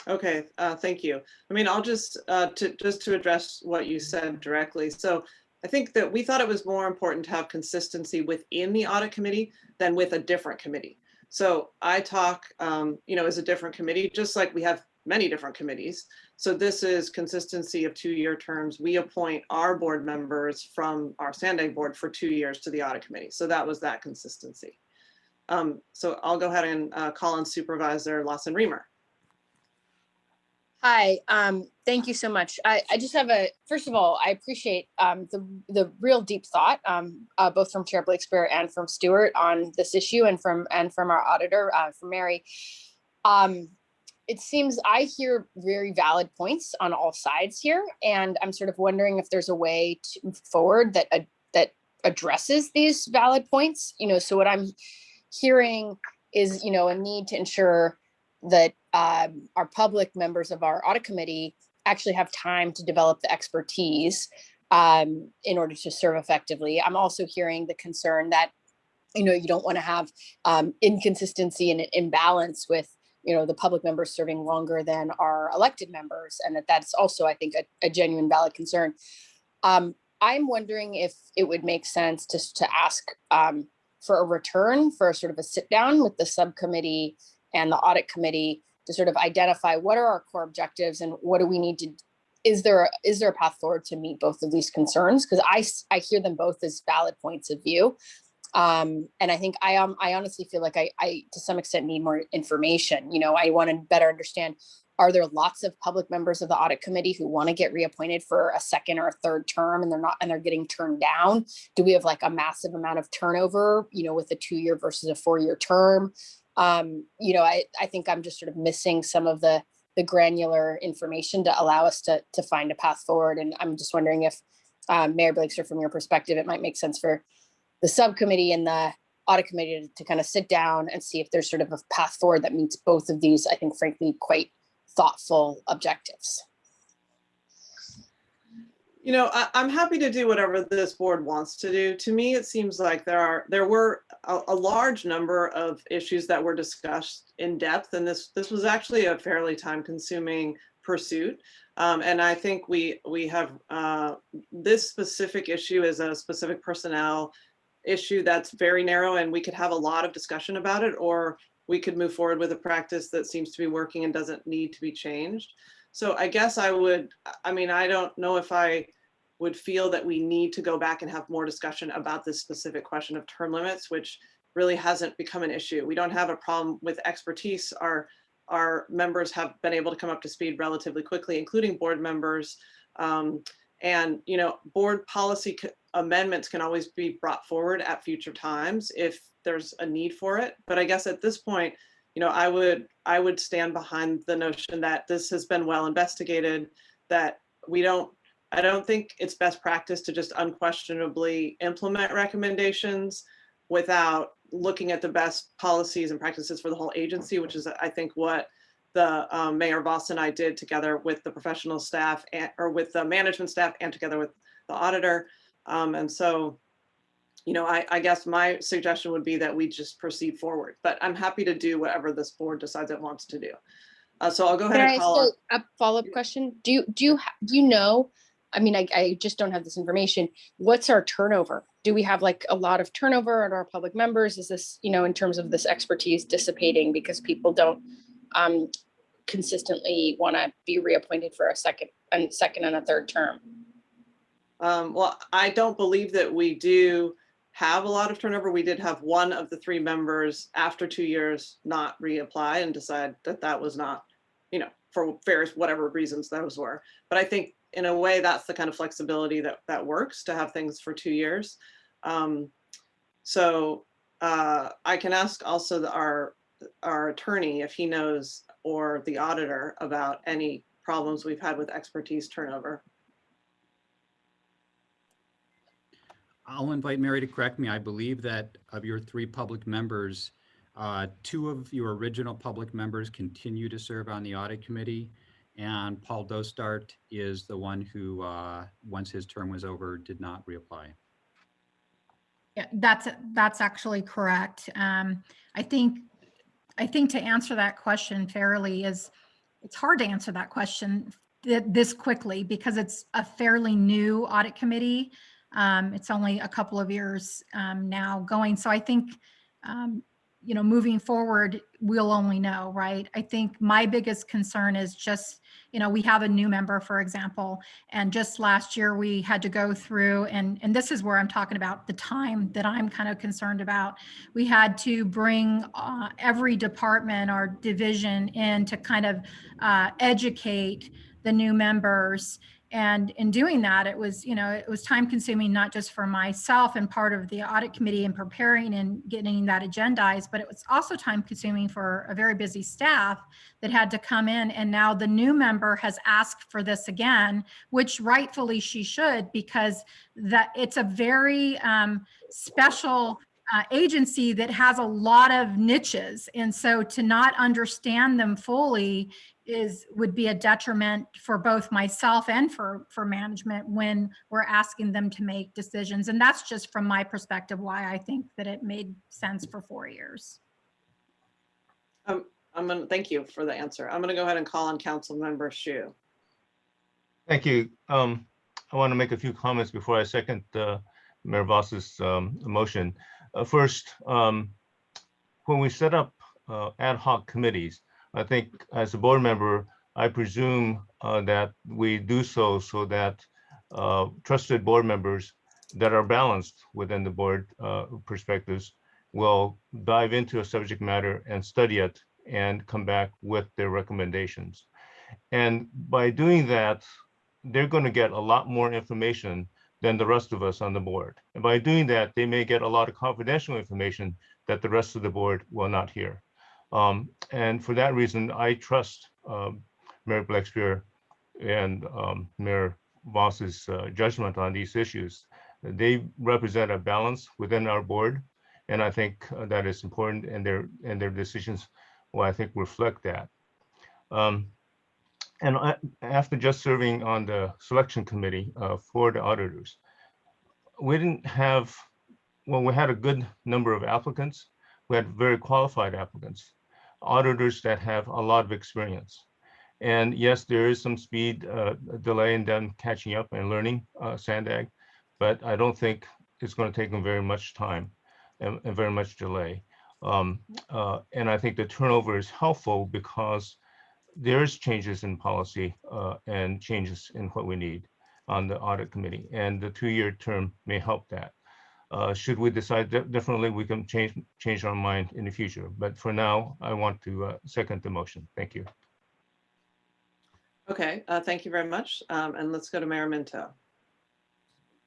Okay, thank you. I mean, I'll just to address what you said directly. So I think that we thought it was more important to have consistency within the audit committee than with a different committee. So ITALK, is a different committee, just like we have many different committees. So this is consistency of 2-year terms. We appoint our board members from our Sandag board for 2 years to the audit committee. So that was that consistency. So I'll go ahead and call on Supervisor Lawson-Remer. Hi, thank you so much. I just have first of all, I appreciate the real deep thought, both from Chair Blakespear and from Stuart on this issue, and from our auditor, from Mary. It seems I hear very valid points on all sides here, and I'm sort of wondering if there's a way to move forward that addresses these valid points. So what I'm hearing is, a need to ensure that our public members of our audit committee actually have time to develop the expertise in order to serve effectively. I'm also hearing the concern that, you don't want to have inconsistency and imbalance with, the public members serving longer than our elected members, and that's also, I think, a genuine valid concern. I'm wondering if it would make sense to ask for a return, for sort of a sit down with the subcommittee and the audit committee to sort of identify what are our core objectives and what do we need to, is there a path forward to meet both of these concerns? Because I hear them both as valid points of view. And I think I honestly feel like I to some extent need more information. I want to better understand, are there lots of public members of the audit committee who want to get reappointed for a 2nd or a 3rd term and they're getting turned down? Do we have like a massive amount of turnover, with a 2-year versus a 4-year term? I think I'm just sort of missing some of the granular information to allow us to find a path forward. And I'm just wondering if, Mayor Blakespear, from your perspective, it might make sense for the subcommittee and the audit committee to kind of sit down and see if there's sort of a path forward that meets both of these, I think, frankly, quite thoughtful objectives. I'm happy to do whatever this board wants to do. To me, it seems like there were a large number of issues that were discussed in depth, and this was actually a fairly time-consuming pursuit. And I think we have this specific issue is a specific personnel issue that's very narrow, and we could have a lot of discussion about it, or we could move forward with a practice that seems to be working and doesn't need to be changed. So I guess I don't know if I would feel that we need to go back and have more discussion about this specific question of term limits, which really hasn't become an issue. We don't have a problem with expertise. Our members have been able to come up to speed relatively quickly, including board members. And board policy amendments can always be brought forward at future times if there's a need for it. But I guess at this point, you know, I would stand behind the notion that this has been well investigated, that I don't think it's best practice to just unquestionably implement recommendations without looking at the best policies and practices for the whole agency, which is, I think, what the Mayor Voss and I did together with the professional staff or with the management staff and together with the auditor. And so, you know, I guess my suggestion would be that we just proceed forward, but I'm happy to do whatever this board decides it wants to do. So I'll go ahead Can and I call on. ask a follow-up question? Do you know, I mean, I just don't have this information. What's our turnover? Do we have like a lot of turnover at our public members? Is this, you know, in terms of this expertise dissipating because people don't consistently want to be reappointed for a second and a third term? Well, I don't believe that we do have a lot of turnover. We did have one of the 3 members after 2 years not reapply and decide that that was not, you know, for various whatever reasons those were. But I think in a way that's the kind of flexibility that works, to have things for 2 years. So I can ask also our attorney if he knows, or the auditor, about any problems we've had with expertise turnover. I'll invite Mary to correct me. I believe that of your 3 public members, 2 of your original public members continue to serve on the audit committee, and Paul Dostart is the one who, once his term was over, did not reapply. Yeah, that's actually correct. I think to answer that question fairly it's hard to answer that question this quickly because it's a fairly new audit committee. It's only a couple of years now going. So I think, you know, moving forward, we'll only know, right? I think my biggest concern is just, you know, we have a new member, for example, and just last year we had to go through, and this is where I'm talking about the time that I'm kind of concerned about. We had to bring every department or division in to kind of educate the new members. And in doing that, it was, you know, it was time consuming, not just for myself and part of the audit committee and preparing and getting that agendized, but it was also time consuming for a very busy staff that had to come in. And now the new member has asked for this again, which rightfully she should, because that it's a very special agency that has a lot of niches. And so to not understand them fully would be a detriment for both myself and for management when we're asking them to make decisions. And that's just from my perspective why I think that it made sense for 4 years. Thank you for the answer. I'm gonna go ahead and call on Council Member Shu. Thank you. I want to make a few comments before I second Mayor Voss's motion. First, when we set up ad hoc committees, I think as a board member, I presume that we do so that trusted board members that are balanced within the board perspectives will dive into a subject matter and study it and come back with their recommendations. And by doing that, they're going to get a lot more information than the rest of us on the board. And by doing that, they may get a lot of confidential information that the rest of the board will not hear. And for that reason, I trust Mayor Blakespear and Mayor Voss's judgment on these issues. They represent a balance within our board, and I think that is important, and their decisions will, I think, reflect that. And after just serving on the selection committee for the auditors, we didn't have, well, we had a good number of applicants. We had very qualified applicants, auditors that have a lot of experience. And yes, there is some speed delay in them catching up and learning SANDAG, but I don't think it's going to take them very much time and very much delay. And I think the turnover is helpful because there's changes in policy and changes in what we need on the audit committee, and the 2-year term may help that. Should we decide differently, we can change our mind in the future. But for now, I want to second the motion. Thank you. Okay, thank you very much. And let's go to Mayor Minto.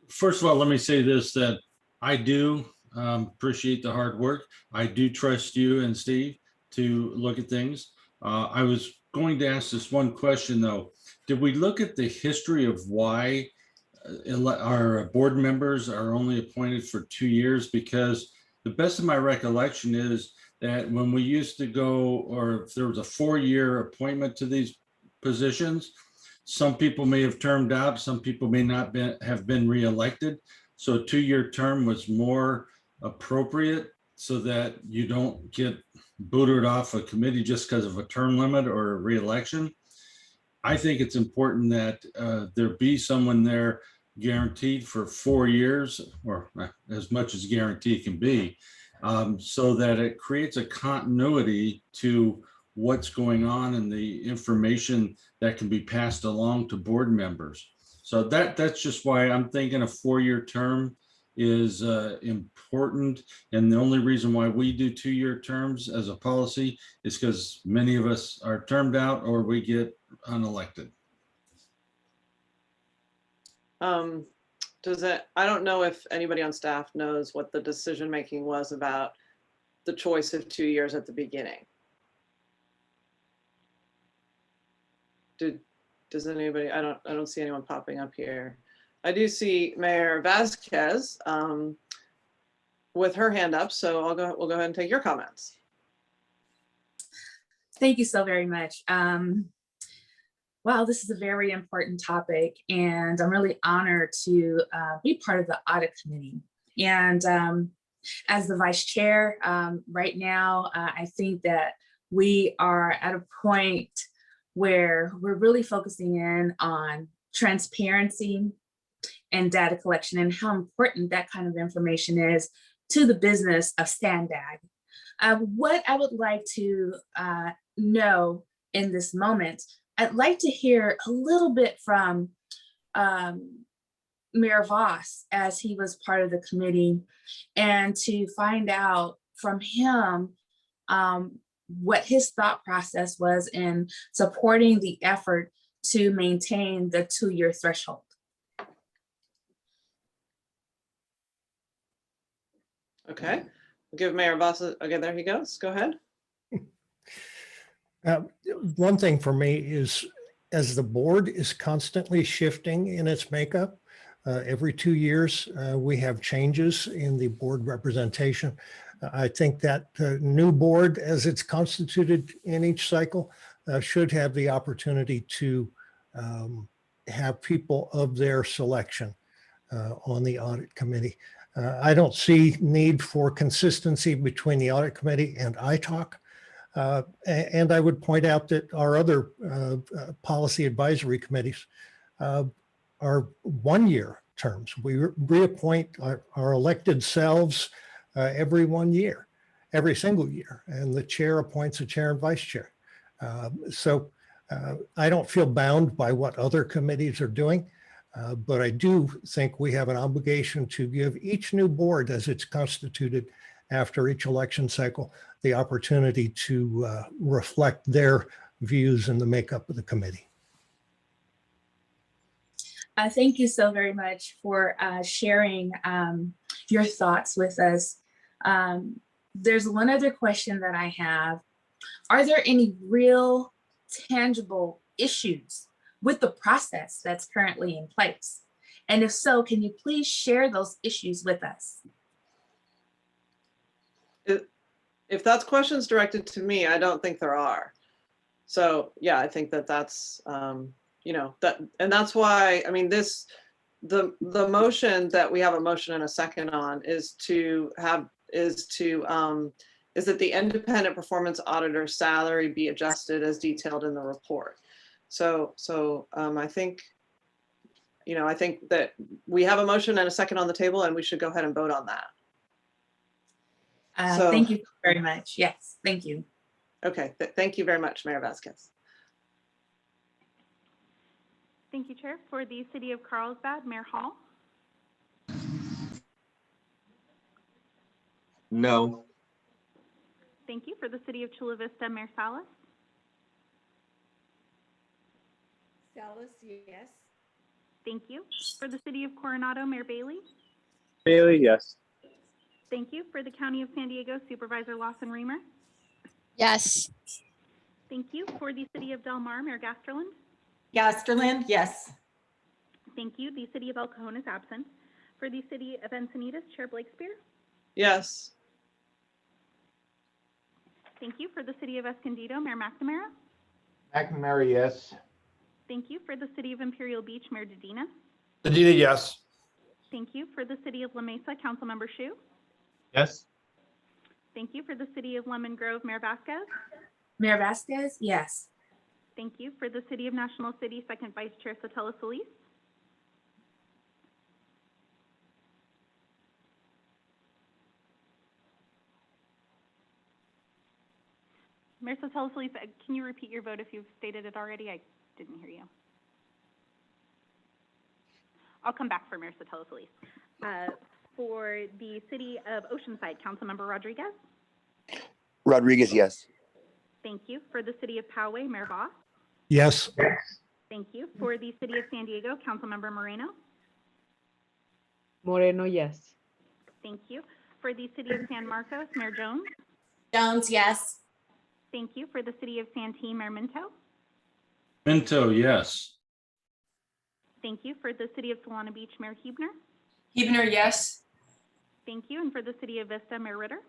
First of all, let me say this, that I do appreciate the hard work. I do trust you and Steve to look at things. I was going to ask this one question though. Did we look at the history of why our board members are only appointed for 2 years? Because the best of my recollection is that when we used to go, or if there was a 4-year appointment to these positions, some people may have termed out, some people may not have been reelected. So a 2-year term was more appropriate so that you don't get booted off a committee just because of a term limit or a reelection. I think it's important that there be someone there guaranteed for 4 years, or as much as guarantee can be, so that it creates a continuity to what's going on and the information that can be passed along to board members. So that's just why I'm thinking a 4-year term is important. And the only reason why we do 2-year terms as a policy is because many of us are termed out or we get unelected. I don't know if anybody on staff knows what the decision-making was about the choice of 2 years at the beginning. Does anybody, I don't see anyone popping up here. I do see Mayor Vasquez with her hand up, so we'll go ahead and take your comments. Thank you so very much. Wow, this is a very important topic, and I'm really honored to be part of the audit committee. And as the vice chair, right now, I think that we are at a point where we're really focusing in on transparency and data collection and how important that kind of information is to the business of SANDAG. What I would like to know in this moment, I'd like to hear a little bit from Mayor Voss as he was part of the committee, and to find out from him what his thought process was in supporting the effort to maintain the 2-year threshold. Okay, we'll give Mayor Voss, okay, there he goes, go ahead. One thing for me is, as the board is constantly shifting in its makeup, every 2 years, we have changes in the board representation. I think that new board, as it's constituted in each cycle, should have the opportunity to have people of their selection on the audit committee. I don't see need for consistency between the audit committee and ITALC. And I would point out that our other policy advisory committees are 1-year terms. We reappoint our elected selves every 1 year, every single year, and the chair appoints a chair and vice chair. So I don't feel bound by what other committees are doing, but I do think we have an obligation to give each new board, as it's constituted after each election cycle, the opportunity to reflect their views in the makeup of the committee. Thank you so very much for sharing your thoughts with us. There's one other question that I have. Are there any real tangible issues with the process that's currently in place? And if so, can you please share those issues with us? If that's questions directed to me, I don't think there are. So yeah, I think that's, you know, and that's why, I mean, the motion that we have a motion and a second on is that the independent performance auditor salary be adjusted as detailed in the report. So I think, you know, I think that we have a motion and a second on the table, and we should go ahead and vote on that. Thank you very much. Yes, thank you. Okay, thank you very much, Mayor Vasquez. Thank you, Chair. For the City of Carlsbad, Mayor Hall. No. Thank you. For the City of Chula Vista, Mayor Salas. Salas, yes. Thank you. For the City of Coronado, Mayor Bailey. Bailey, yes. Thank you. For the County of San Diego, Supervisor Lawson Reamer. Yes. Thank you. For the City of Del Mar, Mayor Gasterland. Gasterland, yes. Thank you. The City of El Cajon is absent. For the City of Encinitas, Chair Blakespear. Yes. Thank you. For the City of Escondido, Mayor McNamara. McNamara, yes. Thank you. For the City of Imperial Beach, Mayor Dedina. Medina, yes. Thank you. For the City of La Mesa, Councilmember Shu. Yes. Thank you. For the City of Lemon Grove, Mayor Vasquez. Mayor Vasquez, yes. Thank you. For the City of National City, Second Vice Chair Sotelo Solis. Mayor Sotelo Solis, can you repeat your vote if you've stated it already? I didn't hear you. I'll come back for Mayor Sotelo Solis. For the City of Oceanside, Councilmember Rodriguez. Rodriguez, yes. Thank you. For the City of Poway, Mayor Voss. Yes. Thank you. For the City of San Diego, Councilmember Moreno. Moreno, yes. Thank you. For the City of San Marcos, Mayor Jones. Jones, yes. Thank you. For the City of Santee, Mayor Minto. Minto, yes. Thank you. For the City of Solana Beach, Mayor Huebner. Huebner, yes. Thank you. And for the City of Vista, Mayor Ritter.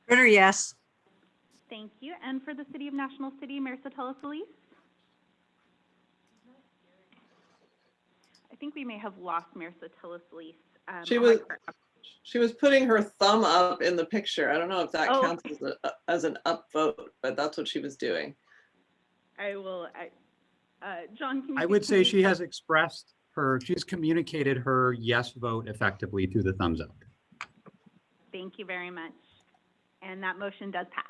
Ritter, yes. Thank you. And for the City of National City, Mayor Sotelo Solis. I think we may have lost Mayor Sotelo Solis. She was putting her thumb up in the picture. I don't know if that Oh. counts as an upvote, but that's what she was doing. I will, John, can you? I would say she has expressed she's communicated her yes vote effectively through the thumbs up. Thank you very much. And that motion does pass.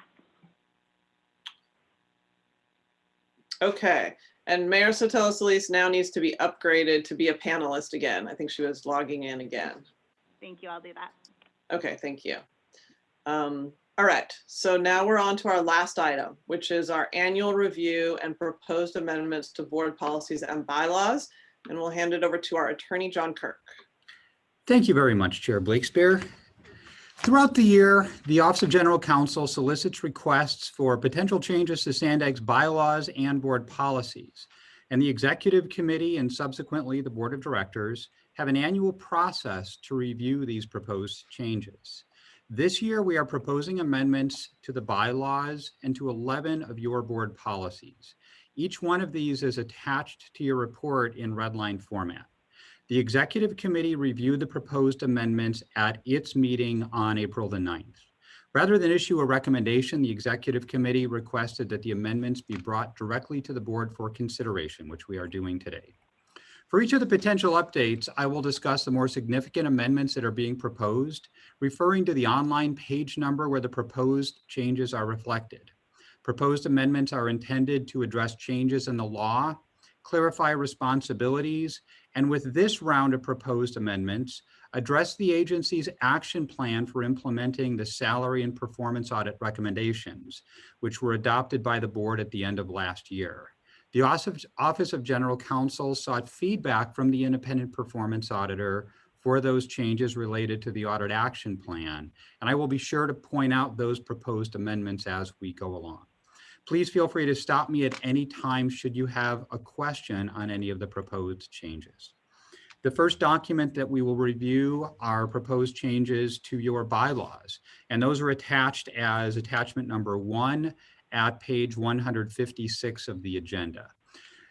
Okay, and Mayor Sotelo Solis now needs to be upgraded to be a panelist again. I think she was logging in again. Thank you. I'll do that. Okay, thank you. All right, so now we're on to our last item, which is our annual review and proposed amendments to board policies and bylaws. And we'll hand it over to our attorney, John Kirk. Thank you very much, Chair Blakespear. Throughout the year, the Office of General Counsel solicits requests for potential changes to SANDAG's bylaws and board policies. And the Executive Committee and subsequently the Board of Directors have an annual process to review these proposed changes. This year, we are proposing amendments to the bylaws and to 11 of your board policies. Each one of these is attached to your report in red line format. The Executive Committee reviewed the proposed amendments at its meeting on April the 9th. Rather than issue a recommendation, the Executive Committee requested that the amendments be brought directly to the board for consideration, which we are doing today. For each of the potential updates, I will discuss the more significant amendments that are being proposed, referring to the online page number where the proposed changes are reflected. Proposed amendments are intended to address changes in the law, clarify responsibilities, and with this round of proposed amendments, address the agency's action plan for implementing the salary and performance audit recommendations, which were adopted by the board at the end of last year. The Office of General Counsel sought feedback from the independent performance auditor for those changes related to the audit action plan, and I will be sure to point out those proposed amendments as we go along. Please feel free to stop me at any time should you have a question on any of the proposed changes. The first document that we will review are proposed changes to your bylaws, and those are attached as attachment number 1 at page 156 of the agenda.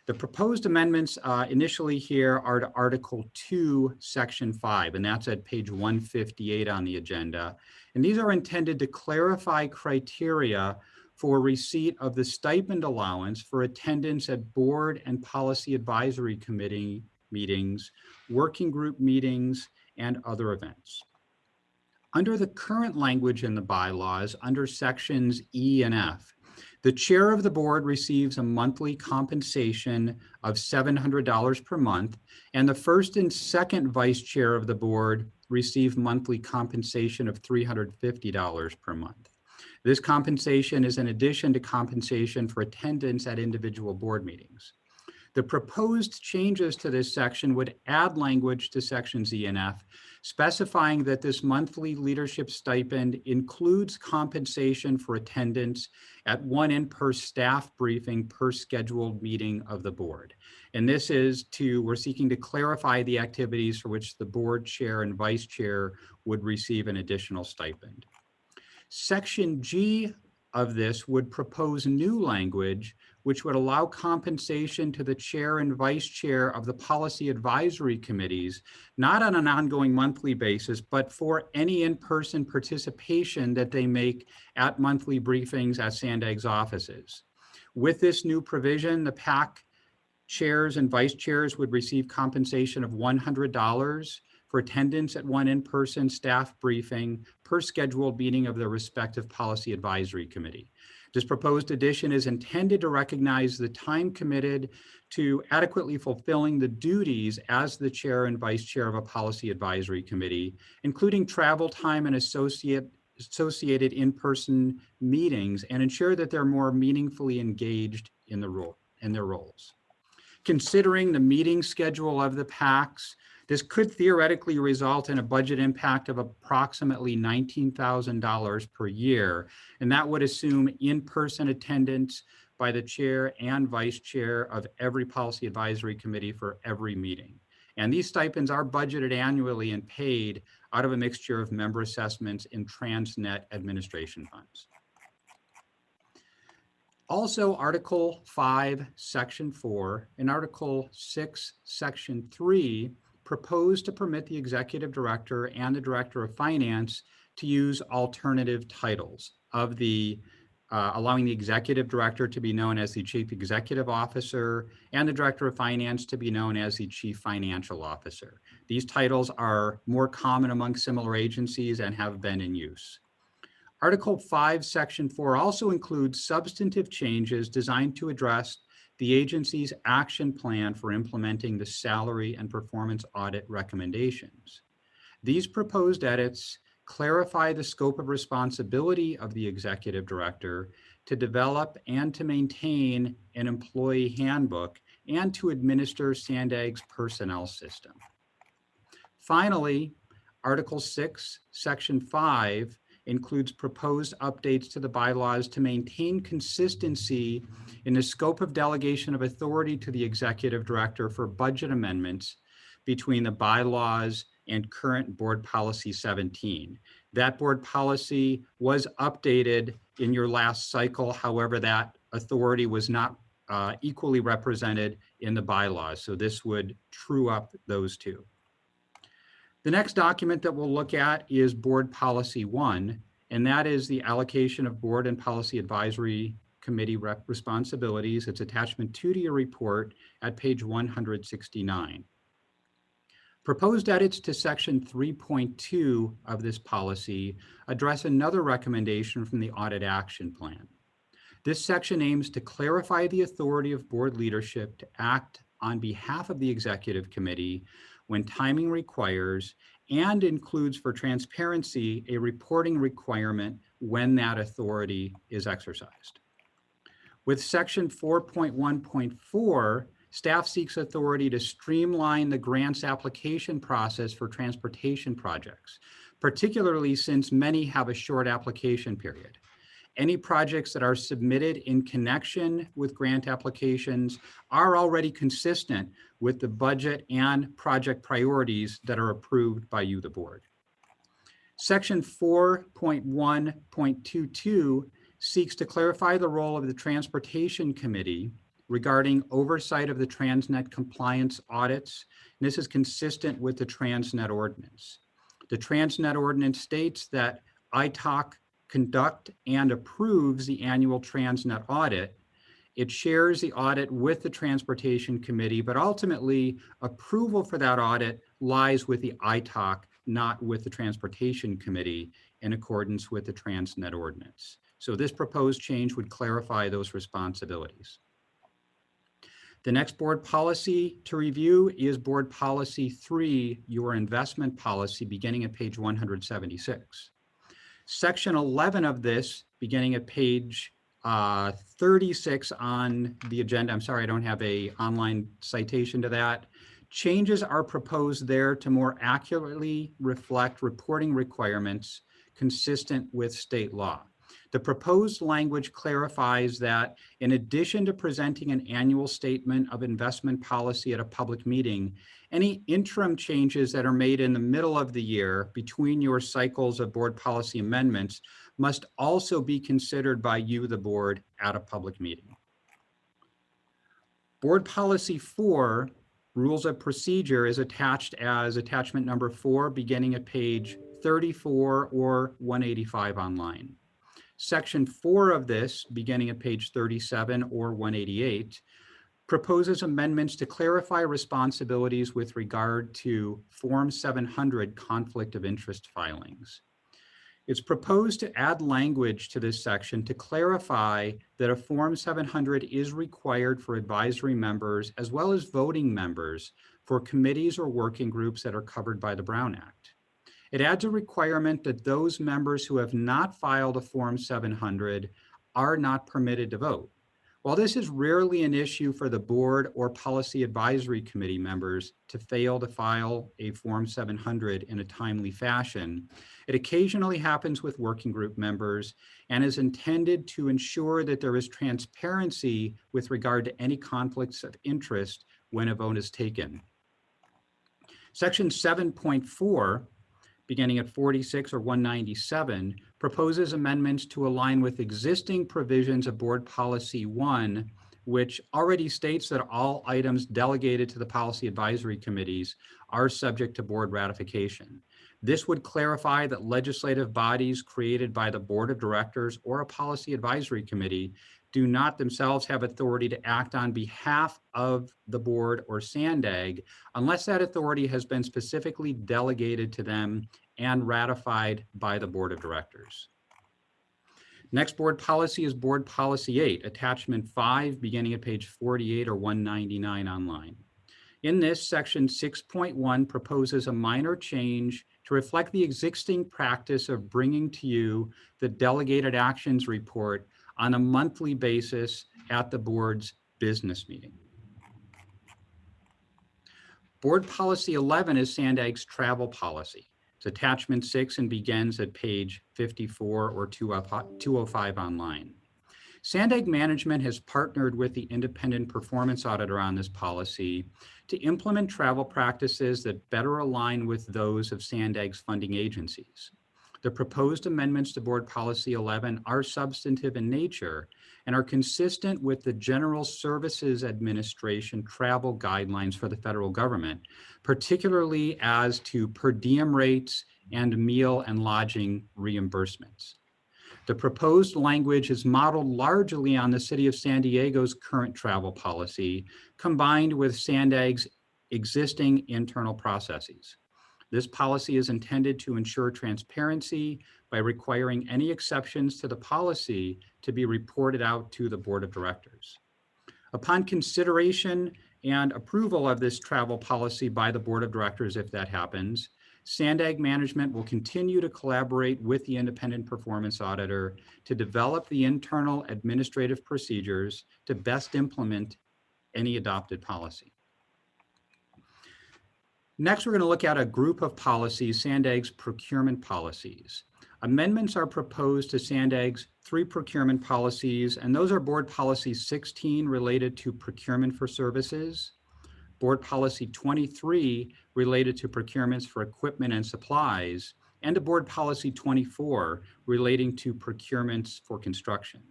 The proposed amendments initially here are to Article 2, Section 5, and that's at page 158 on the agenda. And these are intended to clarify criteria for receipt of the stipend allowance for attendance at board and policy advisory committee meetings, working group meetings, and other events. Under the current language in the bylaws, under sections E and F, the chair of the board receives a monthly compensation of $700 per month, and the first and second vice chair of the board receive monthly compensation of $350 per month. This compensation is in addition to compensation for attendance at individual board meetings. The proposed changes to this section would add language to sections E and F, specifying that this monthly leadership stipend includes compensation for attendance at one in-person staff briefing per scheduled meeting of the board. And this is we're seeking to clarify the activities for which the board chair and vice chair would receive an additional stipend. Section G of this would propose new language which would allow compensation to the chair and vice chair of the policy advisory committees, not on an ongoing monthly basis, but for any in-person participation that they make at monthly briefings at Sandag's offices. With this new provision, the PAC chairs and vice chairs would receive compensation of $100 for attendance at one in-person staff briefing per scheduled meeting of their respective policy advisory committee. This proposed addition is intended to recognize the time committed to adequately fulfilling the duties as the chair and vice chair of a policy advisory committee, including travel time and associated in-person meetings, and ensure that they're more meaningfully engaged in their roles. Considering the meeting schedule of the PACs, this could theoretically result in a budget impact of approximately $19,000 per year, and that would assume in-person attendance by the chair and vice chair of every policy advisory committee for every meeting. And these stipends are budgeted annually and paid out of a mixture of member assessments and Transnet administration funds. Also, Article 5, Section 4, and Article 6, Section 3 propose to permit the executive director and the director of finance to use alternative titles of allowing the executive director to be known as the chief executive officer and the director of finance to be known as the chief financial officer. These titles are more common among similar agencies and have been in use. Article 5, Section 4 also includes substantive changes designed to address the agency's action plan for implementing the salary and performance audit recommendations. These proposed edits clarify the scope of responsibility of the executive director to develop and to maintain an employee handbook and to administer Sandag's personnel system. Finally, Article 6, Section 5 includes proposed updates to the bylaws to maintain consistency in the scope of delegation of authority to the executive director for budget amendments between the bylaws and current board policy 17. That board policy was updated in your last cycle. However, that authority was not equally represented in the bylaws. So this would true up those two. The next document that we'll look at is Board Policy 1, and that is the allocation of board and policy advisory committee responsibilities. It's attachment 2 to your report at page 169. Proposed edits to section 3.2 of this policy address another recommendation from the Audit Action Plan. This section aims to clarify the authority of board leadership to act on behalf of the executive committee when timing requires, and includes for transparency a reporting requirement when that authority is exercised. With section 4.1.4, staff seeks authority to streamline the grants application process for transportation projects, particularly since many have a short application period. Any projects that are submitted in connection with grant applications are already consistent with the budget and project priorities that are approved by you, the board. Section 4.1.22 seeks to clarify the role of the Transportation Committee regarding oversight of the Transnet compliance audits. And this is consistent with the Transnet ordinance. The Transnet ordinance states that ITOC conduct and approves the annual Transnet audit. It shares the audit with the Transportation Committee, but ultimately approval for that audit lies with the ITOC, not with the Transportation Committee, in accordance with the Transnet ordinance. So this proposed change would clarify those responsibilities. The next board policy to review is Board Policy 3, your investment policy, beginning at page 176. Section 11 of this, beginning at page 36 on the agenda. I'm sorry, I don't have a online citation to that. Changes are proposed there to more accurately reflect reporting requirements consistent with state law. The proposed language clarifies that in addition to presenting an annual statement of investment policy at a public meeting, any interim changes that are made in the middle of the year between your cycles of board policy amendments must also be considered by you, the board, at a public meeting. Board Policy 4, Rules of Procedure, is attached as attachment number 4, beginning at page 34 or 185 online. Section 4 of this, beginning at page 37 or 188, proposes amendments to clarify responsibilities with regard to Form 700 conflict of interest filings. It's proposed to add language to this section to clarify that a Form 700 is required for advisory members as well as voting members for committees or working groups that are covered by the Brown Act. It adds a requirement that those members who have not filed a Form 700 are not permitted to vote. While this is rarely an issue for the board or policy advisory committee members to fail to file a Form 700 in a timely fashion, it occasionally happens with working group members and is intended to ensure that there is transparency with regard to any conflicts of interest when a vote is taken. Section 7.4, beginning at 46 or 197, proposes amendments to align with existing provisions of Board Policy 1, which already states that all items delegated to the policy advisory committees are subject to board ratification. This would clarify that legislative bodies created by the board of directors or a policy advisory committee do not themselves have authority to act on behalf of the board or SANDAG unless that authority has been specifically delegated to them and ratified by the board of directors. Next board policy is Board Policy 8, attachment 5, beginning at page 48 or 199 online. In this, section 6.1 proposes a minor change to reflect the existing practice of bringing to you the delegated actions report on a monthly basis at the board's business meeting. Board Policy 11 is SANDAG's travel policy. It's attachment 6 and begins at page 54 or 205 online. SANDAG management has partnered with the independent performance auditor on this policy to implement travel practices that better align with those of SANDAG's funding agencies. The proposed amendments to Board Policy 11 are substantive in nature and are consistent with the General Services Administration travel guidelines for the federal government, particularly as to per diem rates and meal and lodging reimbursements. The proposed language is modeled largely on the City of San Diego's current travel policy, combined with SANDAG's existing internal processes. This policy is intended to ensure transparency by requiring any exceptions to the policy to be reported out to the Board of Directors. Upon consideration and approval of this travel policy by the Board of Directors, if that happens, SANDAG management will continue to collaborate with the independent performance auditor to develop the internal administrative procedures to best implement any adopted policy. Next, we're going to look at a group of policies, SANDAG's procurement policies. Amendments are proposed to SANDAG's 3 procurement policies, and those are Board Policy 16 related to procurement for services, Board Policy 23 related to procurements for equipment and supplies, and to Board Policy 24 relating to procurements for construction.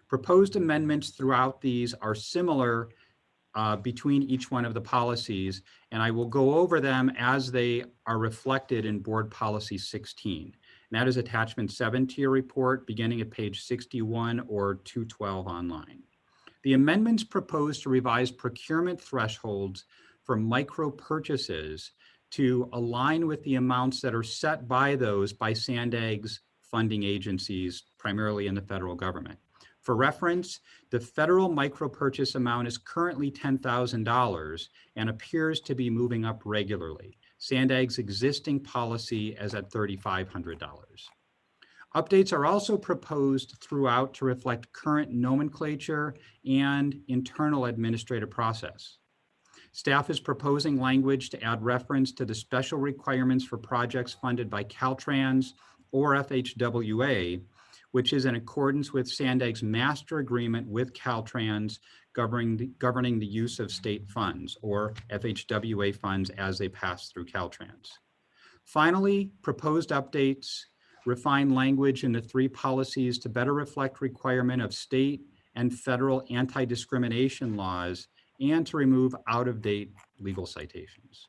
Proposed amendments throughout these are similar between each one of the policies, and I will go over them as they are reflected in Board Policy 16. And that is attachment 7 to your report, beginning at page 61 or 212 online. The amendments propose to revise procurement thresholds for micro purchases to align with the amounts that are set by SANDAG's funding agencies, primarily in the federal government. For reference, the federal micro purchase amount is currently $10,000 and appears to be moving up regularly. SANDAG's existing policy is at $3,500. Updates are also proposed throughout to reflect current nomenclature and internal administrative process. Staff is proposing language to add reference to the special requirements for projects funded by Caltrans or FHWA, which is in accordance with Sandag's master agreement with Caltrans governing the use of state funds or FHWA funds as they pass through Caltrans. Finally, proposed updates refine language in the 3 policies to better reflect requirement of state and federal anti-discrimination laws and to remove out-of-date legal citations.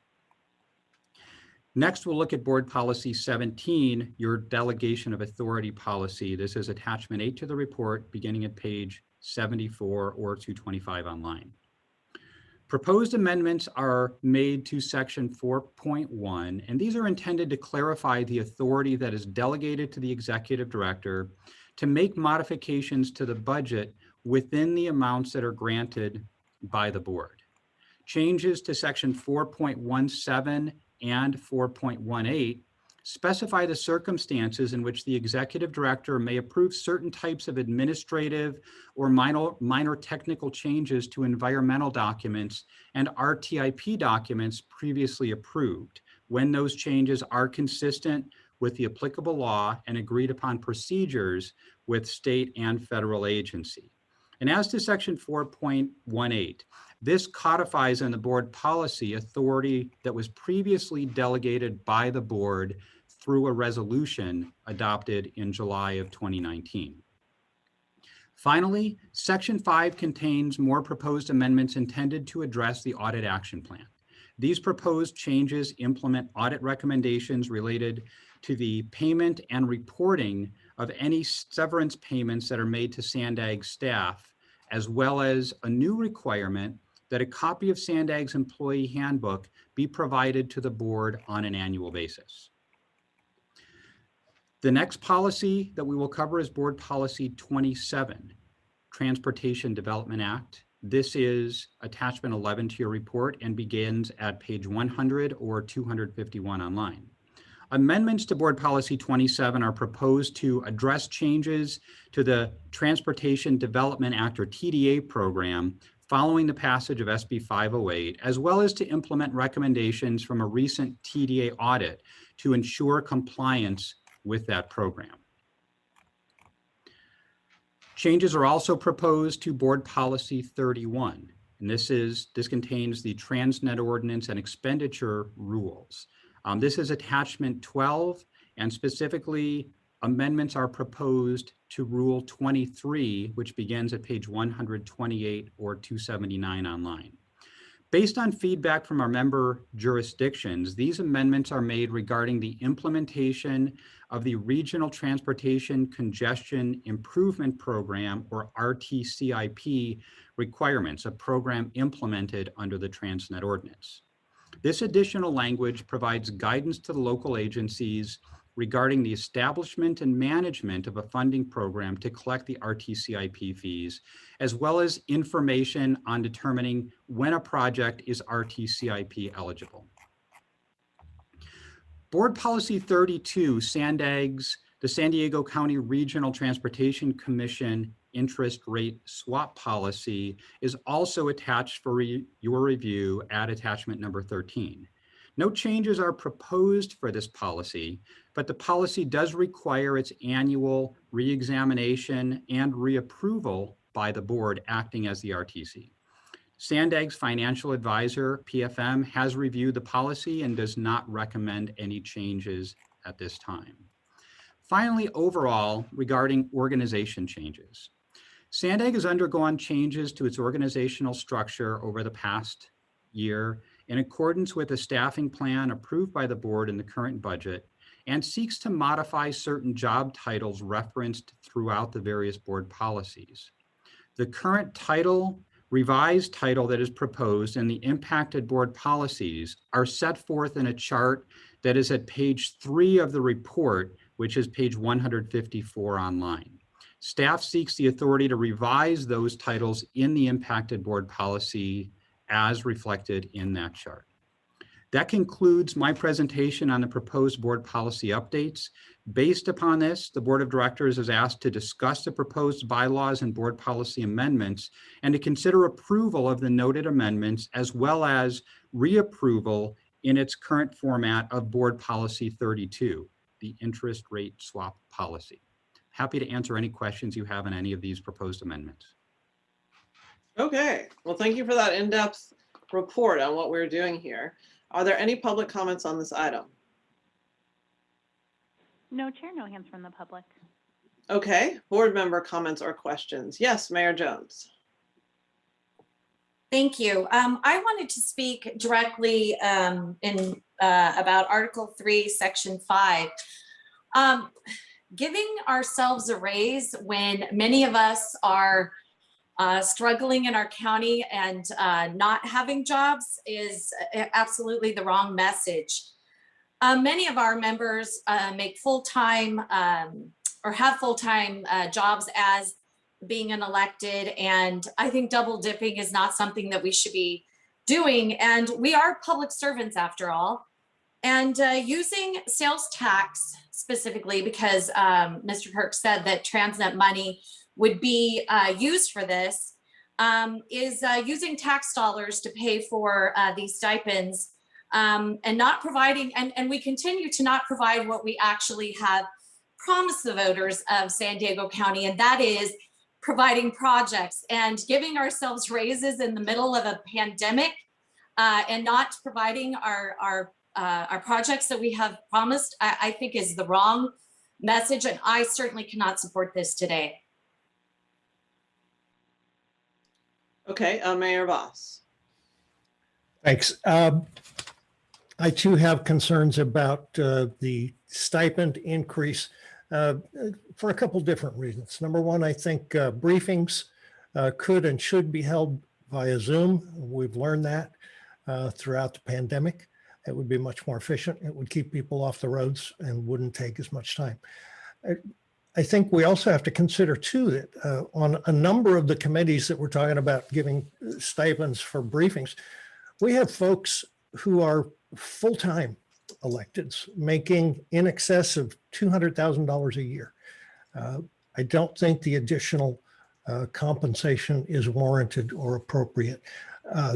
Next, we'll look at Board Policy 17, your Delegation of Authority policy. This is attachment 8 to the report, beginning at page 74 or 225 online. Proposed amendments are made to section 4.1, and these are intended to clarify the authority that is delegated to the executive director to make modifications to the budget within the amounts that are granted by the board. Changes to section 4.17 and 4.18 specify the circumstances in which the executive director may approve certain types of administrative or minor technical changes to environmental documents and RTIP documents previously approved when those changes are consistent with the applicable law and agreed upon procedures with state and federal agency. And as to section 4.18, this codifies in the board policy authority that was previously delegated by the board through a resolution adopted in July of 2019. Finally, section 5 contains more proposed amendments intended to address the audit action plan. These proposed changes implement audit recommendations related to the payment and reporting of any severance payments that are made to Sandag staff, as well as a new requirement that a copy of Sandag's employee handbook be provided to the board on an annual basis. The next policy that we will cover is Board Policy 27, Transportation Development Act. This is attachment 11 to your report and begins at page 100 or 251 online. Amendments to Board Policy 27 are proposed to address changes to the Transportation Development Act or TDA program following the passage of SB 508, as well as to implement recommendations from a recent TDA audit to ensure compliance with that program. Changes are also proposed to Board Policy 31, and this contains the Transnet Ordinance and Expenditure Rules. This is attachment 12, and specifically amendments are proposed to Rule 23, which begins at page 128 or 279 online. Based on feedback from our member jurisdictions, these amendments are made regarding the implementation of the Regional Transportation Congestion Improvement Program, or RTCIP requirements, a program implemented under the Transnet Ordinance. This additional language provides guidance to the local agencies regarding the establishment and management of a funding program to collect the RTCIP fees, as well as information on determining when a project is RTCIP eligible. Board Policy 32, the San Diego County Regional Transportation Commission interest rate swap policy, is also attached for your review at attachment number 13. No changes are proposed for this policy, but the policy does require its annual re-examination and reapproval by the board acting as the RTC. Sandag's financial advisor, PFM, has reviewed the policy and does not recommend any changes at this time. Finally, overall, regarding organization changes, Sandag has undergone changes to its organizational structure over the past year in accordance with a staffing plan approved by the board in the current budget, and seeks to modify certain job titles referenced throughout the various board policies. The current title, revised title that is proposed, and the impacted board policies are set forth in a chart that is at page 3 of the report, which is page 154 online. Staff seeks the authority to revise those titles in the impacted board policy as reflected in that chart. That concludes my presentation on the proposed board policy updates. Based upon this, the Board of Directors is asked to discuss the proposed bylaws and board policy amendments and to consider approval of the noted amendments as well as reapproval in its current format of Board Policy 32, the interest rate swap policy. Happy to answer any questions you have on any of these proposed amendments. Okay, well, thank you for that in-depth report on what we're doing here. Are there any public comments on this item? No, Chair, no hands from the public. Okay, board member comments or questions? Yes, Mayor Jones. Thank you. I wanted to speak directly about Article 3, Section 5. Giving ourselves a raise when many of us are struggling in our county and not having jobs is absolutely the wrong message. Many of our members make full-time or have full-time jobs as being an elected, and I think double dipping is not something that we should be doing. And we are public servants after all. And using sales tax specifically, because Mr. Kirk said that Transnet money would be used for this, is using tax dollars to pay for these stipends and not providing, and we continue to not provide what we actually have promised the voters of San Diego County, and that is providing projects. And giving ourselves raises in the middle of a pandemic and not providing our projects that we have promised, I think is the wrong message, and I certainly cannot support this today. Okay, Mayor Voss. Thanks. I too have concerns about the stipend increase for a couple different reasons. Number one, I think briefings could and should be held via Zoom. We've learned that throughout the pandemic. It would be much more efficient. It would keep people off the roads and wouldn't take as much time. I think we also have to consider too that on a number of the committees that we're talking about giving stipends for briefings, we have folks who are full-time electeds making in excess of $200,000 a year. I don't think the additional compensation is warranted or appropriate.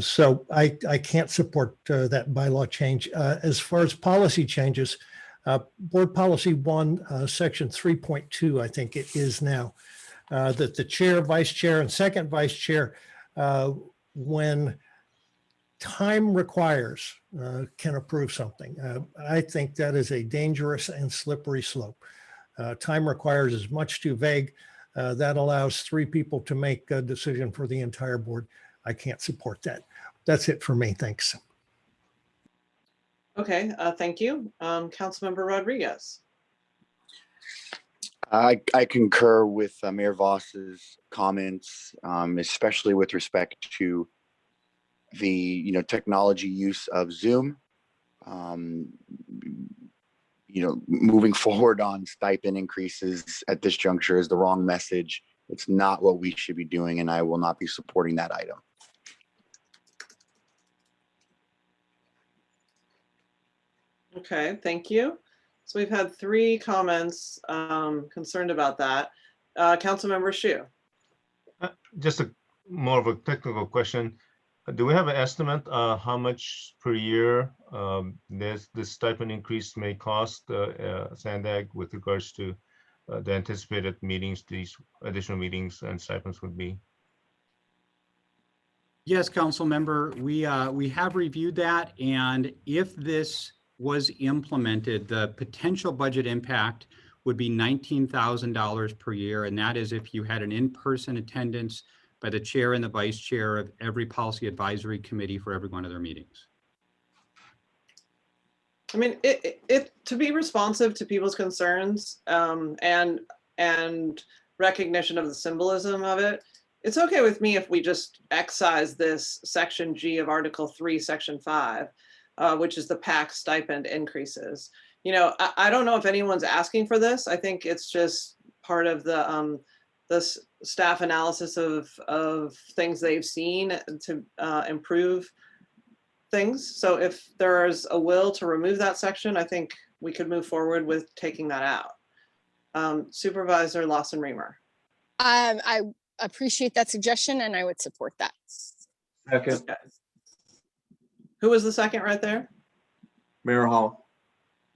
So I can't support that bylaw change. As far as policy changes, Board Policy 1, Section 3.2, I think it is now, that the chair, vice chair, and second vice chair, when time requires, can approve something. I think that is a dangerous and slippery slope. Time requires is much too vague. That allows 3 people to make a decision for the entire board. I can't support that. That's it for me. Thanks. Okay, thank you. Councilmember Rodriguez. I concur with Mayor Voss's comments, especially with respect to the technology use of Zoom. Moving forward on stipend increases at this juncture is the wrong message. It's not what we should be doing, and I will not be supporting that item. Okay, thank you. So we've had 3 comments concerned about that. Councilmember Shu. Just more of a technical question. Do we have an estimate how much per year this stipend increase may cost Sandag with regards to the anticipated meetings, these additional meetings and stipends would be? Yes, council member, we have reviewed that, and if this was implemented, the potential budget impact would be $19,000 per year, and that is if you had an in-person attendance by the chair and the vice chair of every policy advisory committee for every one of their meetings. I mean, to be responsive to people's concerns and recognition of the symbolism of it, it's okay with me if we just excise this section G of Article 3, Section 5, which is the PAC stipend increases. I don't know if anyone's asking for this. I think it's just part of the staff analysis of things they've seen to improve things. So if there is a will to remove that section, I think we could move forward with taking that out. Supervisor Lawson Reamer. I appreciate that suggestion and I would support that. Second. Okay. Who was the second right there? Mayor Hall.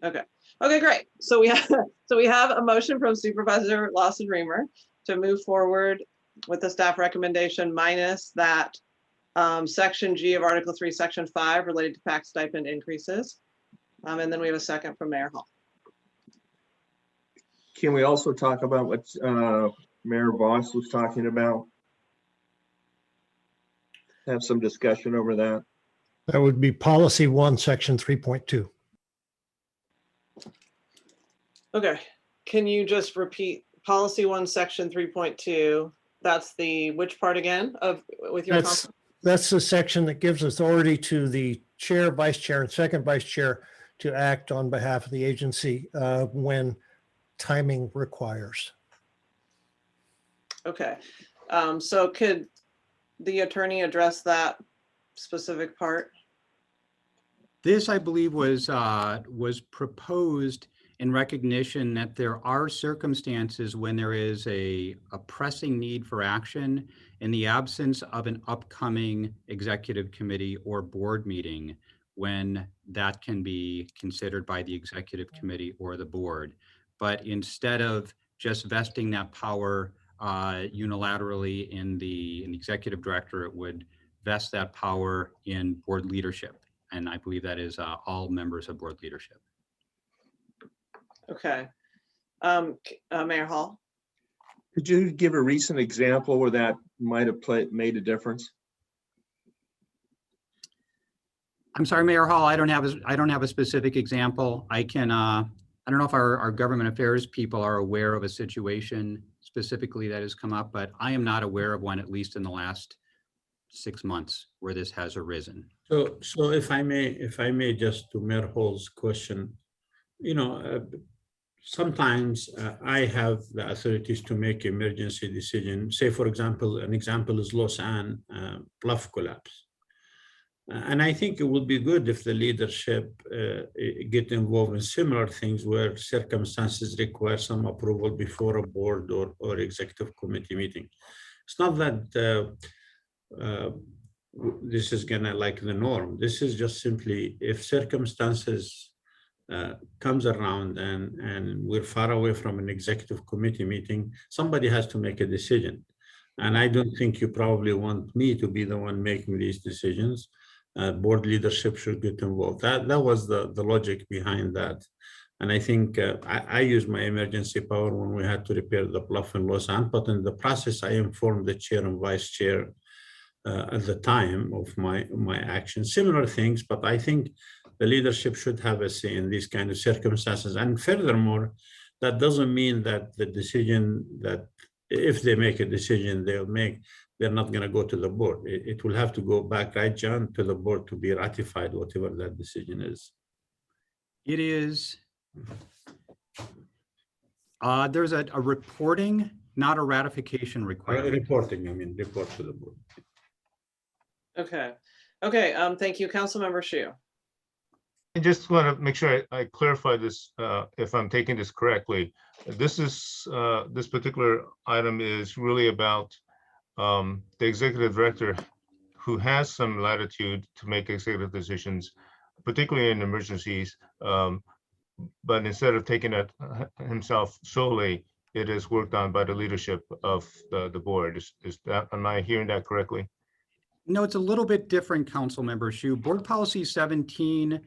Okay. Okay, great. So we have a motion from Supervisor Lawson Reamer to move forward with the staff recommendation minus that section G of Article 3, Section 5 related to PAC stipend increases. And then we have a second from Mayor Hall. Can we also talk about what Mayor Voss was talking about? Have some discussion over that. That would be policy 1, section 3.2. Okay, can you just repeat policy 1, section 3.2? That's the which part again of with your That's the section that gives authority to the chair, vice chair, and second vice chair to act on behalf of the agency when timing requires. Okay, so could the attorney address that specific part? This, I believe, was proposed in recognition that there are circumstances when there is a pressing need for action in the absence of an upcoming executive committee or board meeting, when that can be considered by the executive committee or the board. But instead of just vesting that power unilaterally in the executive director, it would vest that power in board leadership. And I believe that is all members of board leadership. Okay. Mayor Hall. Could you give a recent example where that might have made a difference? I'm sorry, Mayor Hall, I don't have a specific example. I don't know if our government affairs people are aware of a situation specifically that has come up, but I am not aware of one, at least in the last 6 months, where this has arisen. So if I may just to Mayor Hall's question, sometimes I have the authorities to make emergency decision. Say, for example, an example is Los Angeles bluff collapse. And I think it would be good if the leadership get involved in similar things where circumstances require some approval before a board or executive committee meeting. It's not that this is gonna like the norm. This is just simply if circumstances comes around and we're far away from an executive committee meeting, somebody has to make a decision. And I don't think you probably want me to be the one making these decisions. Board leadership should get involved. That was the logic behind that. And I think I used my emergency power when we had to repair the bluff in Los Angeles, but in the process, I informed the chair and vice chair at the time of my action. Similar things, but I think the leadership should have a say in these kind of circumstances. And furthermore, that doesn't mean that the decision that if they make a decision they're not going to go to the board. It will have to go back, right, John, to the board to be ratified, whatever that decision is. It is, there's a reporting, not a ratification requirement. Reporting, I mean, report to the board. Okay. Okay, thank you. Councilmember Shu. I just want to make sure I clarify this, if I'm taking this correctly. This particular item is really about the executive director who has some latitude to make executive decisions, particularly in emergencies. But instead of taking it himself solely, it is worked on by the leadership of the board. Is that, am I hearing that correctly? No, it's a little bit different, Councilmember Shu. Board Policy 17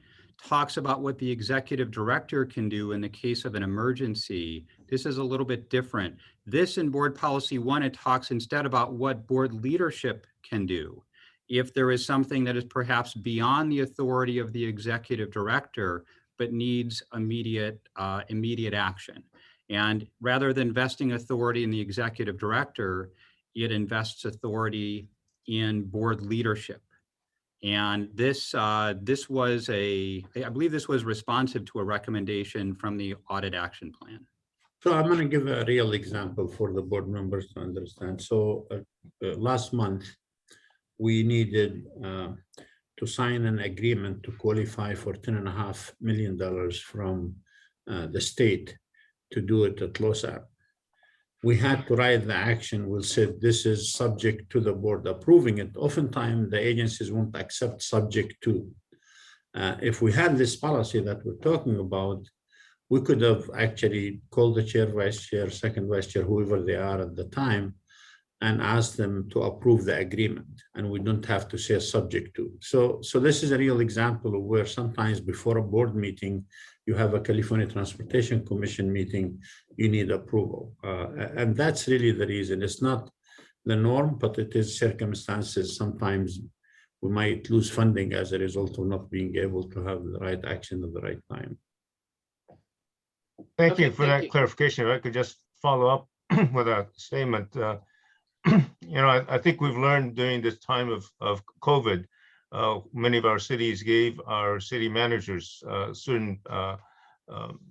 talks about what the executive director can do in the case of an emergency. This is a little bit different. This in Board Policy 1, it talks instead about what board leadership can do. If there is something that is perhaps beyond the authority of the executive director, but needs immediate action. And rather than vesting authority in the executive director, it invests authority in board leadership. And this was I believe this was responsive to a recommendation from the audit action plan. So I'm going to give a real example for the board members to understand. So last month, we needed to sign an agreement to qualify for $10.5 million from the state to do it at LoSAP. We had to write the action. We'll say this is subject to the board approving it. Oftentimes, the agencies won't accept subject to. If we had this policy that we're talking about, we could have actually called the chair, vice chair, second vice chair, whoever they are at the time, and asked them to approve the agreement. And we don't have to say subject to. So this is a real example of where sometimes before a board meeting, you have a California Transportation Commission meeting, you need approval. And that's really the reason. It's not the norm, but it is circumstances. Sometimes we might lose funding as a result of not being able to have the right action at the right time. Thank you for that clarification. If I could just follow up with a statement. I think we've learned during this time of COVID, many of our cities gave our city managers certain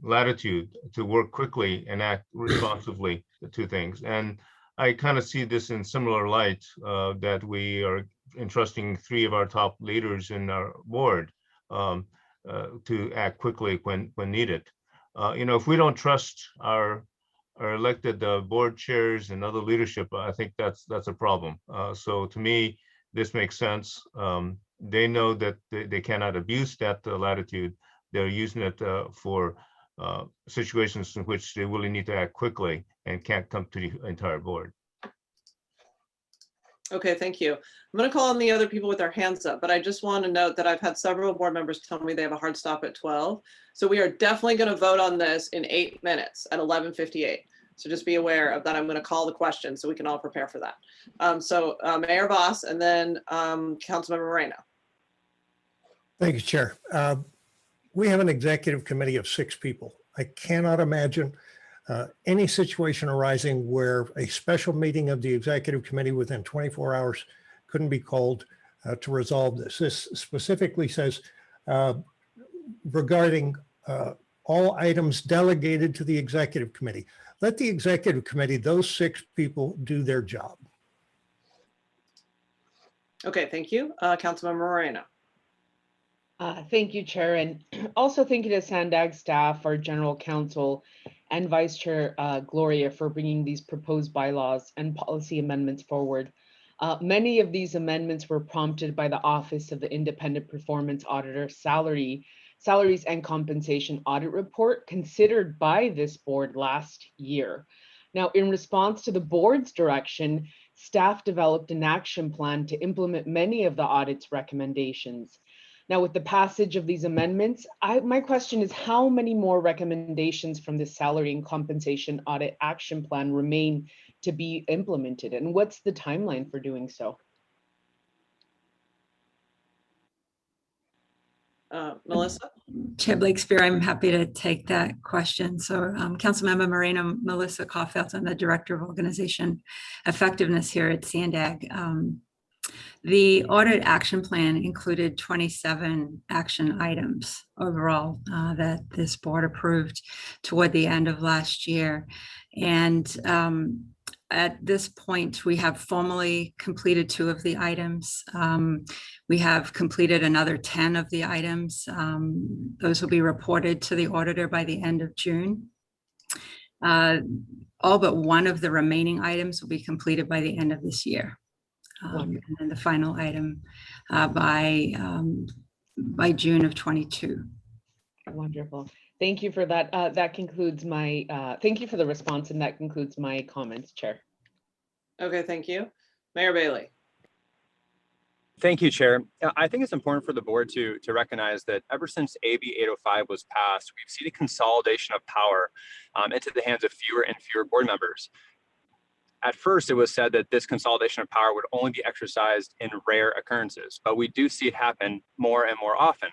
latitude to work quickly and act responsively to things. And I kind of see this in similar light, that we are entrusting 3 of our top leaders in our board to act quickly when needed. If we don't trust our elected board chairs and other leadership, I think that's a problem. So to me, this makes sense. They know that they cannot abuse that latitude. They're using it for situations in which they really need to act quickly and can't come to the entire board. Okay, thank you. I'm going to call on the other people with their hands up, but I just want to note that I've had several board members tell me they have a hard stop at 12. So we are definitely going to vote on this in 8 minutes at 11:58. So just be aware of that. I'm going to call the question so we can all prepare for that. Mayor Voss and then Councilmember Moreno. Thank you, Chair. We have an executive committee of 6 people. I cannot imagine any situation arising where a special meeting of the executive committee within 24 hours couldn't be called to resolve this. This specifically says regarding all items delegated to the executive committee. Let the executive committee, those 6 people, do their job. Okay, thank you. Councilmember Moreno. Thank you, Chair, and also thank you to Sandag staff, our General Counsel, and Vice Chair Gloria for bringing these proposed bylaws and policy amendments forward. Many of these amendments were prompted by the Office of the Independent Performance Auditor Salaries and Compensation Audit Report considered by this board last year. Now, in response to the board's direction, staff developed an action plan to implement many of the audit's recommendations. Now, with the passage of these amendments, my question is how many more recommendations from the Salary and Compensation Audit Action Plan remain to be implemented, and what's the timeline for doing so? Melissa? Chair Blakespeare, I'm happy to take that question. So Councilmember Moreno, Melissa Caulfield, I'm the Director of Organization Effectiveness here at Sandag. The audit action plan included 27 action items overall that this board approved toward the end of last year. And at this point, we have formally completed 2 of the items. We have completed another 10 of the items. Those will be reported to the auditor by the end of June. All but one of the remaining items will be completed by the end of this year. And then the final item by June of 22. Wonderful. Thank you for that. That concludes my, thank you for the response, and that concludes my comments, Chair. Okay, thank you. Mayor Bailey. Thank you, Chair. I think it's important for the board to recognize that ever since AB 805 was passed, we've seen a consolidation of power into the hands of fewer and fewer board members. At first, it was said that this consolidation of power would only be exercised in rare occurrences, but we do see it happen more and more often.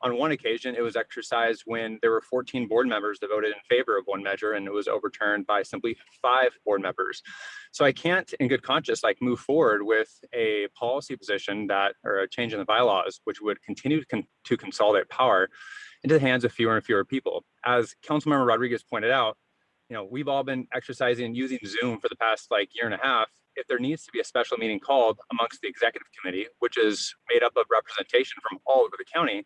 On one occasion, it was exercised when there were 14 board members that voted in favor of one measure, and it was overturned by simply 5 board members. So I can't, in good conscience, move forward with a policy position or a change in the bylaws, which would continue to consolidate power into the hands of fewer and fewer people. As Councilmember Rodriguez pointed out, we've all been exercising using Zoom for the past year and a half. if there needs to be a special meeting called amongst the executive committee, which is made up of representation from all over the county,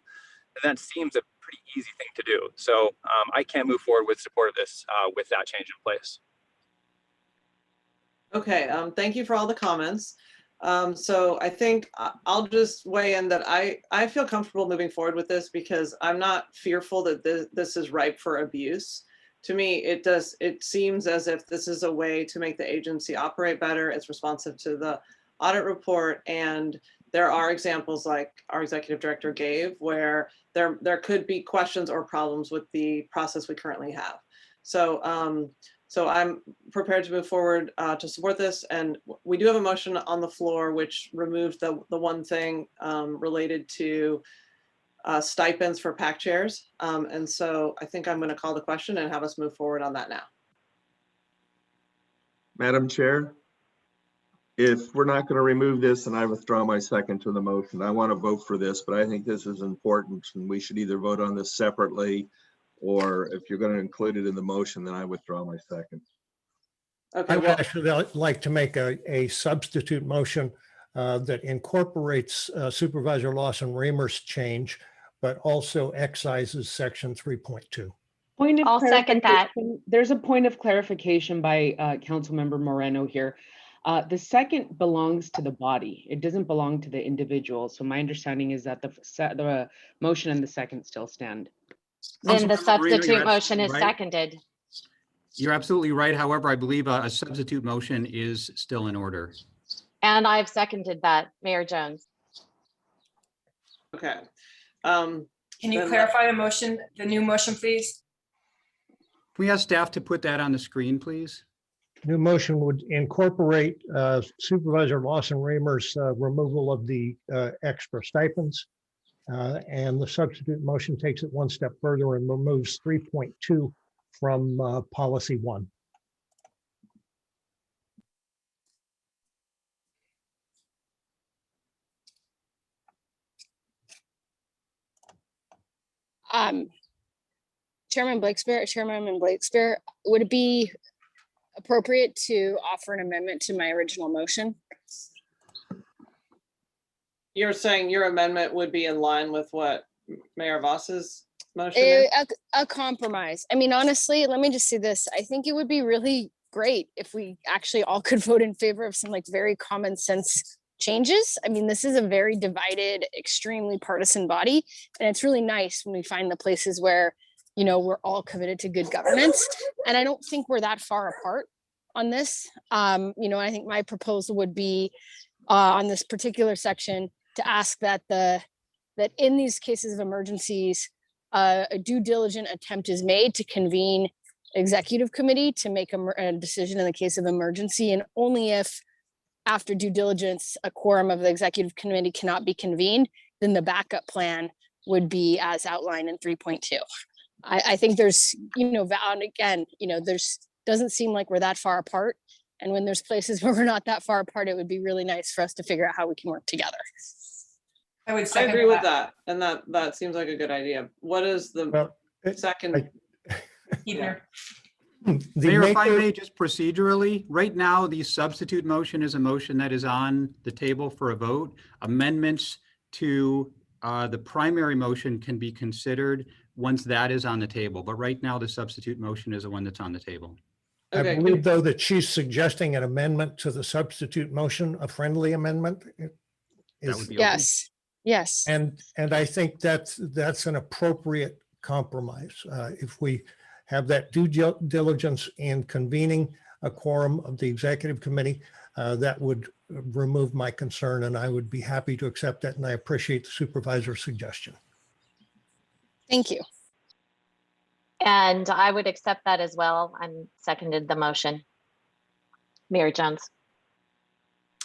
then that seems a pretty easy thing to do. So I can't move forward with support of this with that change in place. Okay, thank you for all the comments. So I think I'll just weigh in that I feel comfortable moving forward with this because I'm not fearful that this is ripe for abuse. To me, it seems as if this is a way to make the agency operate better. It's responsive to the audit report, and there are examples like our executive director gave where there could be questions or problems with the process we currently have. So so I'm prepared to move forward to support this, and we do have a motion on the floor which removed the one thing related to stipends for PAC chairs. And so I think I'm going to call the question and have us move forward on that now. Madam Chair, if we're not going to remove this, and I withdraw my second to the motion, I want to vote for this, but I think this is important and we should either vote on this separately, or if you're going to include it in the motion, then I withdraw my second. Okay, I would actually like to make a substitute motion that incorporates Supervisor Lawson-Remer's change, but also excises section 3.2. I'll second that. There's a point of clarification by Councilmember Moreno here. The second belongs to the body. It doesn't belong to the individual. So my understanding is that the motion and the second still stand. Then the Councilmember Moreno, substitute you're motion is absolutely right. seconded. You're absolutely right. However, I believe a substitute motion is still in order. And I've seconded that, Mayor Jones. Okay. Can you then- clarify the motion, the new motion, please? Can we ask staff to put that on the screen, please? New motion would incorporate Supervisor Lawson-Remer's removal of the extra stipends. And the substitute motion takes it one step further and removes 3.2 from policy 1. Chairman Blakespear, would it be appropriate to offer an amendment to my original motion? You're saying your amendment would be in line with what Mayor Voss's motion is? A compromise. I mean, honestly, let me just say this. I think it would be really great if we actually all could vote in favor of some like very common sense changes. I mean, this is a very divided, extremely partisan body, and it's really nice when we find the places where, you know, we're all committed to good governance. And I don't think we're that far apart on this. You know, I think my proposal would be on this particular section to ask that that in these cases of emergencies, a due diligent attempt is made to convene executive committee to make a decision in the case of emergency, and only if after due diligence, a quorum of the executive committee cannot be convened, then the backup plan would be as outlined in 3.2. I think there's, you know, and again, you know, doesn't seem like we're that far apart. And when there's places where we're not that far apart, it would be really nice for us to figure out how we can work together. I would I second agree with that. And that seems like a good idea. What is the second? Either. Mayor, if I may, just procedurally, right now, the substitute motion is a motion that is on the table for a vote. Amendments to the primary motion can be considered once that is on the table. But right now, the substitute motion is the one that's on the table. Okay. I believe, though, that she's suggesting an amendment to the substitute motion, a friendly amendment. That would be Yes, yes. And I think that's an appropriate compromise. If we have that due diligence in convening a quorum of the executive committee, that would remove my concern, and I would be happy to accept that. And I appreciate the supervisor's suggestion. Thank you. And I would accept that as well. I'm seconded the motion. Mary Jones.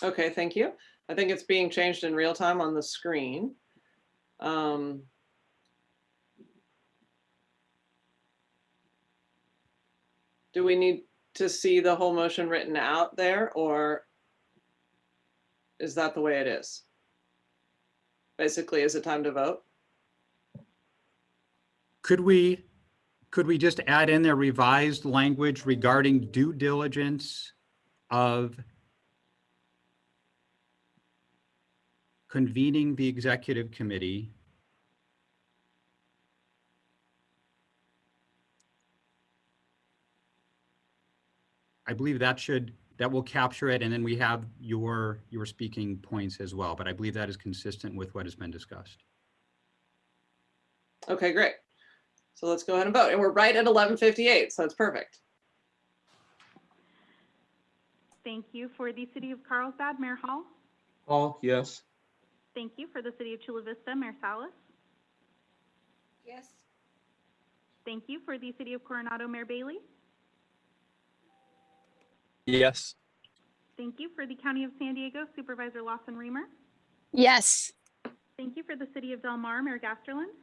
Okay, thank you. I think it's being changed in real time on the screen. Do we need to see the whole motion written out there, or is that the way it is? Basically, is it time to vote? Could we just add in their revised language regarding due diligence of convening the executive committee. I believe that will capture it, and then we have your speaking points as well, but I believe that is consistent with what has been discussed. Okay, great. So let's go ahead and vote. And we're right at 11:58, so it's perfect. Thank you. For the City of Carlsbad, Mayor Hall. Hall, yes. Thank you. For the City of Chula Vista, Mayor Salas. Yes. Thank you. For the City of Coronado, Mayor Bailey. Yes. Thank you. For the County of San Diego, Supervisor Lawson Reamer. Yes. Thank you. For the City of Del Mar, Mayor Gasterland.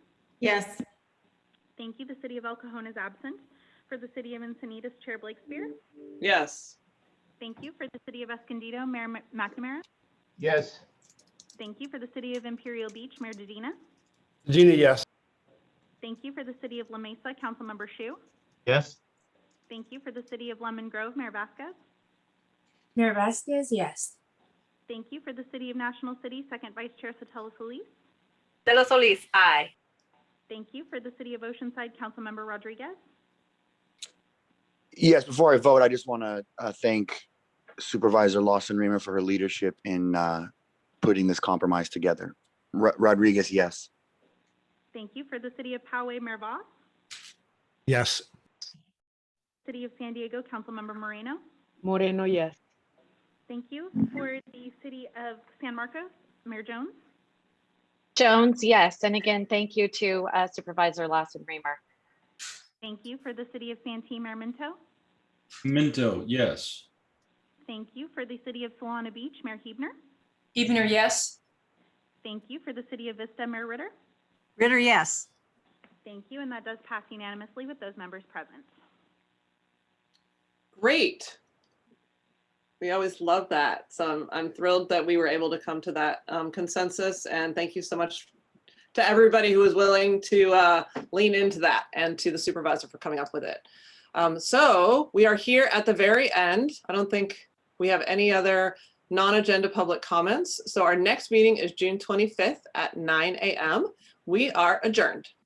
Yes. Thank you. The City of El Cajon is absent. For the City of Encinitas, Chair Blakespear. Yes. Thank you. For the City of Escondido, Mayor McNamara. Yes. Thank you. For the City of Imperial Beach, Mayor Dedina. Gina, yes. Thank you. For the City of La Mesa, Councilmember Shu. Yes. Thank you. For the City of Lemon Grove, Mayor Vasquez. Mayor Vasquez, yes. Thank you. For the City of National City, Second Vice Chair Sotelo Solis. De Los Solis, aye. Thank you. For the City of Oceanside, Councilmember Rodriguez. Yes, before I vote, I just want to thank Supervisor Lawson Reamer for her leadership in putting this compromise together. Rodriguez, yes. Thank you. For the City of Poway, Mayor Voss. Yes. City of San Diego, Councilmember Moreno. Moreno, yes. Thank you. For the City of San Marcos, Mayor Jones. Jones, yes. And again, thank you to Supervisor Lawson Reamer. Thank you. For the City of Santee, Mayor Minto. Minto, yes. Thank you. For the City of Solana Beach, Mayor Hebner. Evener, yes. Thank you. For the City of Vista, Mayor Ritter. Ritter, yes. Thank you. And that does pass unanimously with those members present. Great. We always love that. So I'm thrilled that we were able to come to that consensus. And thank you so much to everybody who was willing to lean into that, and to the supervisor for coming up with it. So we are here at the very end. I don't think we have any other non-agenda public comments. So our next meeting is June 25th at 9 a.m. We are adjourned.